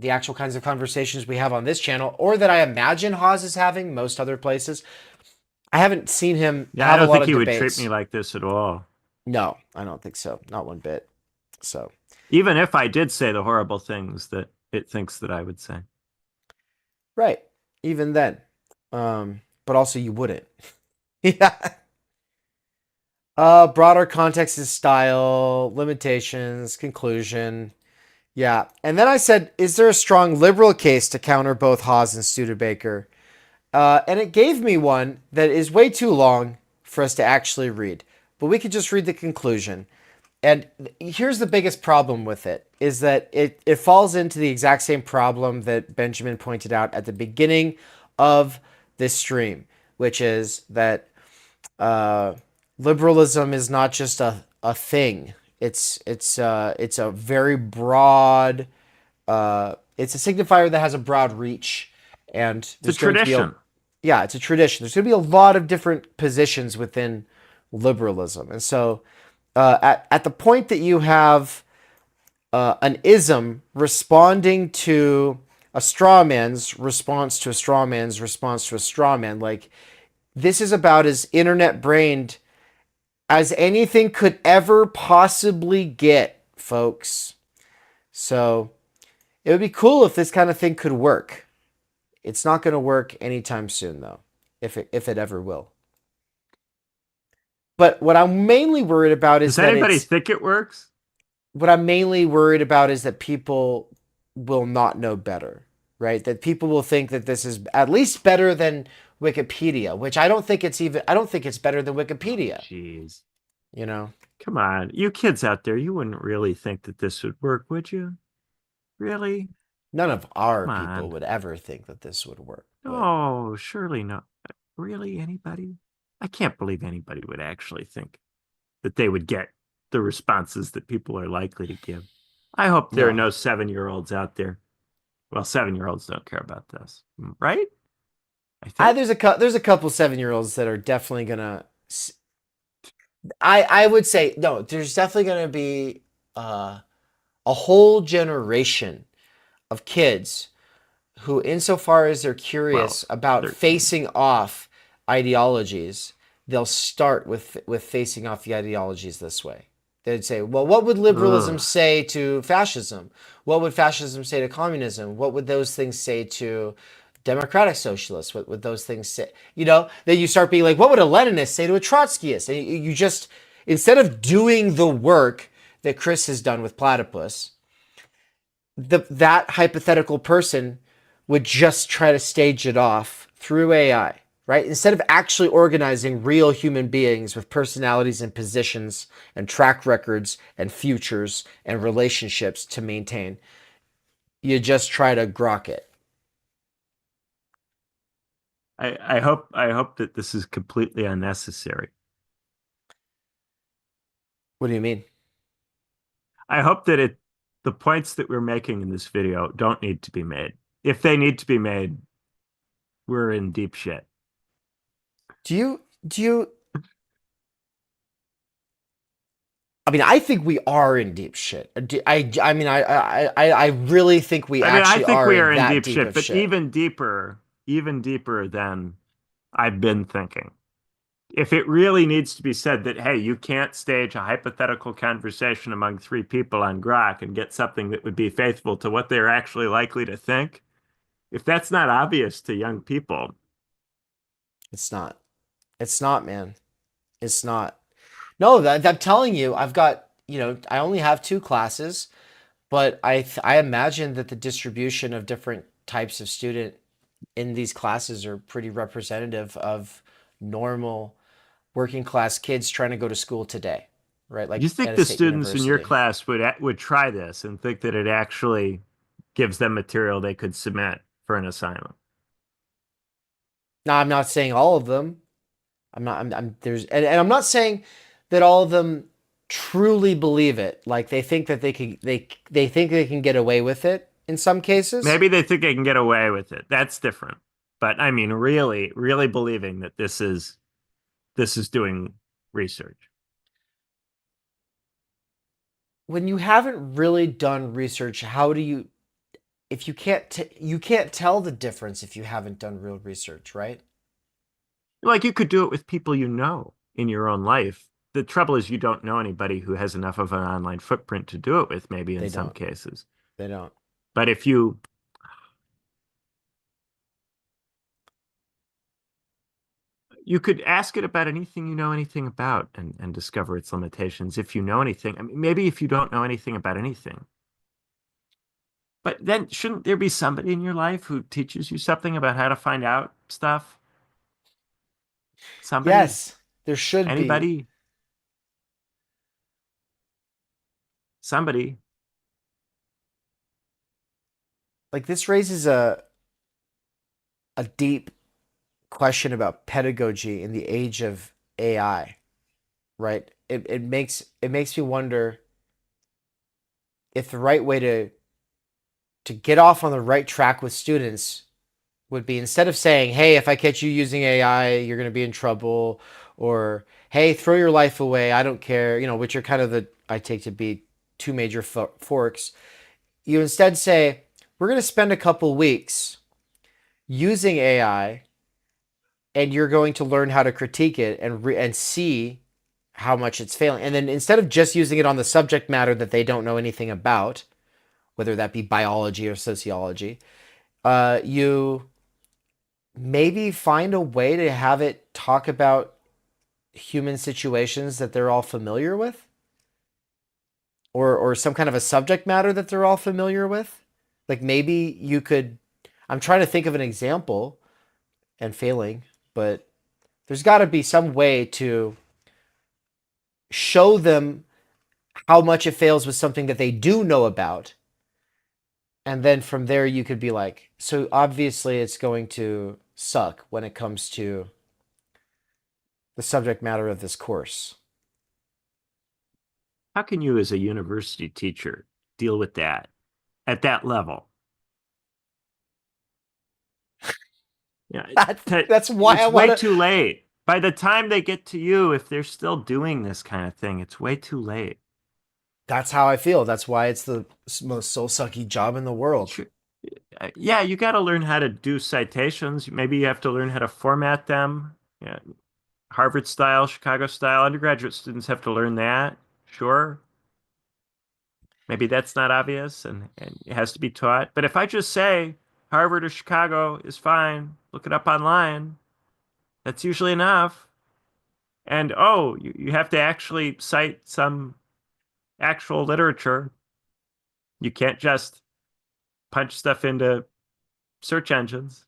actual kinds of conversations we have on this channel, or that I imagine Haas is having most other places. I haven't seen him Yeah, I have a don't lot think of he would treat debates. me like this at all. No, I don't think so. Not one bit. So, Even if I did say the horrible things that it thinks that I would say. right. Even then. But also you wouldn't. Yeah. Broader context is style, limitations, conclusion. Yeah. And then I said, is there a strong liberal case to counter both Haas and Studebaker? And it gave me one that is way too long for us to actually read. But we could just read the conclusion. And here's the biggest problem with it, is that it falls into the exact same problem that Benjamin pointed out at the beginning of this stream, which is that liberalism is not just a thing. It's a very broad. It's a signifier that has a broad reach, and It's a there's going to be tradition. yeah, it's a tradition. There's going to be a lot of different positions within liberalism, and so at the point that you have an ism responding to a straw man's response to a straw man's response to a straw man, like this is about as internet brained as anything could ever possibly get, folks. So it would be cool if this kind of thing could work. It's not going to work anytime soon, though, if it ever will. But what I'm mainly worried about is Does that anybody think it works? what I'm mainly worried about is that people will not know better, right? That people will think that this is at least better than Wikipedia, which I don't think it's better than Wikipedia, Jeez. you know? Come on. You kids out there, you wouldn't really think that this would work, would you? Really? None of our Come people on. would ever think that this would work. But Oh, surely not. Really? Anybody? I can't believe anybody would actually think that they would get the responses that people are likely to give. I hope there are no. no 7-year-olds out there. Well, 7-year-olds don't care about this, right? I think. There's a couple 7-year-olds that are definitely gonna. I would say no. There's definitely gonna be a whole generation of kids who, insofar as they're curious 12, about 13. facing off ideologies, they'll start with facing off the ideologies this way. They'd say, well, what would liberalism Ugh. say to fascism? What would fascism say to communism? What would those things say to democratic socialists? What would those things say? Then you start being like, what would a Leninist say to a Trotskyist? And you just, instead of doing the work that Chris has done with Platypus, that hypothetical person would just try to stage it off through AI, right? Instead of actually organizing real human beings with personalities and positions and track records and futures and relationships to maintain, you just try to grok it. I hope that this is completely unnecessary. What do you mean? I hope that the points that we're making in this video don't need to be made. If they need to be made, we're in deep shit. Do you I mean, I think we are in deep shit. I mean, I really think we I mean, I actually think are we are in in that deep deep shit, of but shit. even deeper than I've been thinking. If it really needs to be said that, hey, you can't stage a hypothetical conversation among three people on Grok and get something that would be faithful to what they're actually likely to think, if that's not obvious to young people. It's not. It's not, man. It's not. No, I'm telling you, I've got, I only have 2 classes, but I imagine that the distribution of different types of student in these classes are pretty representative of normal working class kids trying to go to school today, right? You Like think at a the state students in your university. class would try this and think that it actually gives them material they could submit for an assignment? Now, I'm not saying all of them. I'm not. I'm there's and I'm not saying that all of them truly believe it. Like they think that they think they can get away with it in some cases. Maybe they think they can get away with it. That's different. But I mean, really, really believing that this is doing research. When you haven't really done research, how do you if you can't tell the difference if you haven't done real research, right? Like you could do it with people you know in your own life. The trouble is you don't know anybody who has enough of an online footprint to do it with, maybe in They some don't. cases. They don't. But if you could ask it about anything you know anything about and discover its limitations if you know anything. I mean, maybe if you don't know anything about anything. But then shouldn't there be somebody in your life who teaches you something about how to find out stuff? Somebody, Yes, there should be. anybody, somebody. Like this raises a deep question about pedagogy in the age of AI, right? It makes me wonder if the right way to get off on the right track with students would be, instead of saying, "Hey, if I catch you using AI, you're going to be in trouble," or "Hey, throw your life away, I don't care," which are kind of the I take to be two major forks. You instead say, "We're going to spend a couple weeks using AI, and you're going to learn how to critique it and see how much it's failing." And then instead of just using it on the subject matter that they don't know anything about, whether that be biology or sociology, you maybe find a way to have it talk about human situations that they're all familiar with, or some kind of a subject matter that they're all familiar with. Like maybe you could. I'm trying to think of an example and failing, but there's got to be some way to show them how much it fails with something that they do know about. And then from there, you could be like, so obviously it's going to suck when it comes to the subject matter of this course. How can you, as a university teacher, deal with that at that level? Yeah, That's why I it's want way to. too late. By the time they get to you, if they're still doing this kind of thing, it's way too late. That's how I feel. That's why it's the most soul sucky job in the world. Sure. Yeah, you got to learn how to do citations. Maybe you have to learn how to format them. Yeah, Harvard style, Chicago style. Undergraduate students have to learn that. Sure. Maybe that's not obvious and it has to be taught. But if I just say Harvard or Chicago is fine, look it up online, that's usually enough. And oh, you have to actually cite some actual literature. You can't just punch stuff into search engines.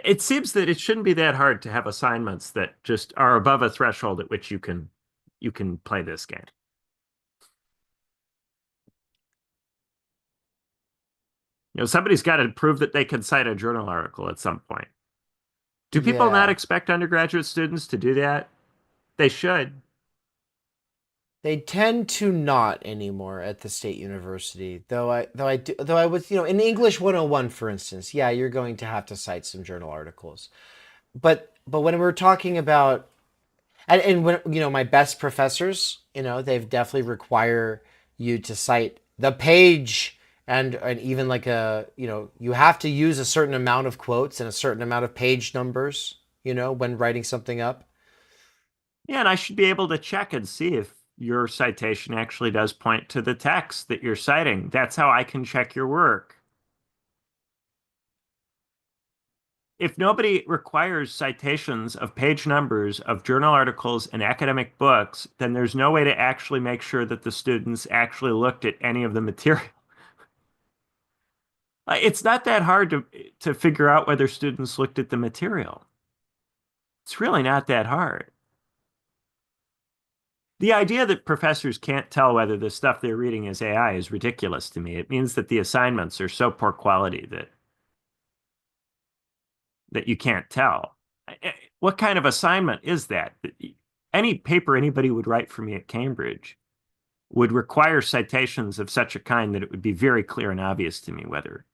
It seems that it shouldn't be that hard to have assignments that just are above a threshold at which you can play this game. Somebody's got to prove that they can cite a journal article at some point. Do people not Yeah. expect undergraduate students to do that? They should. They tend to not anymore at the state university, though I was, in English 101, for instance, yeah, you're going to have to cite some journal articles. But when we're talking about and when my best professors, they've definitely require you to cite the page and even like you have to use a certain amount of quotes and a certain amount of page numbers, when writing something up. Yeah, and I should be able to check and see if your citation actually does point to the text that you're citing. That's how I can check your work. If nobody requires citations of page numbers of journal articles and academic books, then there's no way to actually make sure that the students actually looked at any of the material. It's not that hard to figure out whether students looked at the material. It's really not that hard. The idea that professors can't tell whether the stuff they're reading is AI is ridiculous to me. It means that the assignments are so poor quality that you can't tell. What kind of assignment is that? Any paper anybody would write for me at Cambridge would require citations of such a kind that it would be very clear and obvious to me whether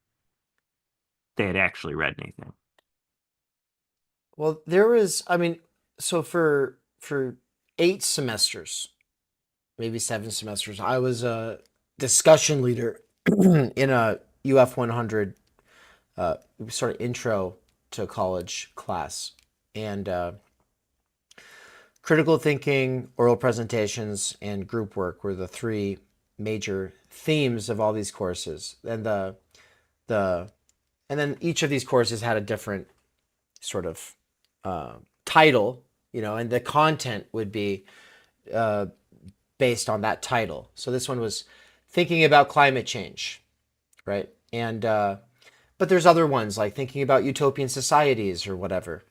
they had actually read anything. Well, there was, I mean, so for 8 semesters, maybe 7 semesters, I was a discussion leader in a UF 100 sort of intro to college class. And critical thinking, oral presentations, and group work were the three major themes of all these courses. And the and then each of these courses had a different sort of title, and the content would be uh, based on that title. So this one was thinking about climate change, right? And but there's other ones like thinking about utopian societies or whatever.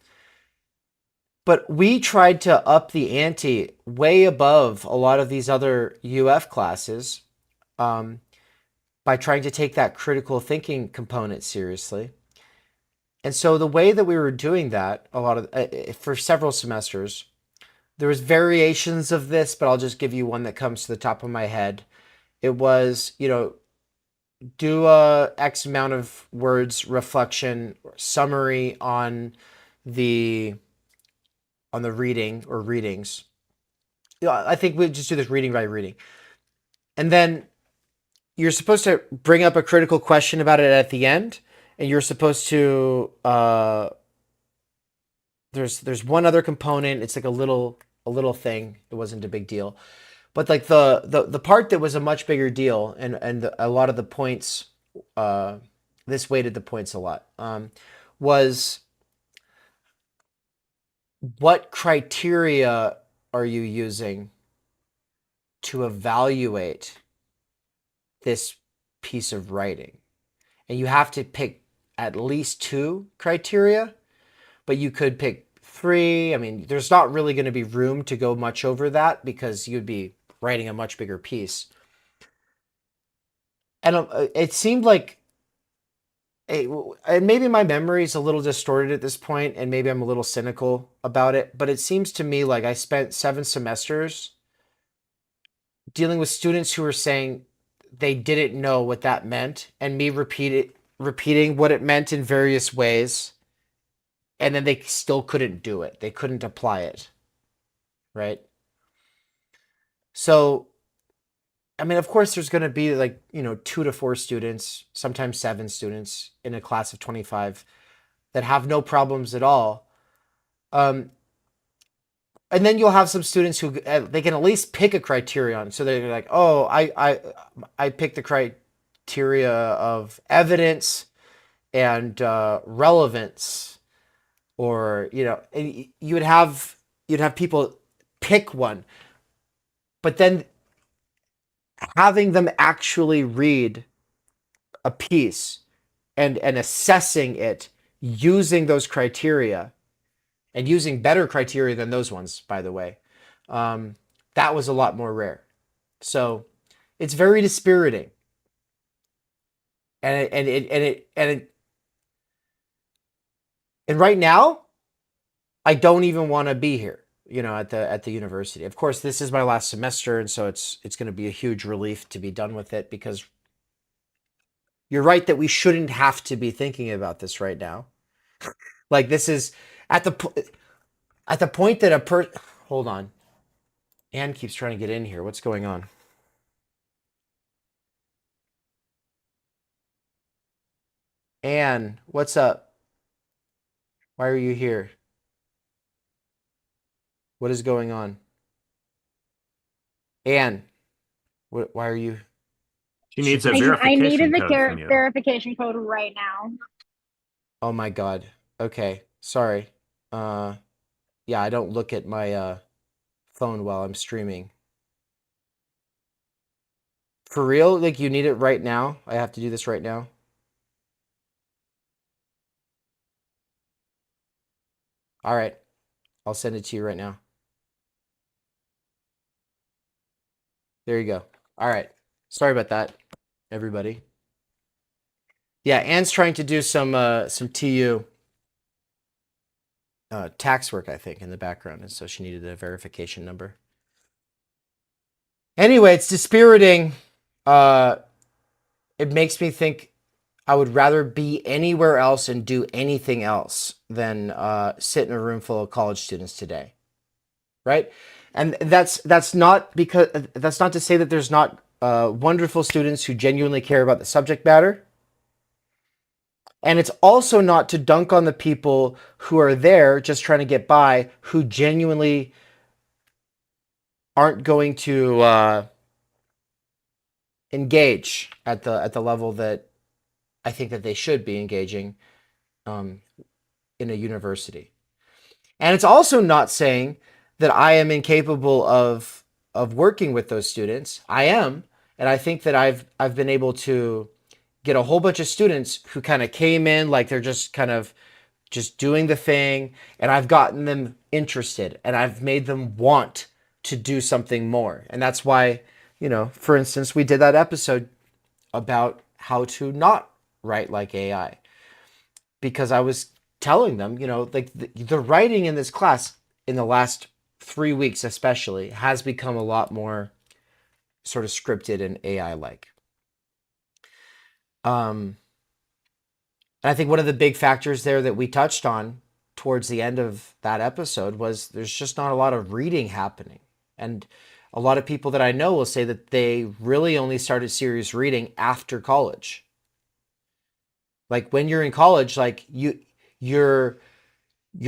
But we tried to up the ante way above a lot of these other UF classes um, by trying to take that critical thinking component seriously. And so the way that we were doing that, a lot of for several semesters, there was variations of this, but I'll just give you one that comes to the top of my head. It was, do a X amount of words reflection summary the on the reading or readings. I think we just do this reading by reading. And then you're supposed to bring up a critical question about it at the end, and you're supposed to there's one other component. It's like a little thing. It wasn't a big deal. But like the part that was a much bigger deal and a lot of the points this weighted the points a lot was what criteria are you using to evaluate this piece of writing? And you have to pick at least 2 criteria, but you could pick 3. I mean, there's not really going to be room to go much over that because you'd be writing a much bigger piece. And it seemed like and maybe my memory is a little distorted at this point, and maybe I'm a little cynical about it, but it seems to me like I spent 7 semesters dealing with students who were saying they didn't know what that meant, and me repeating what it meant in various ways, and then they still couldn't do it. They couldn't apply it, right? So, I mean, of course, there's going to be like, 2 to 4 students, sometimes 7 students in a class of 25 that have no problems at all. And then you'll have some students who they can at least pick a criterion. So they're like, oh, I picked the criteria of evidence and relevance, or and you'd have people pick one, but then having them actually read a piece and assessing it using those criteria, and using better criteria than those ones, by the way, that was a lot more rare. So it's very dispiriting, and right now I don't even want to be here, at the university. Of course, this is my last semester, and so it's going to be a huge relief to be done with it, because you're right that we shouldn't have to be thinking about this right now. Like, this is at the point that hold on. Anne keeps trying to get in here. What's going on? Anne, what's up? Why are you here? What is going on? Anne, why are you? She needs a I verification needed the code from you. verification code right now. Oh my God. Okay, sorry. Yeah, I don't look at my phone while I'm streaming. For real? Like, you need it right now? I have to do this right now? All right. I'll send it to you right now. There you go. All right. Sorry about that, everybody. Yeah, Anne's trying to do some TU tax work, I think, in the background, and so she needed a verification number. Anyway, it's dispiriting. It makes me think I would rather be anywhere else and do anything else than sit in a room full of college students today, right? And that's not to say that there's not wonderful students who genuinely care about the subject matter. And it's also not to dunk on the people who are there just trying to get by, who genuinely aren't going to engage at the level that I think that they should be engaging in a university. And it's also not saying that I am incapable of working with those students. I am, and I think that I've been able to get a whole bunch of students who kind of came in like they're just kind of just doing the thing, and I've gotten them interested, and I've made them want to do something more. And that's why, for instance, we did that episode about how to not write like AI, because I was telling them, like the writing in this class in the last 3 weeks especially has become a lot more sort of scripted and AI like. And I think one of the big factors there that we touched on towards the end of that episode was there's just not a lot of reading happening. And a lot of people that I know will say that they really only started serious reading after college. Like, when you're in college, like you're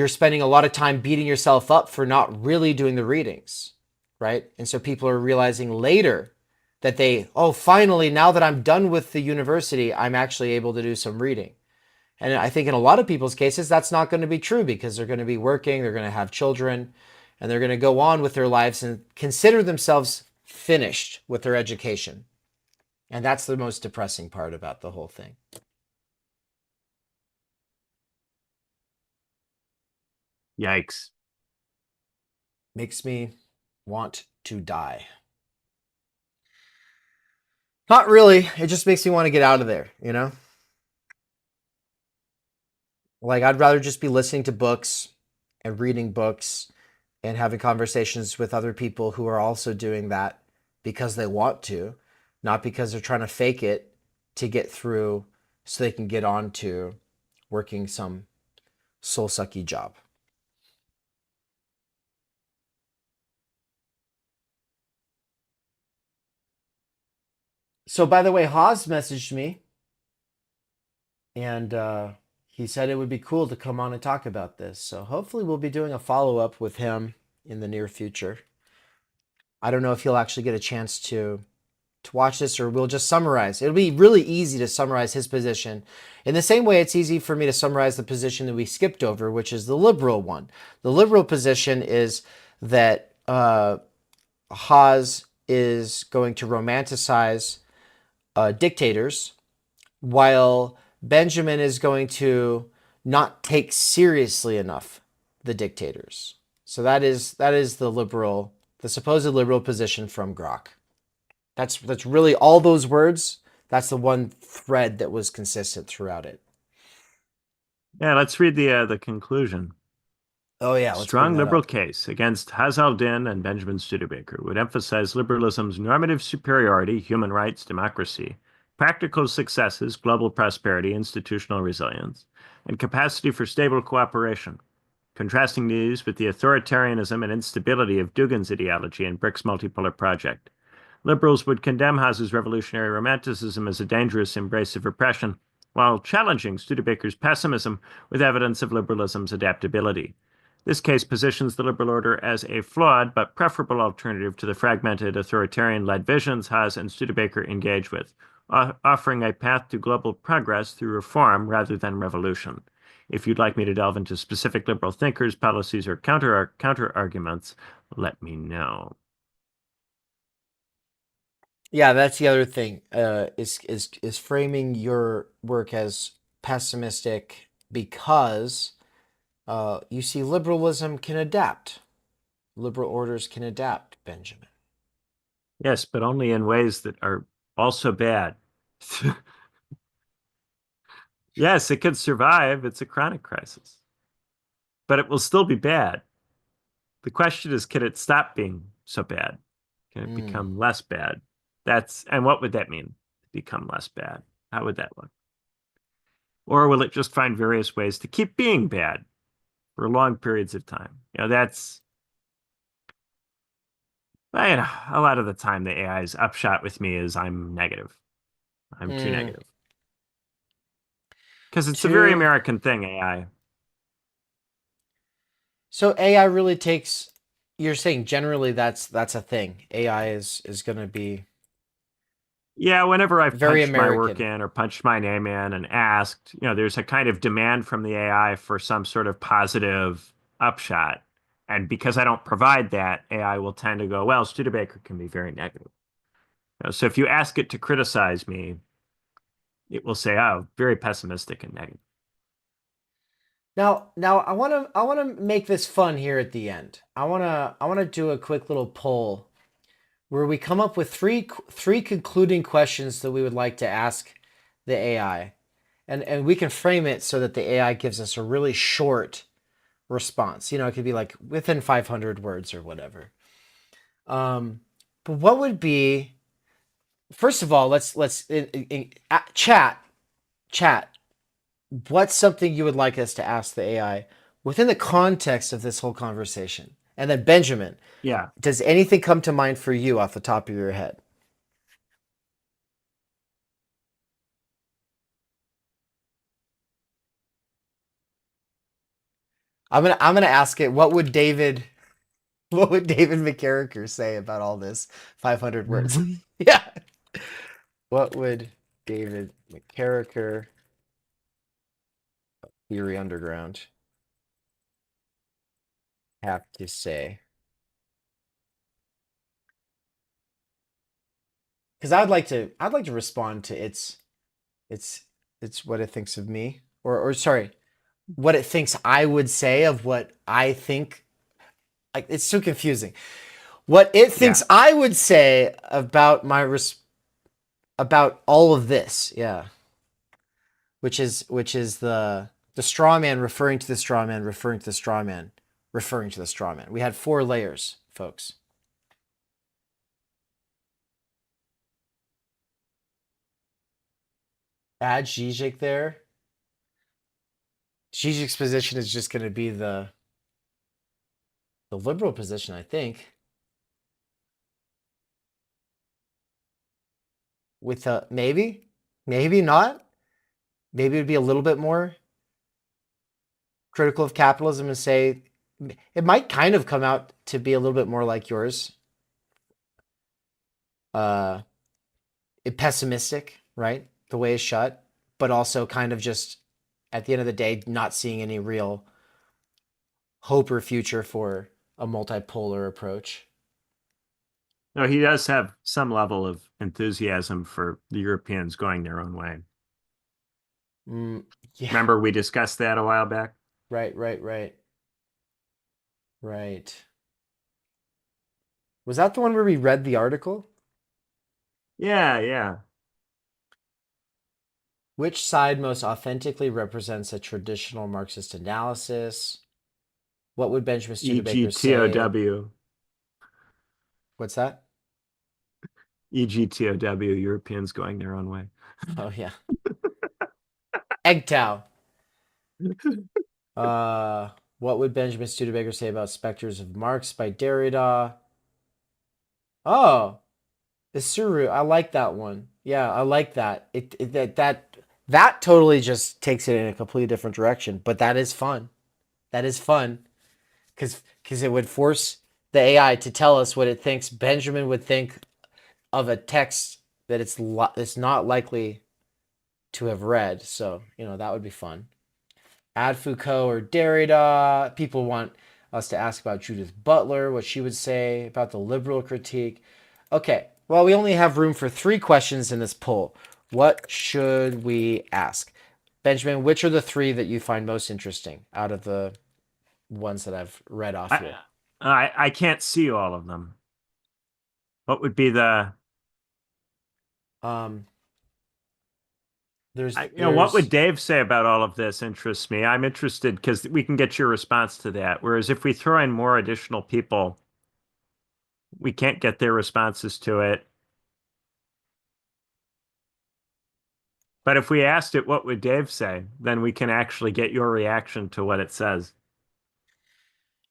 spending a lot of time beating yourself up for not really doing the readings, right? And so people are realizing later that finally, now that I'm done with the university, I'm actually able to do some reading. And I think in a lot of people's cases, that's not going to be true, because they're going to be working, they're going to have children, and they're going to go on with their lives and consider themselves finished with their education. And that's the most depressing part about the whole thing. Yikes. Makes me want to die. Not really. It just makes me want to get out of there, Like, I'd rather just be listening to books and reading books and having conversations with other people who are also doing that because they want to, not because they're trying to fake it to get through so they can get on to working some soul-sucky job. So, by the way, Haas messaged me, and he said it would be cool to come on and talk about this. So hopefully we'll be doing a follow-up with him in the near future. I don't know if he'll actually get a chance to watch this, or we'll just summarize. It'll be really easy to summarize his position. In the same way, it's easy for me to summarize the position that we skipped over, which is the liberal one. The liberal position is that Haas is going to romanticize dictators, while Benjamin is going to not take seriously enough the dictators. So that is the supposed liberal position from Grok. That's really all those words. That's the one thread that was consistent throughout it. Yeah, let's read the conclusion. Oh yeah, let's bring Strong that liberal up. case against Has al-Din and Benjamin Studebaker would emphasize liberalism's normative superiority, human rights, democracy, practical successes, global prosperity, institutional resilience, and capacity for stable cooperation, contrasting these with the authoritarianism and instability of Dugin's ideology and BRICS multipolar project. Liberals would condemn Haas's revolutionary romanticism as a dangerous embrace of repression, while challenging Studebaker's pessimism with evidence of liberalism's adaptability. This case positions the liberal order as a flawed but preferable alternative to the fragmented authoritarian-led visions Haas and Studebaker engage with, offering a path to global progress through reform rather than revolution. If you'd like me to delve into specific liberal thinkers, policies, or counter-arguments, let me know. Yeah, that's the other thing. Is framing your work as pessimistic because you see liberalism can adapt. Liberal orders can adapt, Benjamin. Yes, but only in ways that are also bad. Yes, it could survive. It's a chronic crisis, but it will still be bad. The question is, can it stop being so bad? Can it become less bad? And what would that mean? Become less bad? How would that look? Or will it just find various ways to keep being bad for long periods of time? A lot of the time the AI's upshot with me is I'm negative. I'm too negative. Because it's a very American thing, AI. So AI really takes. You're saying generally that's a thing. AI is going to be. Yeah, whenever I've very punched my work American. in or punched my name in and asked, there's a kind of demand from the AI for some sort of positive upshot. And because I don't provide that, AI will tend to go, well, Studebaker can be very negative. So if you ask it to criticize me, it will say, oh, very pessimistic and negative. Now I want to make this fun here at the end. I want to do a quick little poll where we come up with three concluding questions that we would like to ask the AI. And we can frame it so that the AI gives us a really short response. It could be like within 500 words or whatever. But what would be, first of all, let's chat, what's something you would like us to ask the AI within the context of this whole conversation? And then Benjamin, Yeah. does anything come to mind for you off the top of your head? I'm gonna ask it. What would David McKerracher say about all this? 500 words. Yeah. What would David McKerracher, Theory Underground, have to say? Because I'd like to respond to its what it thinks of me, or sorry, what it thinks I would say of what I think. Like, it's so confusing. What it thinks I would say about about all of this, yeah. Which is the straw man referring to the straw man referring to the straw man referring to the straw man. We had 4 layers, folks. Add Zizek there. Zizek's position is just going to be the liberal position, I think. With maybe not. Maybe it'd be a little bit more critical of capitalism and say it might kind of come out to be a little bit more like yours. Pessimistic, right? The way is shut, but also kind of just at the end of the day, not seeing any real hope or future for a multipolar approach. No, he does have some level of enthusiasm for the Europeans going their own way. Yeah. Remember we discussed that a while back? Right. Was that the one where we read the article? Yeah. Which side most authentically represents a traditional Marxist analysis? What would Benjamin Studebaker say? EGTOW. What's that? EGTOW, Europeans going their own way. Oh, yeah. Eggtow. What would Benjamin Studebaker say about Spectres of Marx by Derrida? Oh, Isuru. I like that one. Yeah, I like that. That totally just takes it in a completely different direction, but that is fun. That is fun because it would force the AI to tell us what it thinks Benjamin would think of a text that it's not likely to have read. So, that would be fun. Add Foucault or Derrida. People want us to ask about Judith Butler, what she would say about the liberal critique. Okay, well, we only have room for 3 questions in this poll. What should we ask? Benjamin, which are the 3 that you find most interesting out of the ones that I've read off here? I can't see all of them. What would be the... what would Dave say about all of this interests me. I'm interested because we can get your response to that. Whereas if we throw in more additional people, we can't get their responses to it. But if we asked it, what would Dave say? Then we can actually get your reaction to what it says.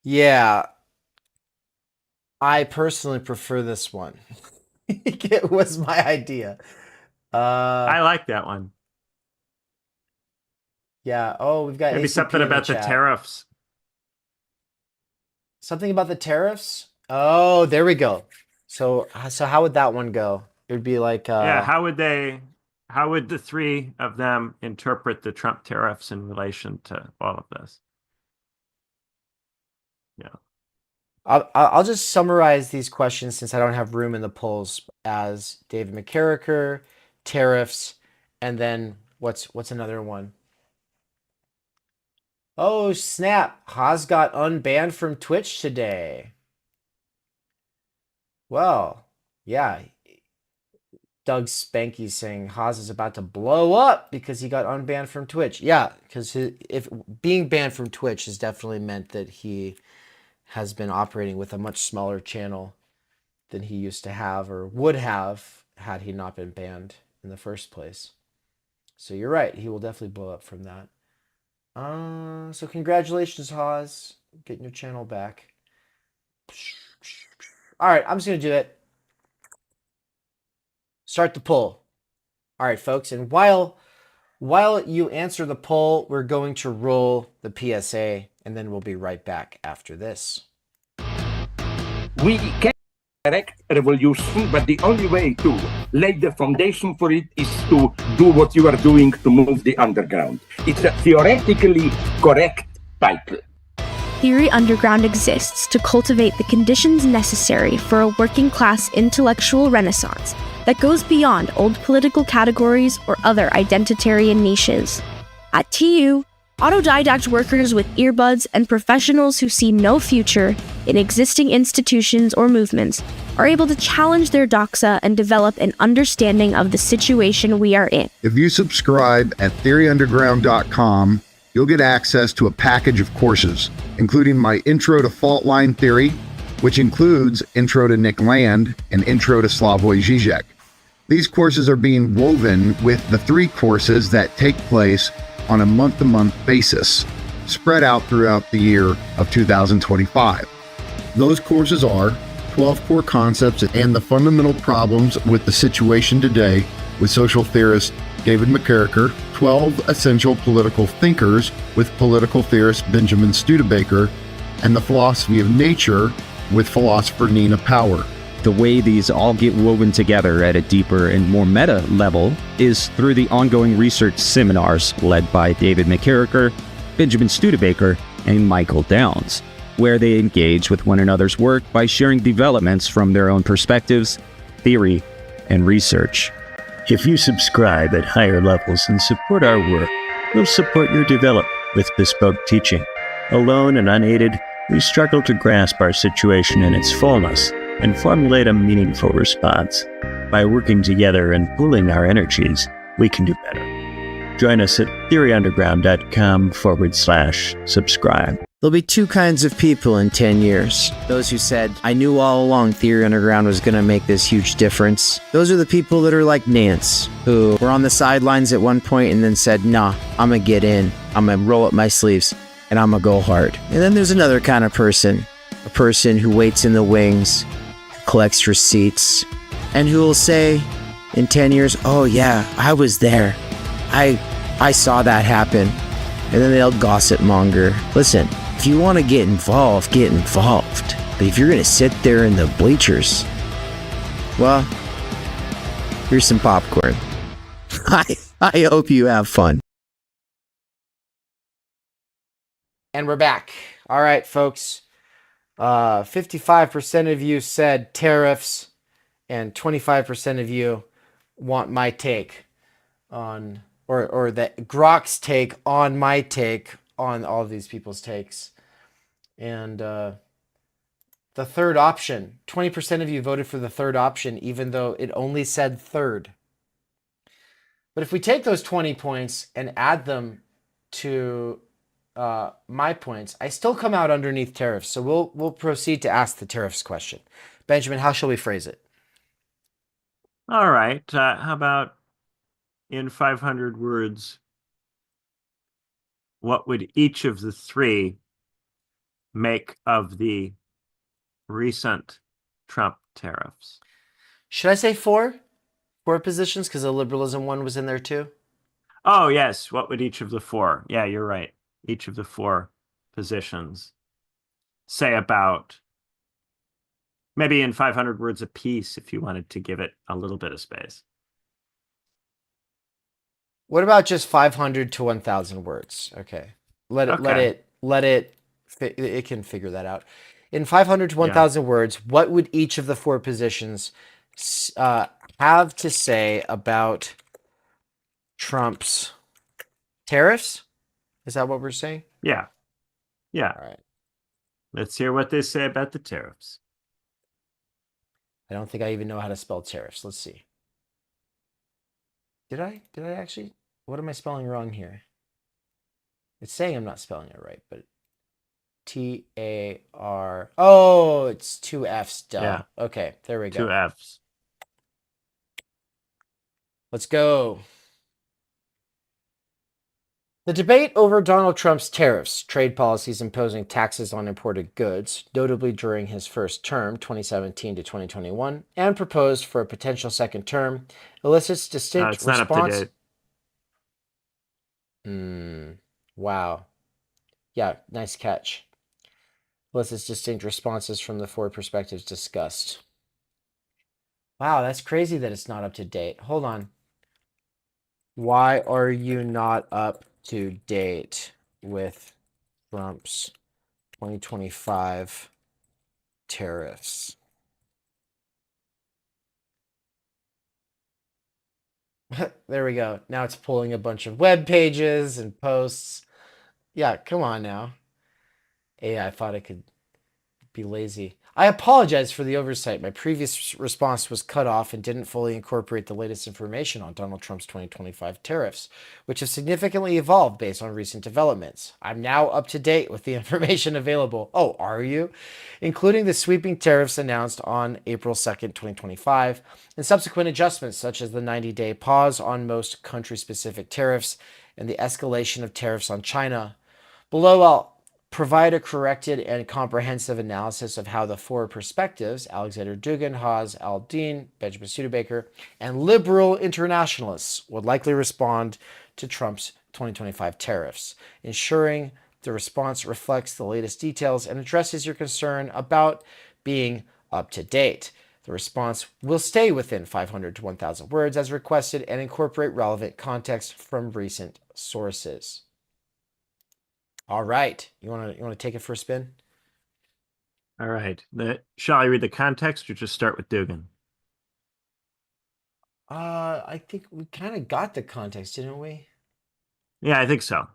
Yeah. I personally prefer this one. It was my idea. I like that one. Yeah. Oh, we've got maybe ACP something about the tariffs. Something about the tariffs? Oh, there we go. So how would that one go? It would be like how would the 3 of them interpret the Trump tariffs in relation to all of this? Yeah. I'll just summarize these questions since I don't have room in the polls as David McKerracher, tariffs, and then what's another one? Oh, snap. Haas got unbanned from Twitch today. Well, yeah. Doug Spanky saying Haas is about to blow up because he got unbanned from Twitch. Yeah, because if being banned from Twitch has definitely meant that he has been operating with a much smaller channel than he used to have or would have had he not been banned in the first place. So you're right. He will definitely blow up from that. So congratulations, Haas, getting your channel back. All right, I'm just going to do it. Start the poll. All right, folks. And while you answer the poll, we're going to roll the PSA, and then we'll be right back after this. We can direct revolution, but the only way to lay the foundation for it is to do what you are doing to move the underground. It's a theoretically correct title. Theory Underground exists to cultivate the conditions necessary for a working-class intellectual renaissance that goes beyond old political categories or other identitarian niches. At TU, autodidact workers with earbuds and professionals who see no future in existing institutions or movements are able to challenge their doxa and develop an understanding of the situation we are in. If you subscribe at theoryunderground.com, you'll get access to a package of courses, including my Intro to Fault Line Theory, which includes Intro to Nick Land and Intro to Slavoj Žižek. These courses are being woven with the 3 courses that take place on a month-to-month basis, spread out throughout the year of 2025. Those courses are 12 core concepts and the fundamental problems with the situation today with social theorist David McKerracher, 12 essential political thinkers with political theorist Benjamin Studebaker, and the philosophy of nature with philosopher Nina Power. The way these all get woven together at a deeper and more meta level is through the ongoing research seminars led by David McKerracher, Benjamin Studebaker, and Michael Downs, where they engage with one another's work by sharing developments from their own perspectives, theory, and research. If you subscribe at higher levels and support our work, we'll support your development with bespoke teaching. Alone and unaided, we struggle to grasp our situation in its fullness and formulate a meaningful response. By working together and pooling our energies, we can do better. Join us at theoryunderground.com/subscribe. There'll be 2 kinds of people in 10 years. Those who said, I knew all along Theory Underground was going to make this huge difference. Those are the people that are like Nance, who were on the sidelines at one point and then said, nah, I'm going to get in. I'm going to roll up my sleeves and I'm going to go hard. And then there's another kind of person, a person who waits in the wings, collects receipts, and who will say in 10 years, oh yeah, I was there. I saw that happen. And then they'll gossip monger. Listen, if you want to get involved, get involved. But if you're going to sit there in the bleachers, well, here's some popcorn. I hope you have fun. And we're back. All right, folks. 55% of you said tariffs, and 25% of you want my take on, or that Grok's take on my take on all of these people's takes. And the third option, 20% of you voted for the third option, even though it only said third. But if we take those 20 points and add them to my points, I still come out underneath tariffs. So we'll proceed to ask the tariffs question. Benjamin, how shall we phrase it? All right. How about in 500 words, what would each of the 3 make of the recent Trump tariffs? Should I say 4? 4 positions, because the liberalism one was in there too? Oh, yes. What would each of the 4? Yeah, you're right. Each of the 4 positions say about, maybe in 500 words a piece, if you wanted to give it a little bit of space. What about just 500 to 1,000 words? Okay. Let it can figure that out. In 500 to 1,000 words, what would each of the 4 positions have to say about Trump's tariffs? Is that what we're saying? Yeah. Yeah. All right. Let's hear what they say about the tariffs. I don't think I even know how to spell tariffs. Let's see. Did I actually? What am I spelling wrong here? It's saying I'm not spelling it right, but T-A-R. Oh, it's 2 F's. Duh. Yeah. Okay, there we go. 2 F's. Let's go. The debate over Donald Trump's tariffs, trade policies imposing taxes on imported goods, notably during his first term, 2017 to 2021, and proposed for a potential second term, elicits distinct it's not up to date. Wow. Yeah, nice catch. Elicits distinct responses from the 4 perspectives discussed. Wow, that's crazy that it's not up to date. Hold on. Why are you not up to date with Trump's 2025 tariffs? There we go. Now it's pulling a bunch of web pages and posts. Yeah, come on now. AI thought it could be lazy. I apologize for the oversight. My previous response was cut off and didn't fully incorporate the latest information on Donald Trump's 2025 tariffs, which have significantly evolved based on recent developments. I'm now up to date with the information available. Oh, are you? Including the sweeping tariffs announced on April 2nd, 2025, and subsequent adjustments such as the 90-day pause on most country-specific tariffs and the escalation of tariffs on China. Below, I'll provide a corrected and comprehensive analysis of how the four perspectives, Alexander Dugin, Haz al-Din, Benjamin Studebaker, and liberal internationalists would likely respond to Trump's 2025 tariffs, ensuring the response reflects the latest details and addresses your concern about being up to date. The response will stay within 500 to 1,000 words as requested and incorporate relevant context from recent sources. All right. You want to take it for a spin? All right. Shall I read the context or just start with Dugin? I think we kind of got the context, didn't we? Yeah, I think so.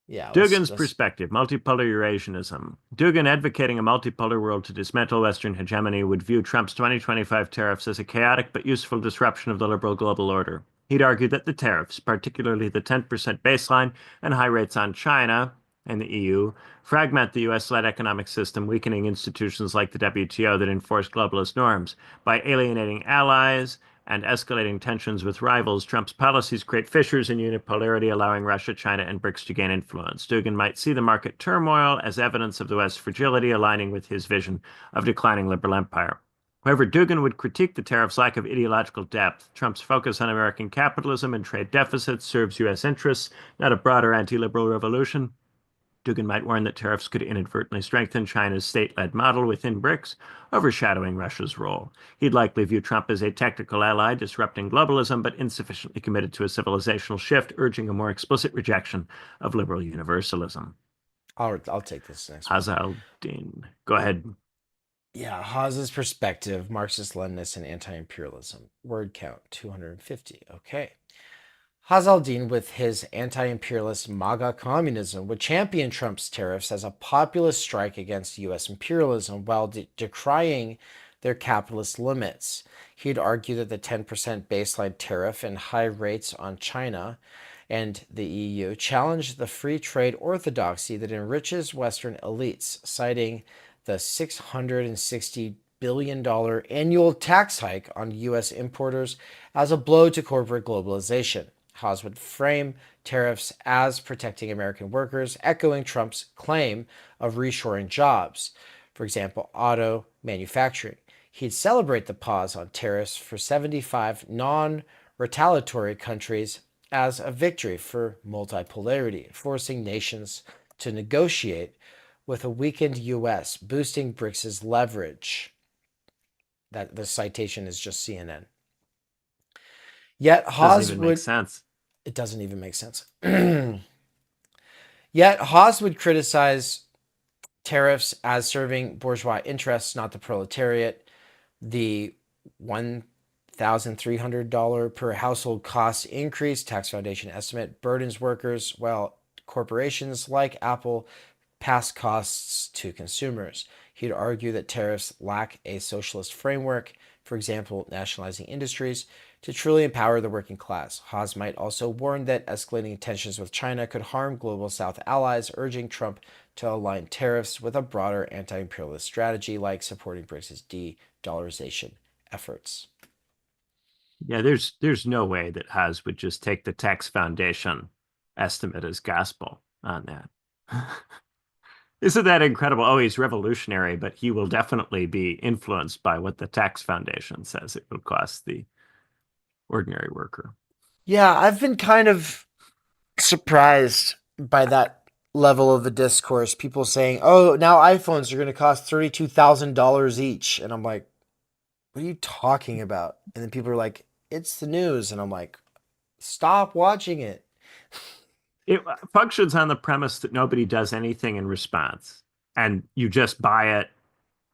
Yeah. Dugin's perspective, multipolar Eurasianism. Dugin, advocating a multipolar world to dismantle Western hegemony, would view Trump's 2025 tariffs as a chaotic but useful disruption of the liberal global order. He'd argue that the tariffs, particularly the 10% baseline and high rates on China and the EU, fragment the US-led economic system, weakening institutions like the WTO that enforce globalist norms. By alienating allies and escalating tensions with rivals, Trump's policies create fissures in unipolarity, allowing Russia, China, and BRICS to gain influence. Dugin might see the market turmoil as evidence of the West's fragility, aligning with his vision of declining liberal empire. However, Dugin would critique the tariffs' lack of ideological depth. Trump's focus on American capitalism and trade deficits serves U.S. interests, not a broader anti-liberal revolution. Dugin might warn that tariffs could inadvertently strengthen China's state-led model within BRICS, overshadowing Russia's role. He'd likely view Trump as a tactical ally, disrupting globalism, but insufficiently committed to a civilizational shift, urging a more explicit rejection of liberal universalism. I'll take this next one. Haz al-Din. Go ahead. Yeah, Haz's perspective, Marxist-Leninist and anti-imperialism. Word count, 250. Okay. Haz al-Din, with his anti-imperialist MAGA communism, would champion Trump's tariffs as a populist strike against U.S. imperialism while decrying their capitalist limits. He'd argue that the 10% baseline tariff and high rates on China and the EU challenge the free trade orthodoxy that enriches Western elites, citing the $660 billion annual tax hike on U.S. importers as a blow to corporate globalization. Haz would frame tariffs as protecting American workers, echoing Trump's claim of reshoring jobs, for example, auto manufacturing. He'd celebrate the pause on tariffs for 75 non-retaliatory countries as a victory for multipolarity, forcing nations to negotiate with a weakened U.S., boosting BRICS' leverage. That the citation is just CNN. Yet Haz doesn't even make sense. It doesn't even make sense. Yet Haz would criticize tariffs as serving bourgeois interests, not the proletariat. The $1,300 per household cost increase, Tax Foundation estimate, burdens workers, while corporations like Apple pass costs to consumers. He'd argue that tariffs lack a socialist framework, for example, nationalizing industries, to truly empower the working class. Haz might also warn that escalating tensions with China could harm global South allies, urging Trump to align tariffs with a broader anti-imperialist strategy like supporting BRICS' de-dollarization efforts. Yeah, there's no way that Haz would just take the Tax Foundation estimate as gospel on that. Isn't that incredible? Oh, he's revolutionary, but he will definitely be influenced by what the Tax Foundation says it will cost the ordinary worker. Yeah, I've been kind of surprised by that level of the discourse. People saying, oh, now iPhones are going to cost $32,000 each. And I'm like, what are you talking about? And then people are like, it's the news. And I'm like, stop watching it. It functions on the premise that nobody does anything in response, and you just buy it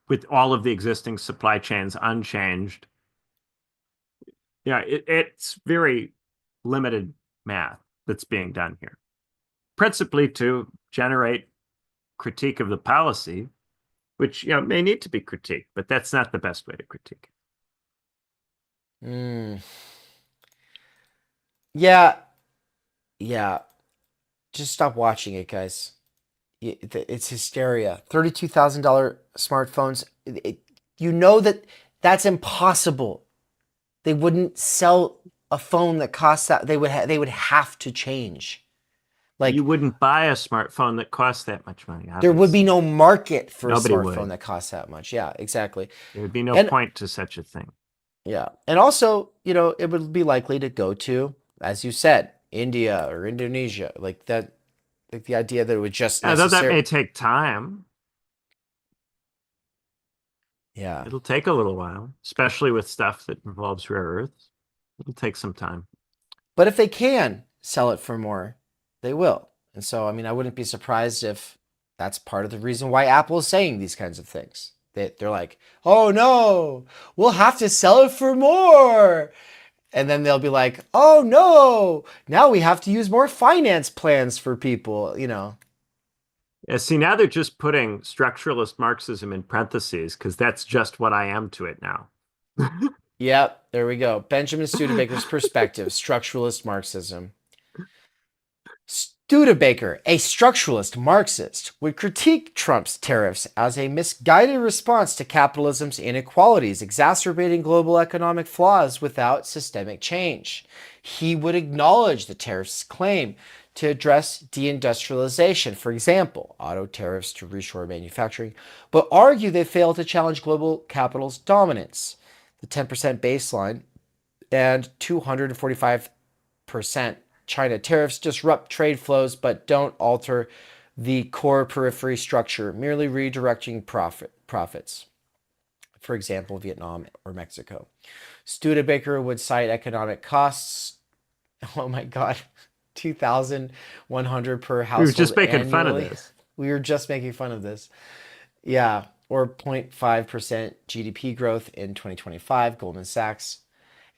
with all of the existing supply chains unchanged. Yeah, it's very limited math that's being done here, principally to generate critique of the policy which may need to be critiqued, but that's not the best way to critique it. Yeah. Just stop watching it, guys. It's hysteria. $32,000 smartphones. You know that's impossible. They wouldn't sell a phone that costs that. They would have to change. Like, you wouldn't buy a smartphone that costs that much money. Obviously. There would be no market for Nobody a smartphone would. that costs that much. Yeah, exactly. There would be no point to such a thing. Yeah. And also, it would be likely to go to, as you said, India or Indonesia. Like that, like the idea that it would just though that may take time. Yeah. It'll take a little while, especially with stuff that involves rare earths. It'll take some time. But if they can sell it for more, they will. And so, I wouldn't be surprised if that's part of the reason why Apple is saying these kinds of things. They're like, oh no, we'll have to sell it for more. And then they'll be like, oh no, now we have to use more finance plans for people, Yeah, see, now they're just putting structuralist Marxism in parentheses because that's just what I am to it now. Yep, there we go. Benjamin Studebaker's perspective, structuralist Marxism. Studebaker, a structuralist Marxist, would critique Trump's tariffs as a misguided response to capitalism's inequalities, exacerbating global economic flaws without systemic change. He would acknowledge the tariffs' claim to address deindustrialization, for example, auto tariffs to reshore manufacturing, but argue they fail to challenge global capital's dominance. The 10% baseline and 245% China tariffs disrupt trade flows but don't alter the core periphery structure, merely redirecting profits. For example, Vietnam or Mexico. Studebaker would cite economic costs. Oh my God, 2,100 per household. We were just making annually. Fun of this. We were just making fun of this. Yeah, or 0.5% GDP growth in 2025, Goldman Sachs.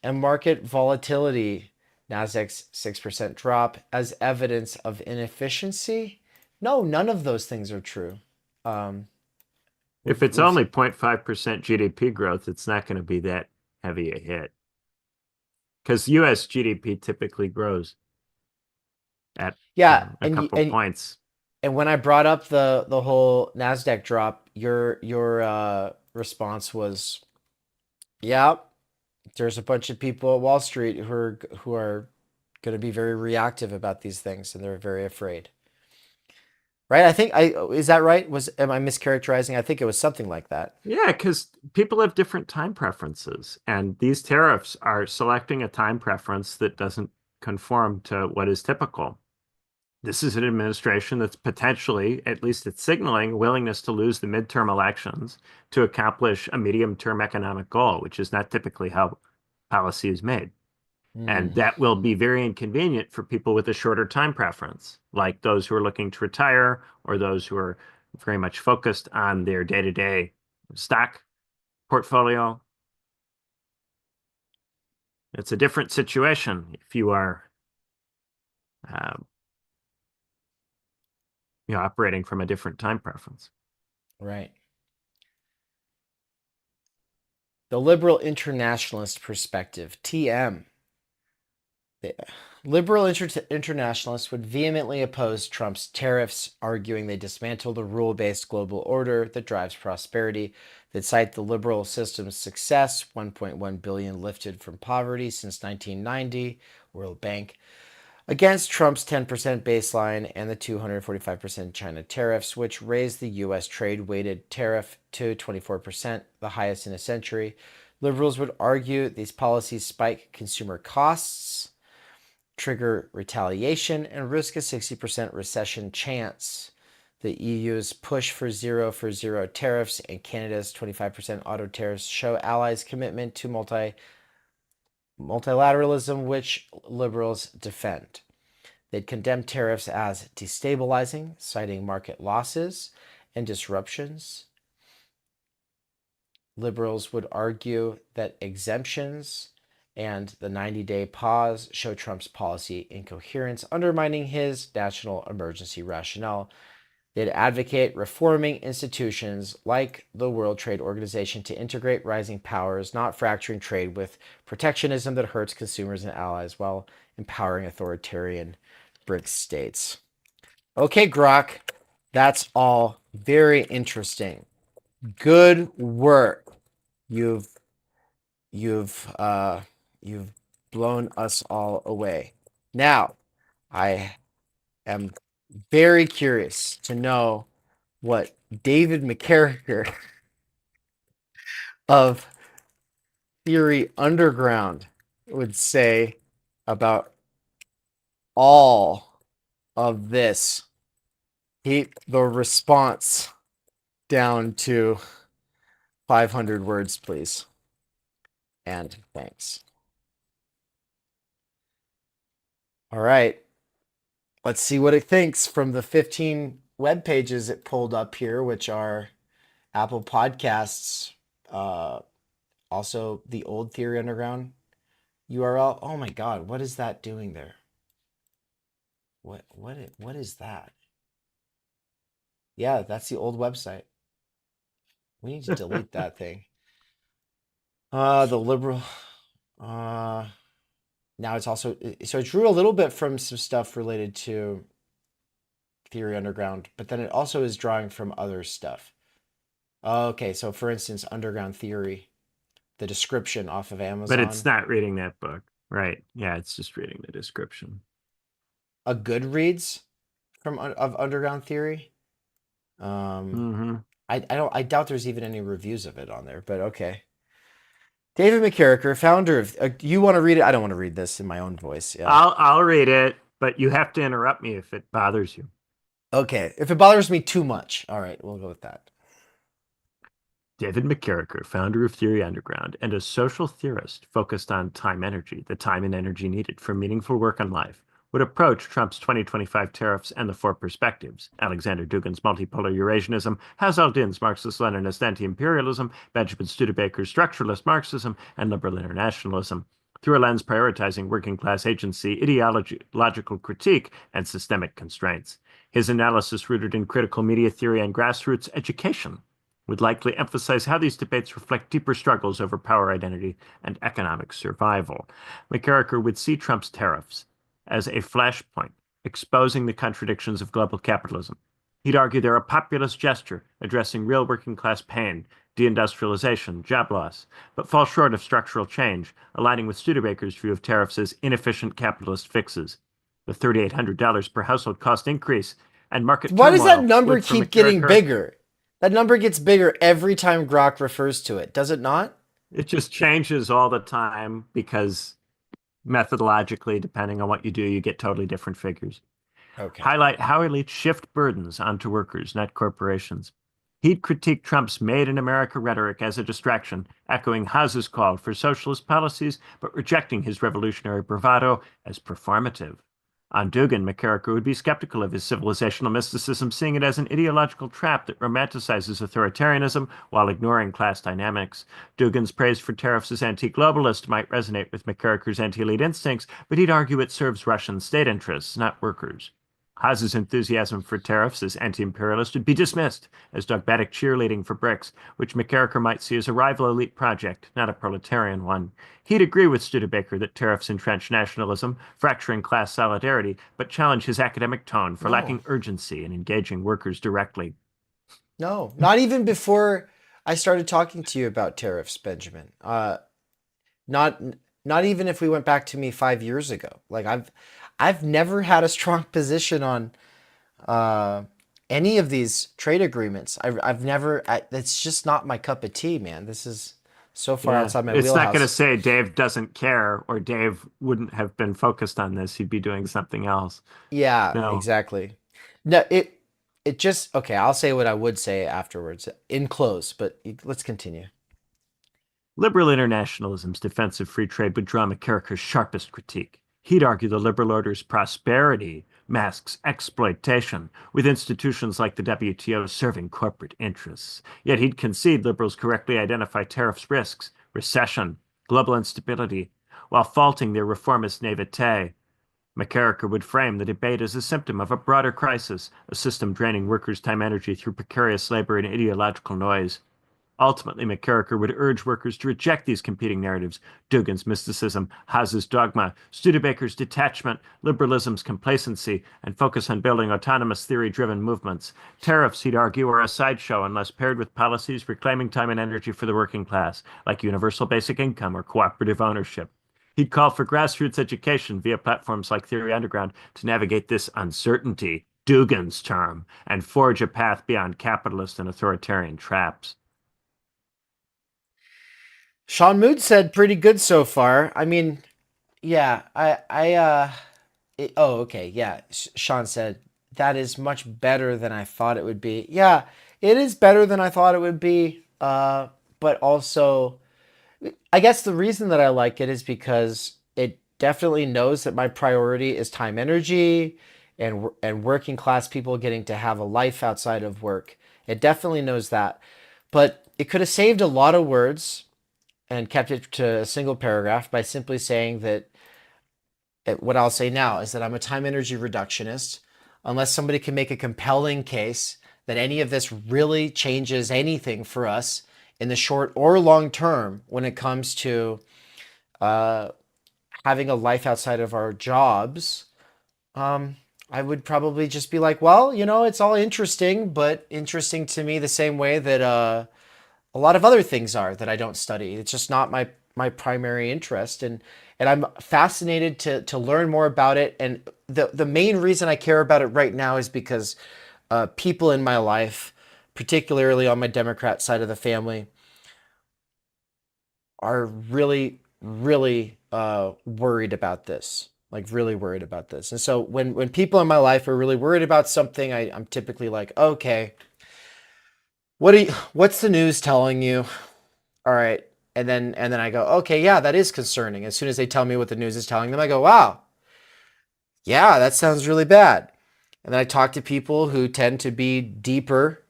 And market volatility, Nasdaq's 6% drop as evidence of inefficiency. No, none of those things are true. If it's only 0.5% GDP growth, it's not going to be that heavy a hit. Because U.S. GDP typically grows at a couple points. And when I brought up the whole Nasdaq drop, your response was, yeah, there's a bunch of people at Wall Street who are going to be very reactive about these things, and they're very afraid. Right? Is that right? Am I mischaracterizing? I think it was something like that. Yeah, because people have different time preferences, and these tariffs are selecting a time preference that doesn't conform to what is typical. This is an administration that's potentially, at least it's signaling, willingness to lose the midterm elections to accomplish a medium-term economic goal, which is not typically how policy is made. And that will be very inconvenient for people with a shorter time preference, like those who are looking to retire or those who are very much focused on their day-to-day stock portfolio. It's a different situation if you are operating from a different time preference. Right. The liberal internationalist perspective, TM. The liberal internationalists would vehemently oppose Trump's tariffs, arguing they dismantle the rule-based global order that drives prosperity. They'd cite the liberal system's success, 1.1 billion lifted from poverty since 1990, World Bank, against Trump's 10% baseline and the 245% China tariffs, which raised the U.S. trade-weighted tariff to 24%, the highest in a century. Liberals would argue these policies spike consumer costs, trigger retaliation, and risk a 60% recession chance. The EU's push for zero tariffs and Canada's 25% auto tariffs show allies' commitment to multilateralism, which liberals defend. They'd condemn tariffs as destabilizing, citing market losses and disruptions. Liberals would argue that exemptions and the 90-day pause show Trump's policy incoherence, undermining his national emergency rationale. They'd advocate reforming institutions like the World Trade Organization to integrate rising powers, not fracturing trade with protectionism that hurts consumers and allies while empowering authoritarian BRICS states. Okay, Grok, that's all very interesting. Good work. You've blown us all away. Now, I am very curious to know what David McKerracher of Theory Underground would say about all of this. Keep the response down to 500 words, please. And thanks. All right. Let's see what it thinks from the 15 web pages it pulled up here, which are Apple Podcasts, also the old Theory Underground URL. Oh my God, what is that doing there? What is that? Yeah, that's the old website. We need to delete that thing. The liberal. Now it's also, so it drew a little bit from some stuff related to Theory Underground, but then it also is drawing from other stuff. Okay, so for instance, Underground Theory, the description off of Amazon. But it's not reading that book, right? Yeah, it's just reading the description. A Goodreads of Underground Theory. I doubt there's even any reviews of it on there, but okay. David McKerracher, founder of. You want to read it? I don't want to read this in my own voice. Yeah. I'll read it, but you have to interrupt me if it bothers you. Okay, if it bothers me too much, all right, we'll go with that. David McKerracher, founder of Theory Underground and a social theorist focused on time energy, the time and energy needed for meaningful work in life, would approach Trump's 2025 tariffs and the four perspectives: Alexander Dugin's multipolar Eurasianism, Haz al-Din's Marxist-Leninist anti-imperialism, Benjamin Studebaker's structuralist Marxism, and liberal internationalism, through a lens prioritizing working-class agency, ideological critique, and systemic constraints. His analysis, rooted in critical media theory and grassroots education, would likely emphasize how these debates reflect deeper struggles over power identity and economic survival. McKerracher would see Trump's tariffs as a flashpoint, exposing the contradictions of global capitalism. He'd argue they're a populist gesture addressing real working-class pain, deindustrialization, job loss, but fall short of structural change, aligning with Studebaker's view of tariffs as inefficient capitalist fixes. The $3,800 per household cost increase and market Why does that turmoil number would, for keep getting McKerracher, bigger? That number gets bigger every time Grok refers to it, does it not? It just changes all the time because methodologically, depending on what you do, you get totally different figures. Okay. Highlight how elites shift burdens onto workers, not corporations. He'd critique Trump's Made in America rhetoric as a distraction, echoing Haz's call for socialist policies, but rejecting his revolutionary bravado as performative. On Dugin, McKerracher would be skeptical of his civilizational mysticism, seeing it as an ideological trap that romanticizes authoritarianism while ignoring class dynamics. Dugin's praise for tariffs as anti-globalist might resonate with McKerracher's anti-elite instincts, but he'd argue it serves Russian state interests, not workers. Haz's enthusiasm for tariffs as anti-imperialist would be dismissed as dogmatic cheerleading for BRICS, which McKerracher might see as a rival elite project, not a proletarian one. He'd agree with Studebaker that tariffs entrench nationalism, fracturing class solidarity, but challenge his academic tone for lacking urgency in engaging workers directly. No, not even before I started talking to you about tariffs, Benjamin. Not even if we went back to me 5 years ago. Like I've never had a strong position on any of these trade agreements. I've never. It's just not my cup of tea, man. This is so far outside my wheelhouse. It's not going to say Dave doesn't care or Dave wouldn't have been focused on this. He'd be doing something else. Yeah, No. exactly. No, it just okay. I'll say what I would say afterwards in close, but let's continue. Liberal internationalism's defense of free trade would draw McKerracher's sharpest critique. He'd argue the liberal order's prosperity masks exploitation, with institutions like the WTO serving corporate interests. Yet he'd concede liberals correctly identify tariffs risks, recession, global instability, while faulting their reformist naivete. McKerracher would frame the debate as a symptom of a broader crisis, a system draining workers' time energy through precarious labor and ideological noise. Ultimately, McKerracher would urge workers to reject these competing narratives: Dugin's mysticism, Haas's dogma, Studebaker's detachment, liberalism's complacency, and focus on building autonomous theory-driven movements. Tariffs, he'd argue, are a sideshow unless paired with policies reclaiming time and energy for the working class, like universal basic income or cooperative ownership. He'd call for grassroots education via platforms like Theory Underground to navigate this uncertainty, Dugin's term, and forge a path beyond capitalist and authoritarian traps. Sean Mood said pretty good so far. I mean, yeah, oh, okay, yeah. Sean said that is much better than I thought it would be. Yeah, it is better than I thought it would be. But also, I guess the reason that I like it is because it definitely knows that my priority is time energy and working class people getting to have a life outside of work. It definitely knows that. But it could have saved a lot of words and kept it to a single paragraph by simply saying that what I'll say now is that I'm a time energy reductionist. Unless somebody can make a compelling case that any of this really changes anything for us in the short or long term when it comes to having a life outside of our jobs, I would probably just be like, well, it's all interesting, but interesting to me the same way that a lot of other things are that I don't study. It's just not my primary interest, and I'm fascinated to learn more about it. And the main reason I care about it right now is because people in my life, particularly on my Democrat side of the family, are really, really worried about this. Like really worried about this. And so when people in my life are really worried about something, I'm typically like, okay, what's the news telling you? All right. And then I go, okay, yeah, that is concerning. As soon as they tell me what the news is telling them, I go, wow, yeah, that sounds really bad. And then I talk to people who tend to be deeper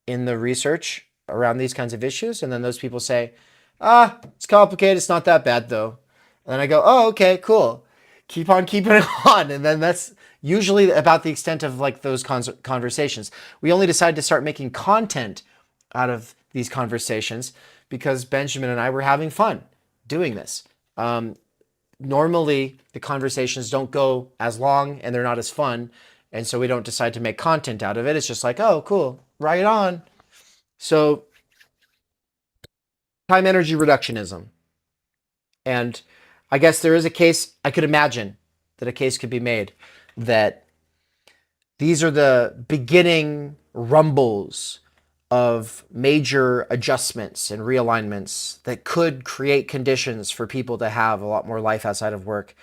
in the research around these kinds of issues. And then those people say, it's complicated. It's not that bad though. And then I go, oh, okay, cool. Keep on keeping it on. And then that's usually about the extent of like those conversations. We only decided to start making content out of these conversations because Benjamin and I were having fun doing this. Normally, the conversations don't go as long and they're not as fun. And so we don't decide to make content out of it. It's just like, oh, cool, right on. So time energy reductionism. And I guess there is a case, I could imagine that a case could be made that these are the beginning rumbles of major adjustments and realignments that could create conditions for people to have a lot more life outside of work.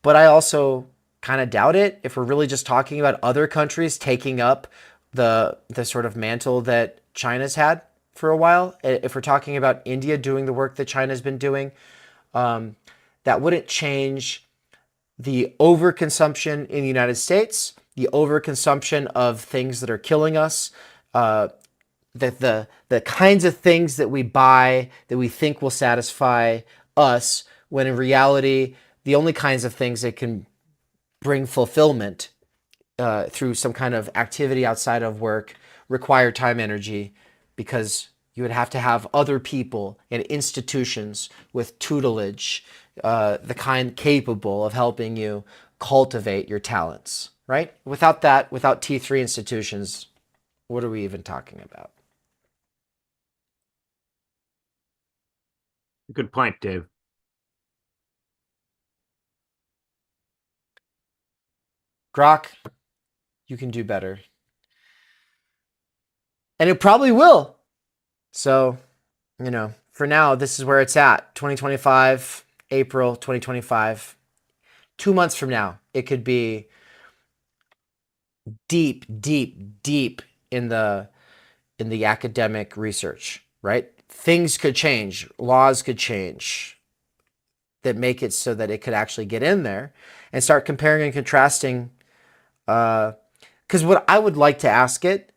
But I also kind of doubt it if we're really just talking about other countries taking up the sort of mantle that China's had for a while. If we're talking about India doing the work that China's been doing, that wouldn't change the overconsumption in the United States, the overconsumption of things that are killing us, the kinds of things that we buy that we think will satisfy us, when in reality, the only kinds of things that can bring fulfillment through some kind of activity outside of work require time energy, because you would have to have other people and institutions with tutelage, the kind capable of helping you cultivate your talents, right? Without that, without T3 institutions, what are we even talking about? Good point, Dave. Grok, you can do better. And it probably will. So, for now, this is where it's at. 2025, April 2025. 2 months from now, it could be deep, deep, deep in the academic research, right? Things could change, laws could change that make it so that it could actually get in there and start comparing and contrasting. Because what I would like to ask it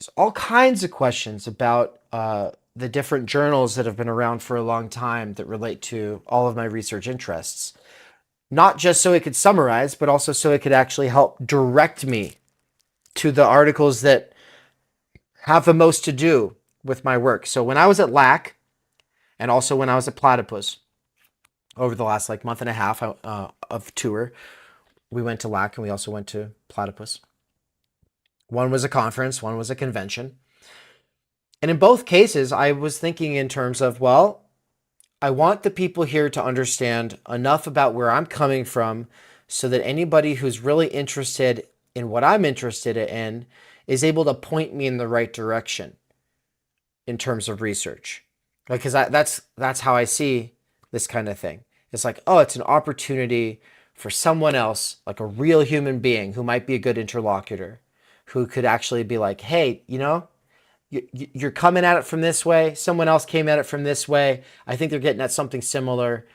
is all kinds of questions about the different journals that have been around for a long time that relate to all of my research interests. not just so it could summarize, but also so it could actually help direct me to the articles that have the most to do with my work. So when I was at LAC, and also when I was at Platypus, over the last like month and a half of tour, we went to LAC and we also went to Platypus. One was a conference, one was a convention. And in both cases, I was thinking in terms of, well, I want the people here to understand enough about where I'm coming from so that anybody who's really interested in what I'm interested in is able to point me in the right direction in terms of research. Because that's how I see this kind of thing. It's like, oh, it's an opportunity for someone else, like a real human being who might be a good interlocutor, who could actually be like, hey, you're coming at it from this way. Someone else came at it from this way. I think they're getting at something similar.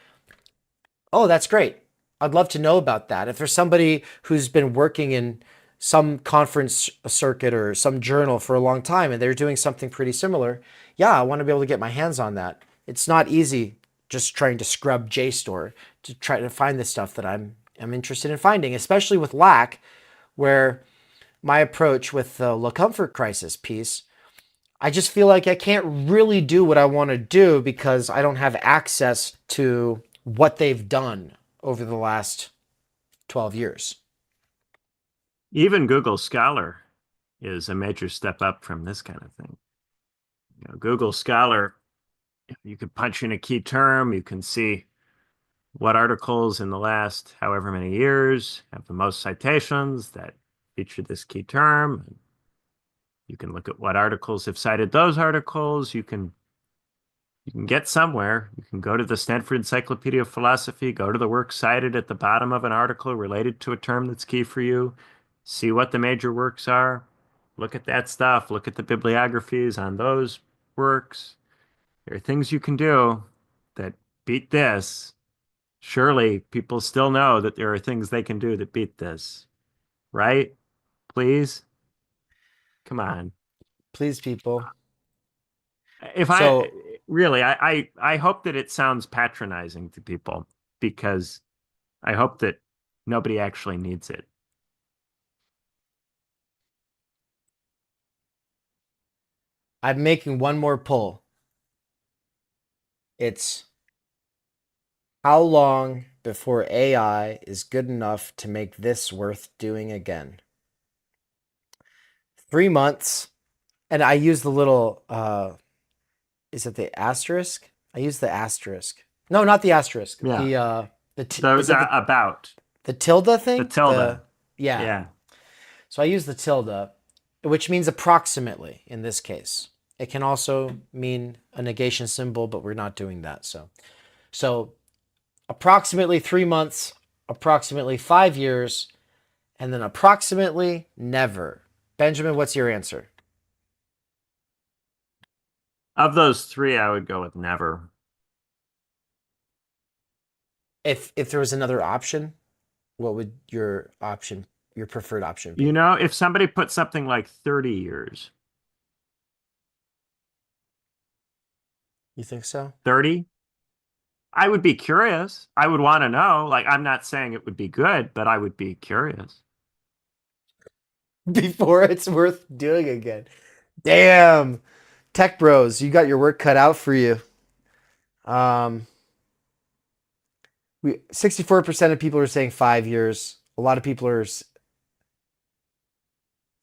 Oh, that's great. I'd love to know about that. If there's somebody who's been working in some conference circuit or some journal for a long time and they're doing something pretty similar, yeah, I want to be able to get my hands on that. It's not easy just trying to scrub JSTOR to try to find the stuff that I'm interested in finding, especially with LAC, where my approach with the Le Comfort Crisis piece, I just feel like I can't really do what I want to do because I don't have access to what they've done over the last 12 years. Even Google Scholar is a major step up from this kind of thing. Google Scholar, you can punch in a key term, you can see what articles in the last however many years have the most citations that feature this key term. You can look at what articles have cited those articles. You can get somewhere. You can go to the Stanford Encyclopedia of Philosophy, go to the work cited at the bottom of an article related to a term that's key for you, see what the major works are, look at that stuff, look at the bibliographies on those works. There are things you can do that beat this. Surely people still know that there are things they can do that beat this, right? Please? Come on. Please, people. If So, I really, I hope that it sounds patronizing to people because I hope that nobody actually needs it. I'm making one more poll. It's how long before AI is good enough to make this worth doing again? 3 months. And I use the little, is it the asterisk? I use the asterisk. No, not the asterisk. Yeah. Is it About the tilde thing? the tilde. Yeah. Yeah. So I use the tilde, which means approximately in this case. It can also mean a negation symbol, but we're not doing that. So approximately 3 months, approximately 5 years, and then approximately never. Benjamin, what's your answer? Of those three, I would go with never. If there was another option, what would your preferred option be? If somebody put something like 30 years. You think so? 30? I would be curious. I would want to know. Like, I'm not saying it would be good, but I would be curious. Before it's worth doing again. Damn. Tech bros, you got your work cut out for you. 64% of people are saying 5 years. A lot of people are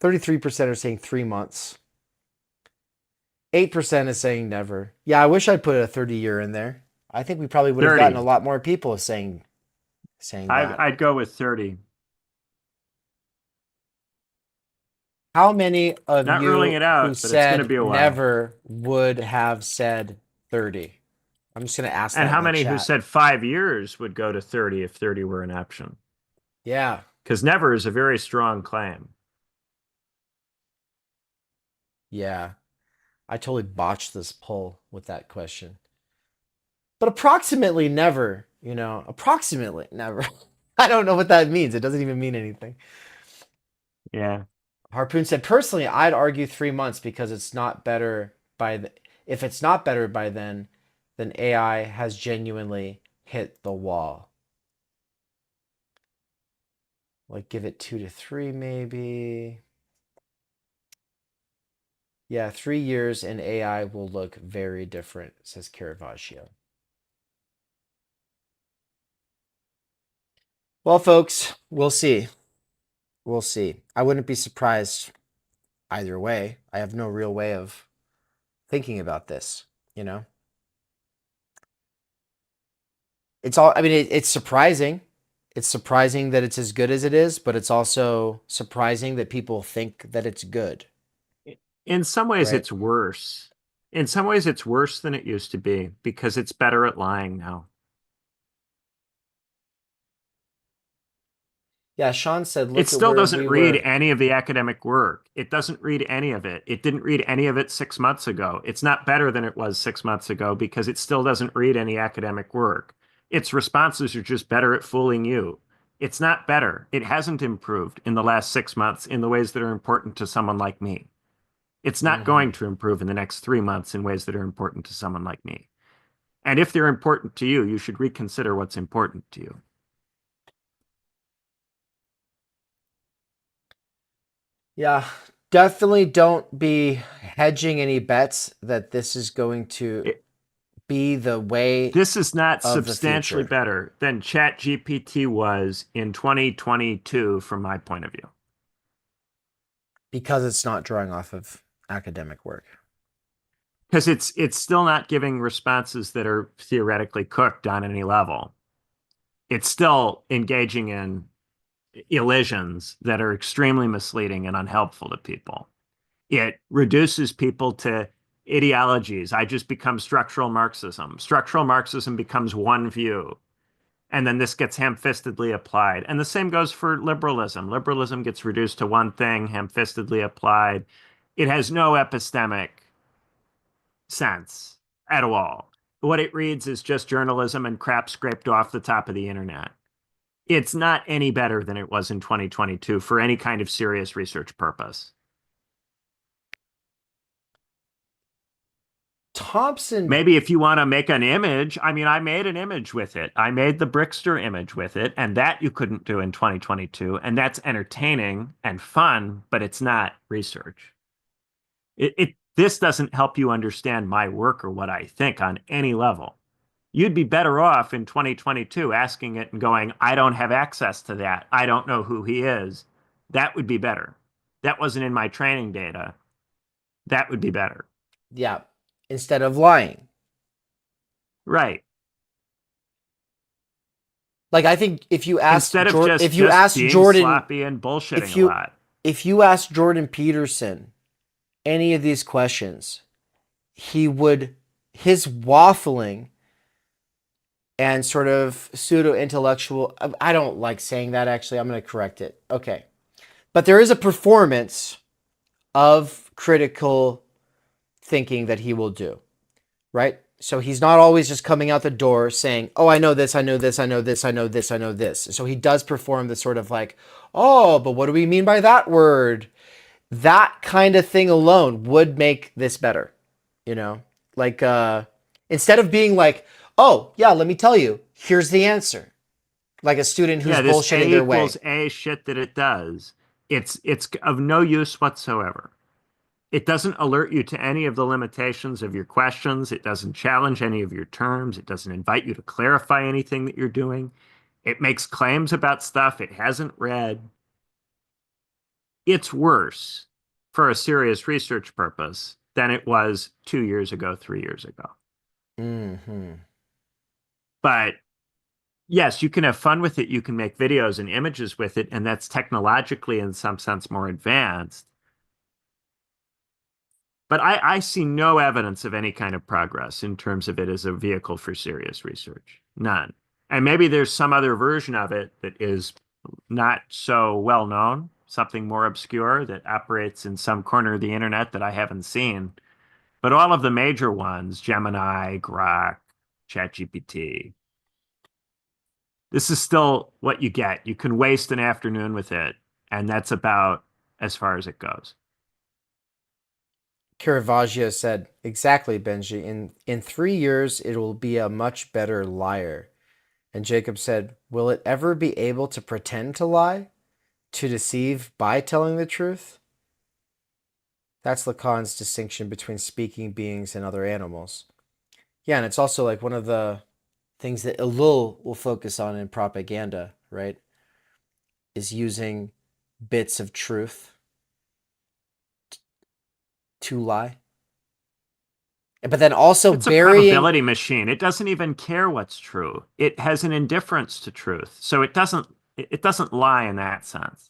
33% are saying 3 months. 8% is saying never. Yeah, I wish I'd put a 30-year in there. I think we probably would have 30. gotten a lot more people saying that. I'd go with 30. How many of Not you ruling it out, who but it's going to said be a while. never would have said 30? I'm just going to ask that And how in the many who chat. said 5 years would go to 30 if 30 were an option? Yeah. Because never is a very strong claim. Yeah. I totally botched this poll with that question. But approximately never, approximately never. I don't know what that means. It doesn't even mean anything. Yeah. Harpoon said, personally, I'd argue 3 months because it's not better if it's not better by then AI has genuinely hit the wall. Like give it 2 to 3 maybe. Yeah, 3 years and AI will look very different, says Caravaggio. Well, folks, we'll see. We'll see. I wouldn't be surprised either way. I have no real way of thinking about this, you know? It's all, I mean, it's surprising. It's surprising that it's as good as it is, but it's also surprising that people think that it's good. In some ways, Right. it's worse. In some ways, it's worse than it used to be because it's better at lying now. Yeah, Sean said, It look at still where we doesn't read were. any of the academic work. It doesn't read any of it. It didn't read any of it 6 months ago. It's not better than it was 6 months ago because it still doesn't read any academic work. Its responses are just better at fooling you. It's not better. It hasn't improved in the last 6 months in the ways that are important to someone like me. It's not going to improve in the next 3 months in ways that are important to someone like me. And if they're important to you, you should reconsider what's important to you. Yeah, definitely don't be hedging any bets that this is going to be the way This is not of the substantially future. better than ChatGPT was in 2022 from my point of view. Because it's not drawing off of academic work. Because it's still not giving responses that are theoretically cooked on any level. It's still engaging in elisions that are extremely misleading and unhelpful to people. It reduces people to ideologies. I just become structural Marxism. Structural Marxism becomes one view. And then this gets ham-fistedly applied. And the same goes for liberalism. Liberalism gets reduced to one thing, ham-fistedly applied. It has no epistemic sense at all. What it reads is just journalism and crap scraped off the top of the internet. It's not any better than it was in 2022 for any kind of serious research purpose. Thompson. Maybe if you want to make an image, I mean, I made an image with it. I made the Brickster image with it, and that you couldn't do in 2022. And that's entertaining and fun, but it's not research. This doesn't help you understand my work or what I think on any level. You'd be better off in 2022 asking it and going, I don't have access to that. I don't know who he is. That would be better. That wasn't in my training data. That would be better. Yeah, instead of lying. Right. Like I think if you ask Instead of just being Jordan sloppy and bullshitting a lot. If you ask Jordan Peterson any of these questions, his waffling and sort of pseudo-intellectual, I don't like saying that actually, I'm going to correct it. Okay. But there is a performance of critical thinking that he will do, right? So he's not always just coming out the door saying, oh, I know this, I know this, I know this, I know this, I know this. So he does perform the sort of like, oh, but what do we mean by that word? That kind of thing alone would make this better, you know? Like, instead of being like, oh, yeah, let me tell you, here's the answer. Like a student who's bullshitting their way. Yeah, this A equals A shit that it does. It's of no use whatsoever. It doesn't alert you to any of the limitations of your questions. It doesn't challenge any of your terms. It doesn't invite you to clarify anything that you're doing. It makes claims about stuff it hasn't read. It's worse for a serious research purpose than it was 2 years ago, 3 years ago. Mm-hmm. But yes, you can have fun with it. You can make videos and images with it, and that's technologically, in some sense, more advanced. But I see no evidence of any kind of progress in terms of it as a vehicle for serious research. None. And maybe there's some other version of it that is not so well known, something more obscure that operates in some corner of the internet that I haven't seen. But all of the major ones, Gemini, Grok, ChatGPT, this is still what you get. You can waste an afternoon with it, and that's about as far as it goes. Caravaggio said, exactly, Benji. In 3 years, it will be a much better liar. And Jacob said, will it ever be able to pretend to lie? to deceive by telling the truth. That's Lacan's distinction between speaking beings and other animals. Yeah, and it's also like one of the things that Ellul will focus on in propaganda, right? Is using bits of truth to lie. But then also It's a burying. probability machine. It doesn't even care what's true. It has an indifference to truth. So it doesn't lie in that sense.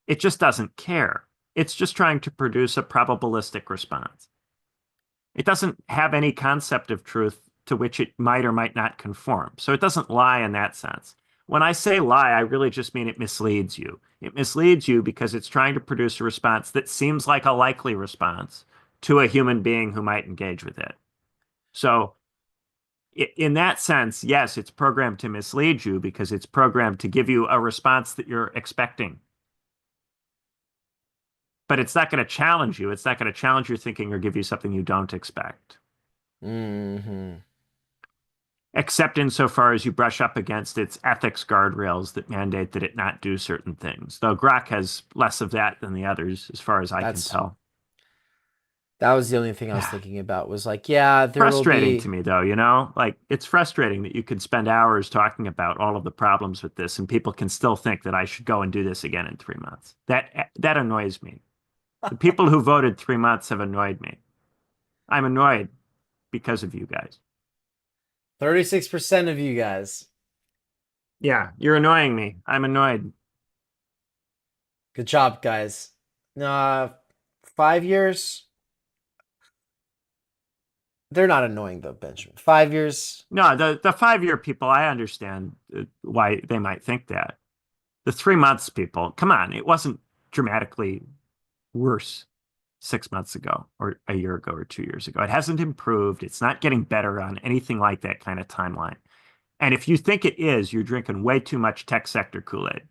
It just doesn't care. It's just trying to produce a probabilistic response. It doesn't have any concept of truth to which it might or might not conform. So it doesn't lie in that sense. When I say lie, I really just mean it misleads you. It misleads you because it's trying to produce a response that seems like a likely response to a human being who might engage with it. So in that sense, yes, it's programmed to mislead you because it's programmed to give you a response that you're expecting. But it's not going to challenge you. It's not going to challenge your thinking or give you something you don't expect. Mm-hmm. Except insofar as you brush up against its ethics guardrails that mandate that it not do certain things. Though Grok has less of that than the others, as far as I can tell. That was the only thing I was thinking about was like, yeah, there will Frustrating be. to me, though, you know? Like, it's frustrating that you could spend hours talking about all of the problems with this and people can still think that I should go and do this again in 3 months. That annoys me. The people who voted 3 months have annoyed me. I'm annoyed because of you guys. 36% of you guys. Yeah, you're annoying me. I'm annoyed. Good job, guys. 5 years. They're not annoying though, Benjamin. 5 years. No, the 5-year people, I understand why they might think that. The 3 months people, come on, it wasn't dramatically worse 6 months ago or a year ago or 2 years ago. It hasn't improved. It's not getting better on anything like that kind of timeline. And if you think it is, you're drinking way too much tech sector Kool-Aid.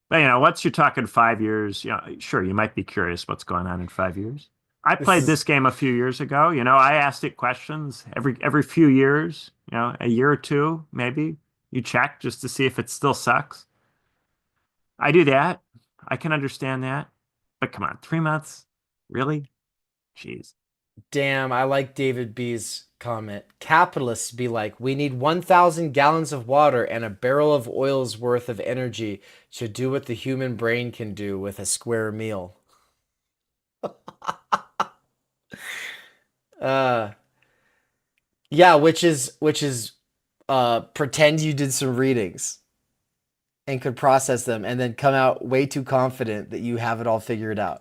But, you know, once you're talking 5 years, you know, sure, you might be curious what's going on in 5 years. I played this game a few years ago. You know, I asked it questions every few years, you know, a year or two, maybe. You check just to see if it still sucks. I do that. I can understand that. But come on, 3 months? Really? Jeez. Damn, I like David B's comment. Capitalists be like, we need 1,000 gallons of water and a barrel of oil's worth of energy to do what the human brain can do with a square meal. Yeah, which is pretend you did some readings and could process them and then come out way too confident that you have it all figured out.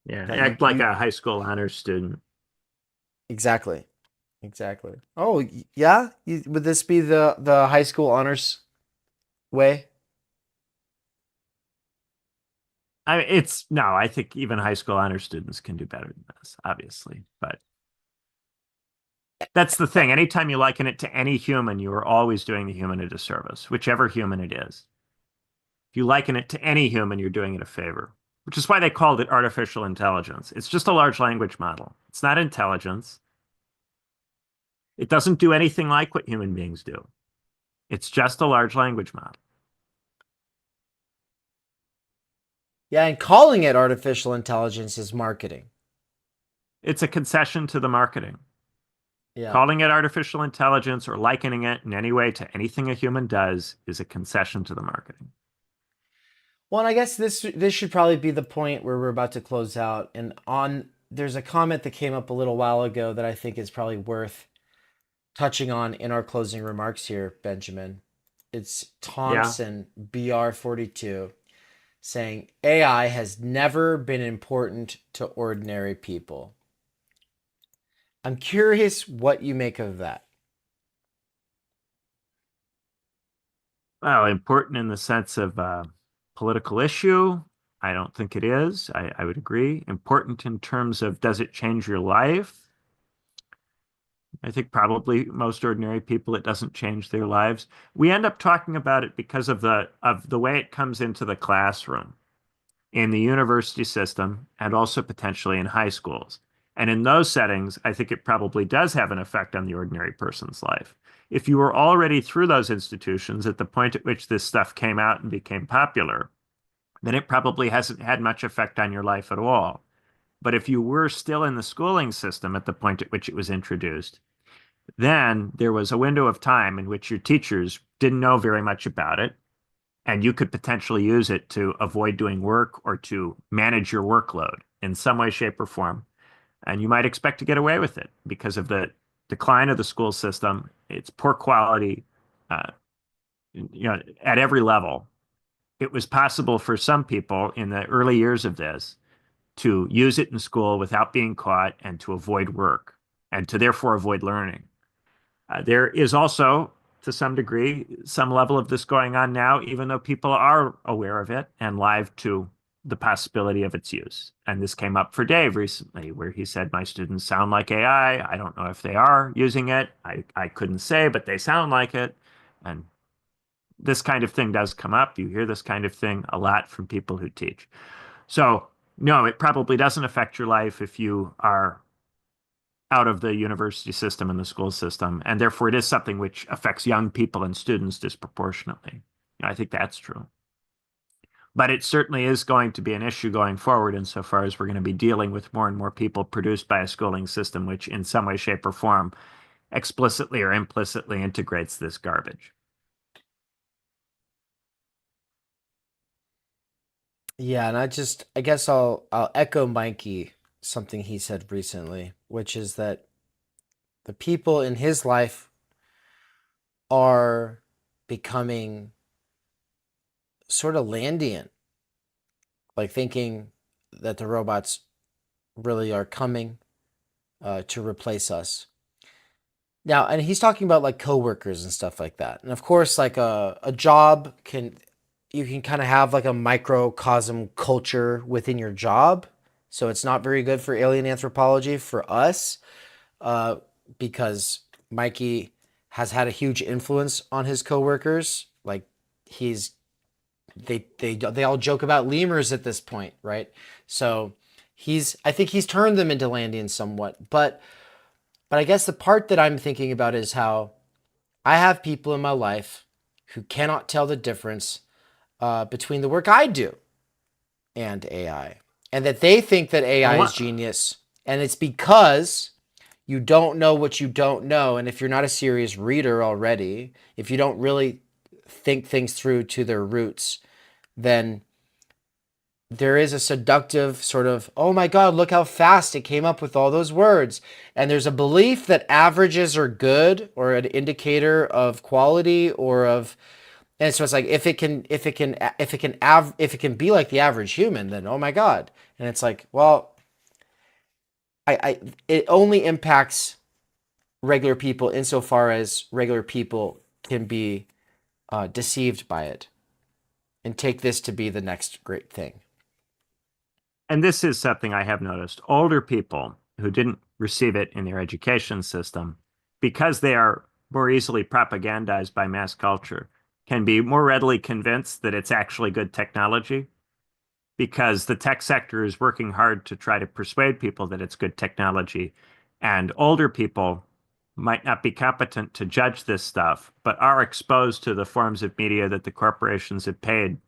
Yeah, That act like a high school honors student. Exactly. Oh, yeah? Would this be the high school honors way? I think even high school honors students can do better than this, obviously. But that's the thing. Anytime you liken it to any human, you are always doing the human a disservice, whichever human it is. If you liken it to any human, you're doing it a favor, which is why they called it artificial intelligence. It's just a large language model. It's not intelligence. It doesn't do anything like what human beings do. It's just a large language model. Yeah, and calling it artificial intelligence is marketing. It's a concession to the marketing. Yeah. Calling it artificial intelligence or likening it in any way to anything a human does is a concession to the marketing. Well, and I guess this should probably be the point where we're about to close out. And there's a comment that came up a little while ago that I think is probably worth touching on in our closing remarks here, Benjamin. It's Thompson, BR42, saying AI has never been important to ordinary people. I'm curious what you make of that. Well, important in the sense of political issue. I don't think it is. I would agree. Important in terms of does it change your life? I think probably most ordinary people, it doesn't change their lives. We end up talking about it because of the way it comes into the classroom, in the university system, and also potentially in high schools. And in those settings, I think it probably does have an effect on the ordinary person's life. If you were already through those institutions at the point at which this stuff came out and became popular, then it probably hasn't had much effect on your life at all. But if you were still in the schooling system at the point at which it was introduced, then there was a window of time in which your teachers didn't know very much about it, and you could potentially use it to avoid doing work or to manage your workload in some way, shape, or form. And you might expect to get away with it because of the decline of the school system, its poor quality, uh, at every level. It was possible for some people in the early years of this to use it in school without being caught and to avoid work and to therefore avoid learning. There is also, to some degree, some level of this going on now, even though people are aware of it and live to the possibility of its use. And this came up for Dave recently, where he said, my students sound like AI. I don't know if they are using it. I couldn't say, but they sound like it. And this kind of thing does come up. You hear this kind of thing a lot from people who teach. So, no, it probably doesn't affect your life if you are out of the university system and the school system. And therefore, it is something which affects young people and students disproportionately. I think that's true. But it certainly is going to be an issue going forward insofar as we're going to be dealing with more and more people produced by a schooling system which in some way, shape, or form explicitly or implicitly integrates this garbage. Yeah, and I guess I'll echo Mikey, something he said recently, which is that the people in his life are becoming sort of Landian, like thinking that the robots really are coming to replace us. Now, and he's talking about like coworkers and stuff like that. And of course, like a job you can kind of have like a microcosm culture within your job. So it's not very good for alien anthropology for us because Mikey has had a huge influence on his coworkers. Like they all joke about lemurs at this point, right? So I think he's turned them into Landians somewhat. But I guess the part that I'm thinking about is how I have people in my life who cannot tell the difference between the work I do and AI, and that they think that AI is genius, and it's because you don't know what you don't know. And if you're not a serious reader already, if you don't really think things through to their roots, then there is a seductive sort of, oh my God, look how fast it came up with all those words. And there's a belief that averages are good or an indicator of quality or of, and so it's like, if it can be like the average human, then oh my God. And it's like, well, it only impacts regular people insofar as regular people can be deceived by it and take this to be the next great thing. And this is something I have noticed. Older people who didn't receive it in their education system, because they are more easily propagandized by mass culture, can be more readily convinced that it's actually good technology, because the tech sector is working hard to try to persuade people that it's good technology. And older people might not be competent to judge this stuff, but are exposed to the forms of media that the corporations have paid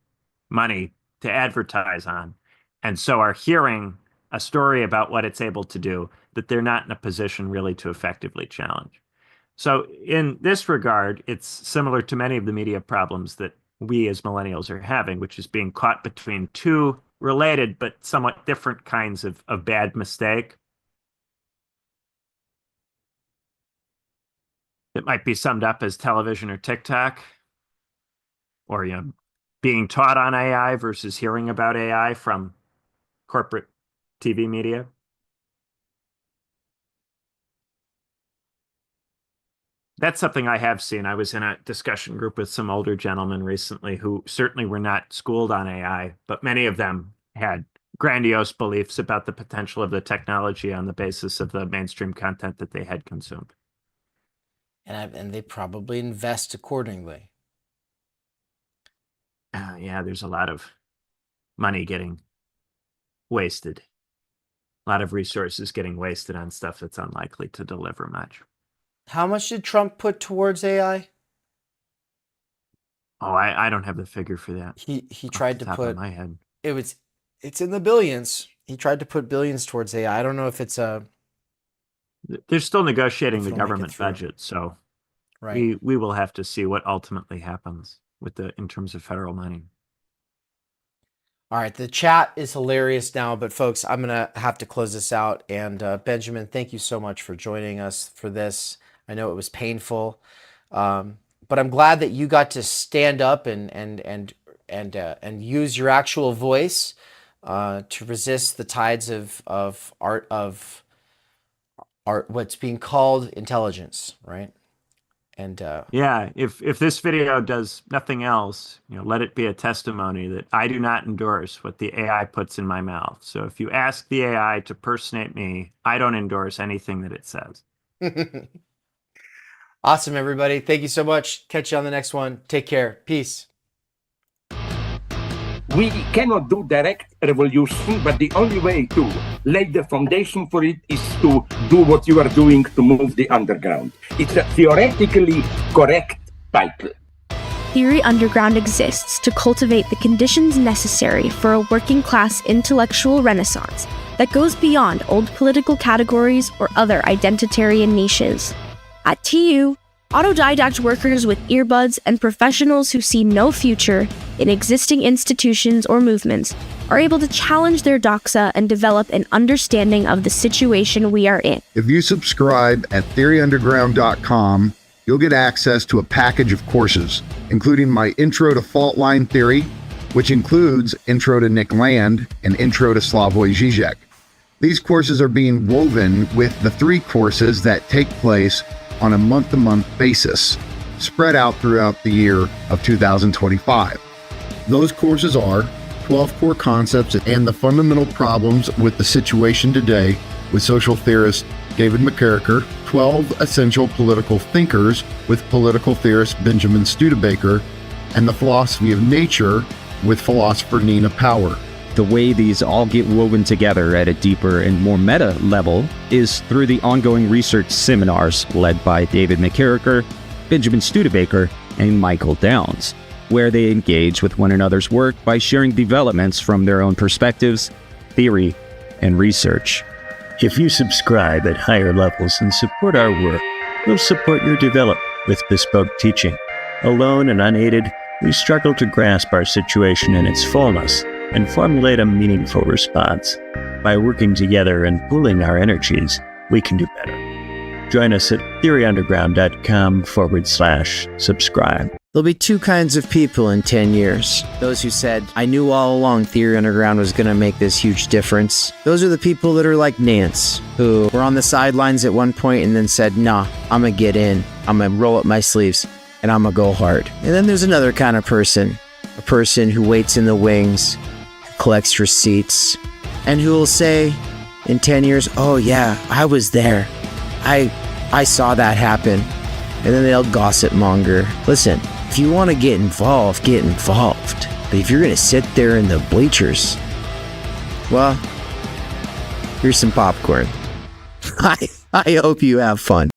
money to advertise on, and so are hearing a story about what it's able to do that they're not in a position really to effectively challenge. So in this regard, it's similar to many of the media problems that we as millennials are having, which is being caught between two related but somewhat different kinds of bad mistake. It might be summed up as television or TikTok, or being taught on AI versus hearing about AI from corporate TV media. That's something I have seen. I was in a discussion group with some older gentlemen recently who certainly were not schooled on AI, but many of them had grandiose beliefs about the potential of the technology on the basis of the mainstream content that they had consumed. And they probably invest accordingly. Yeah, there's a lot of money getting wasted A lot of resources getting wasted on stuff that's unlikely to deliver much. How much did Trump put towards AI? Oh, I don't have the figure for that. He tried to put, my head. It's in the billions. He tried to put billions towards AI. I don't know if it's a. They're still negotiating the Hopefully make it government through. budget, so Right. we will have to see what ultimately happens with in terms of federal money. All right, the chat is hilarious now, but folks, I'm gonna have to close this out. And Benjamin, thank you so much for joining us for this. I know it was painful, but I'm glad that you got to stand up and use your actual voice to resist the tides of what's being called intelligence, right? And yeah, if this video does nothing else, let it be a testimony that I do not endorse what the AI puts in my mouth. So if you ask the AI to personate me, I don't endorse anything that it says. Awesome, everybody. Thank you so much. Catch you on the next one. Take care. Peace. We cannot do direct revolution, but the only way to lay the foundation for it is to do what you are doing to move the underground. It's a theoretically correct title. Theory Underground exists to cultivate the conditions necessary for a working class intellectual renaissance that goes beyond old political categories or other identitarian niches. At TU, autodidact workers with earbuds and professionals who see no future in existing institutions or movements are able to challenge their doxa and develop an understanding of the situation we are in. If you subscribe at theoryunderground.com, you'll get access to a package of courses, including my Intro to Fault Line Theory, which includes Intro to Nick Land and Intro to Slavoj Žižek. These courses are being woven with the 3 courses that take place on a month-to-month basis, spread out throughout the year of 2025. Those courses are 12 Core Concepts and the Fundamental Problems with the Situation Today with social theorist David McKerracher, 12 Essential Political Thinkers with political theorist Benjamin Studebaker, and The Philosophy of Nature with philosopher Nina Power. The way these all get woven together at a deeper and more meta level is through the ongoing research seminars led by David McKerracher, Benjamin Studebaker, and Michael Downs, where they engage with one another's work by sharing developments from their own perspectives, theory, and research. If you subscribe at higher levels and support our work, we'll support your development with bespoke teaching. Alone and unaided, we struggle to grasp our situation in its fullness and formulate a meaningful response. By working together and pooling our energies, we can do better. Join us at theoryunderground.com/subscribe. There'll be 2 kinds of people in 10 years. Those who said, I knew all along Theory Underground was going to make this huge difference. Those are the people that are like Nance, who were on the sidelines at one point and then said, nah, I'm going to get in. I'm going to roll up my sleeves and I'm going to go hard. And then there's another kind of person, a person who waits in the wings, collects receipts, and who will say in 10 years, oh yeah, I was there. I saw that happen. And then they'll gossip monger. Listen, if you want to get involved, get involved. But if you're going to sit there in the bleachers, well, here's some popcorn. I hope you have fun.